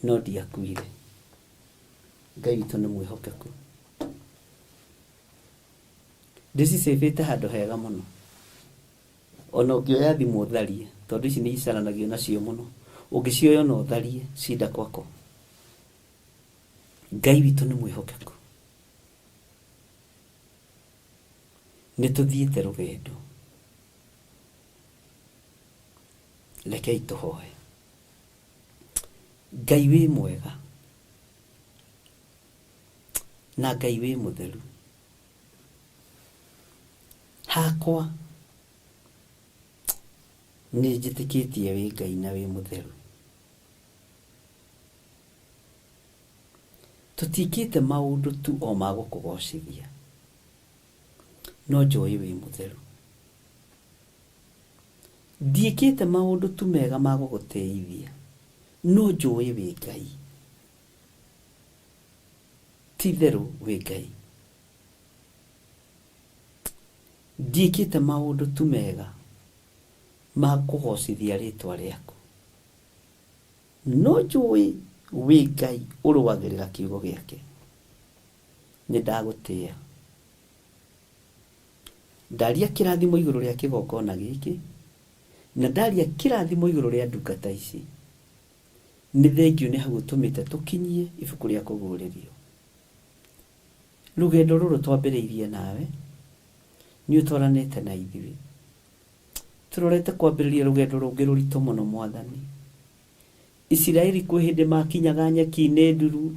no ndiakuire. Ngai witu ni mwihokeku. Ndicicĩbĩte handũ hega mũno, ona ũngĩoya thimũ ũtharie tondu ici nĩ icaranagio nacio mũno, ũngĩcioya na ũtharie cinda kwako. Ngai witũ nĩ mwĩhokeku, nĩ tũthiĩte rũgendo, rekei tũhoe. Ngai wĩ mwega na Ngai wĩ mũtheru. Hakwa nĩ njĩtĩkĩtie wĩ Ngai na wĩ mũtheru. Tũtikĩte maũndũ tu o ma gũkũgocithia, no njũĩ wĩ mũtheru. Ndiĩkĩte maũndũ tu mega ma gũgũteithia, no njũĩ wĩ Ngai. Ti therũ wĩ Ngai. Ndiĩkĩte maũndũ tu mega ma kũgocithia rĩtwa rĩaku, no njũĩ wĩ Ngai ũrũagĩrĩra kiugo gĩake. Nĩ ndagũtĩĩa. Ndaria kĩrathimo igũrũ rĩa kĩgongona gĩkĩ, na ndaria kĩrathimo igũrũ rĩa ndungata ici. Nĩ thengio nĩ hau ũtũmĩte tũkinyie ibuku rĩa kũguũrĩrio. Rũgendo rũrũ twambĩrĩirie nawe, nĩ ũtwaranĩte na ithuĩ. Tũrorete kwambĩrĩria rũgendo rũngĩ rũritũ mũno Mwathani. Isiraeli kwĩ hĩndĩ makinyaga nyeki-inĩ nduru,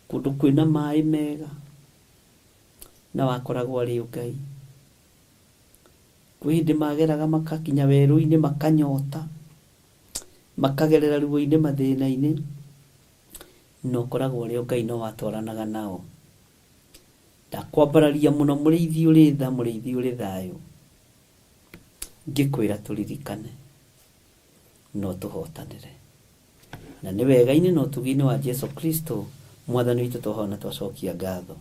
kũndũ kwĩna maĩ mega, na wakoragwo arĩ o Ngai. Kwĩ hĩndĩ mageraga makakinya werũ-inĩ makanyota, makagerera ruo-inĩ mathĩna-inĩ, no ũkoragwo ũrĩ o Ngai, no watwaranaga nao. Ndakwambararia mũno mũrĩithi ũrĩ tha, mũrĩithi ũrĩ thayũ, ngĩkwĩra tũririkane no tũhotanĩre. Na nĩ wega-inĩ na ũtugi-inĩ wa Jesu Kristo Mwathani witũ twahoya twacokia ngatho.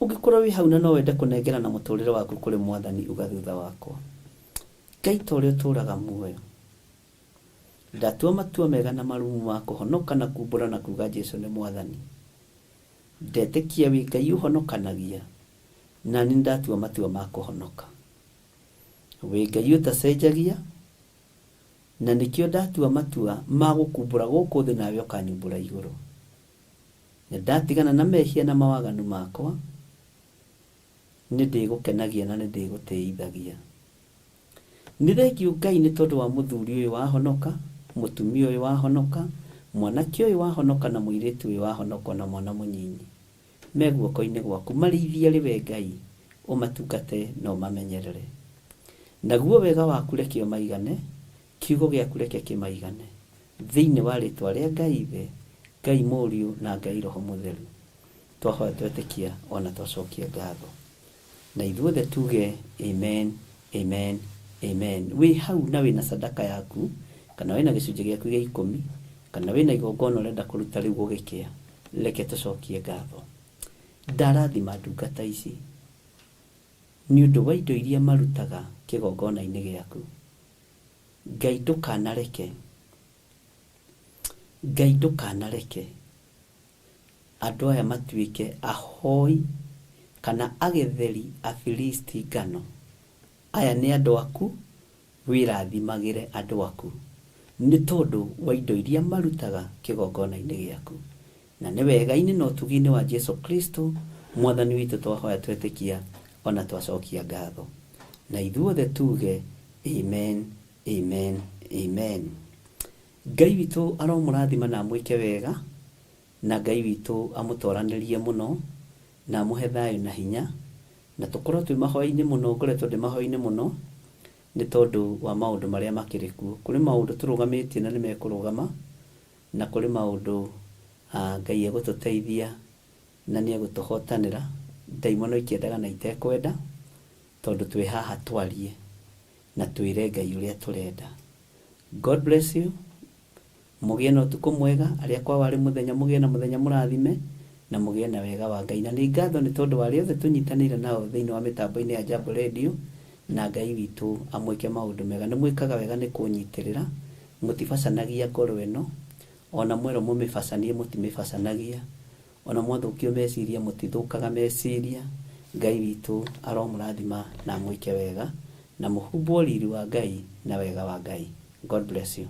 Ũngĩkorwo wĩ hau na no wende kũnengerana mũtũrĩre waku kũrĩ Mwathani, uga thutha wakwa: Ngai ta ũrĩa ũtũũraga muoyo, ndatua matua mega na marumu ma kũhonoka na kumbũra na kuga Jesu nĩ Mwathani. Ndetĩkia wĩ Ngai ũhonokanagia, na nĩ ndatua matua ma kũhonoka. Wĩ Ngai ũtacenjagia, na nĩkĩo ndatua matua ma gũkumbũra gũkũ thĩ nawe ũkanyumbũra igũrũ. Nĩ ndatigana na mehia na mawaganu makwa, nĩ ndĩgũkenagia na nĩ ndĩgũtĩithagia. Nĩ thengio Ngai nĩ tondũ wa mũthuri ũyũ wahonoka, mũtumia ũyũ wahonoka, mwanake ũyũ wahonoka na mũirĩtu ũyũ wahonoka na mwana mũnyinyi. Me guoko-inĩ gwaku, marĩithie arĩ we Ngai, ũmatungate na ũmamenyerere. Naguo wega waku reke ũmaigane, kiugo gĩaku reke kĩmaigane, thĩinĩ wa rĩtwa rĩa Ngai Ithe, Ngai Mũriũ na Ngai Roho Mũtheru. Twahoya twetĩkia ona twacokia ngatho. Na ithuothe tuge amen, amen, amen. Wĩ hau na wĩna sadaka yaku, kana wĩna gĩcunjĩ gĩaku gĩa 10, kana wĩna igongona ũrenda kũruta rĩu gũgĩkĩa, reke tũcokie ngatho. Ndarathima ndungata ici nĩ ũndũ wa indo iria marutaga kĩgongona-inĩ gĩaku. Ngai ndũkanareke, Ngai ndũkanareke andũ aya matuĩke ahoi kana agetheri a Filisti ngano. Aya nĩ andũ aku, wĩrathimagĩre andũ aku nĩ tondũ wa indo iria marutaga kĩgongona-inĩ gĩaku. Na nĩ wega-inĩ na ũtugi-inĩ wa Jesu Kristo Mwathani witũ twahoya twetĩkia ona twacokia ngatho. Na ithuothe tuge amen, amen, amen. Ngai witũ aromũrathima na amwĩke wega, na Ngai witũ amũtwaranĩrie mũno na amũhe thayũ na hinya, na tũkorwo twĩ mahoya-inĩ mũno, ngoretwo ndĩ mahoya-inĩ mũno nĩ tondũ wa maũndũ marĩa makĩrĩ kuo. Kũrĩ maũndũ tũrũgamĩtie na nĩ mekũrũgama, na kũrĩ maũndũ Ngai egũtũteithia na nĩ egũtũhotanĩra. Ndaimono ikĩendaga na itekwenda, tondũ twĩ haha twarie na twĩre Ngai ũrĩa tũrenda. God bless you. Mũgĩe na ũtukũ mwega. Arĩa kwa warĩ mũthenya, mũgĩe na mũthenya mũrathime na mũgĩe na wega wa Ngai. Na nĩ ngatho nĩ tondũ wa arĩa othe tũnyitanĩire nao thĩinĩ wa mĩtambo-inĩ ya Jambo Radio, na Ngai witũ amwĩke maũndũ mega. Nĩ mwĩkaga wega nĩ kũnyitĩrĩra, mũtibacanagia ngoro ĩno, ona mwerwo mũmĩbacanie mũtimĩbacanagia, ona mwathũkio meciria mũtithũkaga meciria. Ngai witũ aromũrathima na amwĩke wega, na mũhumbwo riri wa Ngai na wega wa Ngai. God bless you.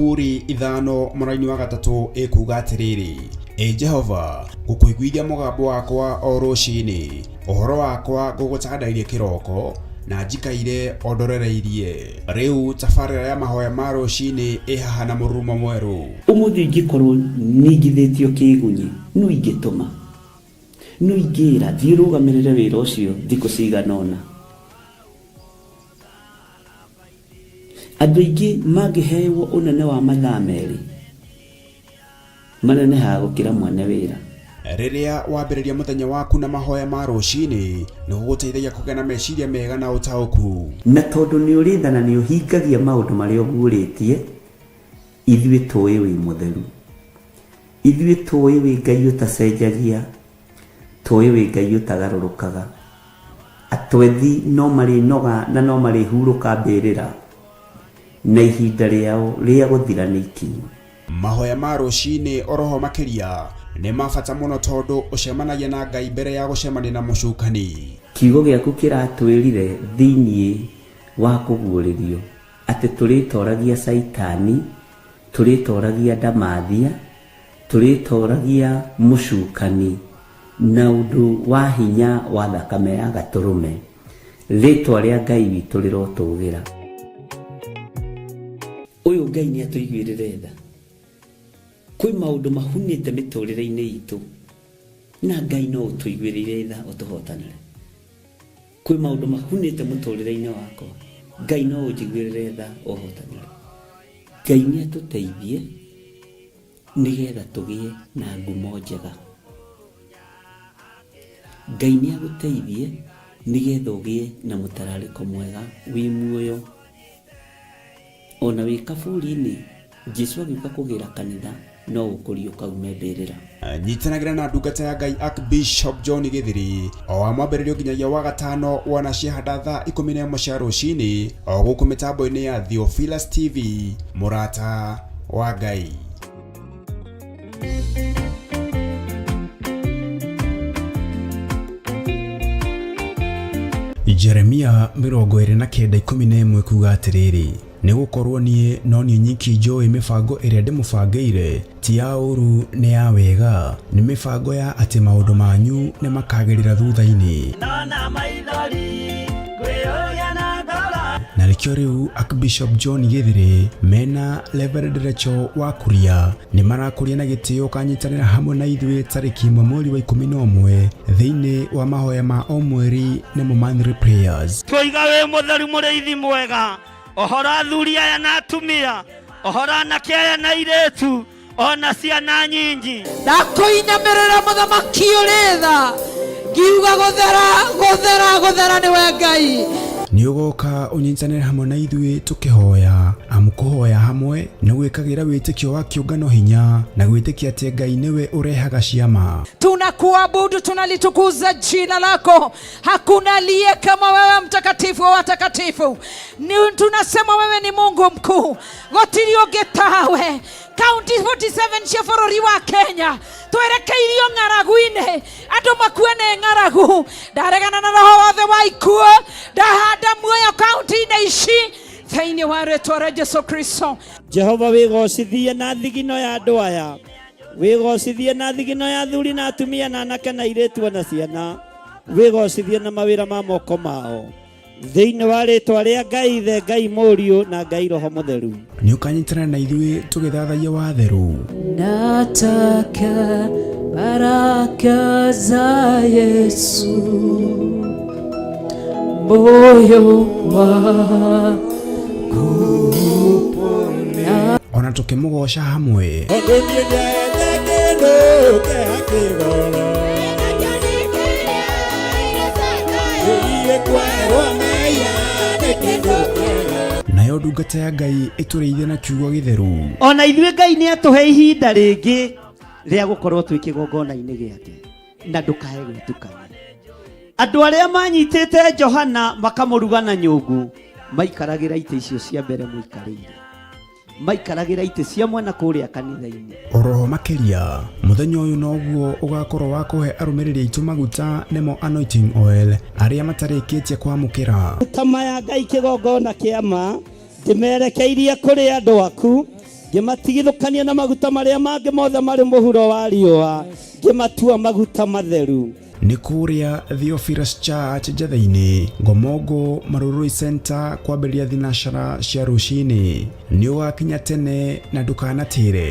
Zaburi 5 mũraini wa 3 ĩkuuga atĩrĩrĩ: Jehova, ngũkũiguithia mũgambo wakwa o rũciinĩ, ũhoro wakwa ngũgũcandairie kĩroko, na njikaire ondorereirie. Rĩu tabarĩra ya mahoya ma rũciinĩ ĩhaha na mũrurumo mwerũ. Ũmũthĩ ingĩkorwo nĩngithĩtio kĩgunyi, no ingĩtũma, no ingĩra thiĩ rũgamĩrĩre wĩra ũcio thikũ cigana ũna. Andũ aingĩ mangĩheyo ũnene wa mathaa merĩ, manenehaga gũkĩra mwene wĩra. Rĩrĩa wambĩrĩria mũthenya waku na mahoya ma rũciinĩ, nĩ gũgũteithagia kũgĩa na meciria mega na ũtaũku. Na tondũ nĩ ũrĩtha na nĩ ũhingagia maũndũ marĩa ũguũrĩtie, ithuĩ tũĩ wĩ mũtheru, ithuĩ tũĩ wĩ Ngai ũtacenjagia, tũĩ wĩ Ngai ũtagarũrũkaga. Atwethi no marĩnoga na no marĩhurũka mbĩrĩra, na ihinda rĩao rĩa gũthira nĩ ikinyu. Mahoya ma rũciinĩ oroho makĩria nĩ mabata mũno tondũ ũcemanagia na Ngai mbere ya gũcemania na mũcukani. Kiugo gĩaku kĩratwĩrire thĩiniĩ wa kũguũrĩrio atĩ tũrĩtoragia Saitani, tũrĩtoragia Ndamathia, tũrĩtoragia mũcukani na ũndũ wa hinya wa thakame ya Gatũrũme. Rĩtwa rĩa Ngai witũ rĩrotũgĩra. Ũyũ Ngai nĩ atũiguĩrĩre tha. Kwĩ maũndũ mahunĩte mĩtũrĩre-inĩ itũ, na Ngai no ũtũiguĩrĩre tha ũtũhotanĩre. Kwĩ maũndũ mahunĩte mũtũrĩre-inĩ wakwa, Ngai no ũnjiguĩrĩre tha ũhotanĩre. Ngai nĩ atũteithie nĩgetha tũgĩe na ngumo njega. Ngai nĩ agũteithie nĩgetha ũgĩe na mũtararĩko mwega wĩ muoyo. Ona wĩ kaburi-inĩ, Jesũ agĩũka kũgĩra kanitha, no ũkũrio kaume mbĩrĩra. Nyitanagĩra na ndungata ya Ngai Archbishop John Gĩthĩri o wa mwambĩrĩrio nginyagia wa gatano wana ciahanda thaa 11 cia rũciinĩ o gũkũ mĩtambo-inĩ ya Theophilus TV, mũrata wa Ngai. Jeremia 29:11 kuuga atĩrĩrĩ: nĩ gũkorwo niĩ no niĩ nyiki njũĩ mĩbango ĩrĩa ndĩmũbangĩire, ti ya ũru nĩ ya wega, nĩ mĩbango ya atĩ maũndũ manyu nĩ makagĩrĩra thutha-inĩ. Na nĩkĩo rĩu Archbishop John Gĩthĩri mena Reverend Rachel wa Kuria nĩ marakũria na gĩtĩo kanyitanĩra hamwe na ithuĩ tarĩki 1 mweri wa 11 thĩinĩ wa mahoya ma o mweri na monthly prayers. Tũiga wĩ mũtheru mũrĩithi mwega, ohora athuri aya na atumia, ohora anake aya na airĩtu, ona ciana nyingi. Ndakwĩinamĩrĩra mũthamaki ũrĩ tha, ngiuga gũthera nĩwe Ngai. Nĩ ũgoka ũnyitanĩre hamwe na ithuĩ tũkĩhoya, amu kũhoya hamwe nĩ gwĩkagĩra wĩtĩkio wa kĩũngano hinya na gwĩtĩkia atĩ Ngai nĩwe ũrehaga ciama. Tunakuabudu, tunalitukuza jina lako. Hakuna aliye kama wewe, mtakatifu wa watakatifu. Tunasema wewe ni Mungu mkuu, gotiri ũngĩ tawe. County 47 cia bũrũri wa Kenya twerekeirio ng'aragu-inĩ, andũ makue nĩ ng'aragu. Ndaregana na roho wothe wa ikuũ, ndahanda muoyo kaunti-inĩ ici thĩinĩ wa rĩtwa rĩa Jesũ Kristo. Jehova wĩgocithie na thigino ya andũ aya, wĩgocithie na thigino ya athuri na atumia na anake na airĩtu na ciana, wĩgocithie na mawĩra ma moko mao thĩinĩ wa rĩtwa rĩa Ngai Ithe, Ngai Mũriũ na Ngai Roho Mũtheru. Nĩ ũkanyitana na ithuĩ tũgĩthathaia watheru. Nataka baraka za Yesu moyo wangu, ona tũkĩmũgoca hamwe. Nayo ndungata ya Ngai ĩtũrĩithia na kiugo gĩtheru. Ona ithuĩ Ngai nĩ atũhe ihinda rĩngĩ rĩa gũkorwo twĩ kĩgongona-inĩ gĩake, na ndũkae gwĩtukania. Andũ arĩa manyitĩte Johana makamũruga na nyũngũ maikaragĩra itĩ icio cia mbere mũikarĩire, maikaragĩra itĩ cia mwena kũrĩa kanitha-inĩ. Oroho makĩria mũthenya ũyũ noguo ũgakorwo wa kũhe arũmĩrĩri aitũ maguta nemo anointing oil arĩa matarĩkĩtie kwamũkĩra. Kama ya Ngai kĩgongona kĩa ma ndĩmerekeirie kũrĩ andũ aku, ngĩmatigithũkania na maguta marĩa mangĩ mothe marĩ mũhuro wa riũa, ngĩmatua maguta matheru. Nĩ kũrĩa Theophilus Church Njathainĩ, Ngomongo Marurui Center kwambĩrĩria thinacara cia rũcinĩ. Nĩ ũgakinya tene na ndũkanatĩre.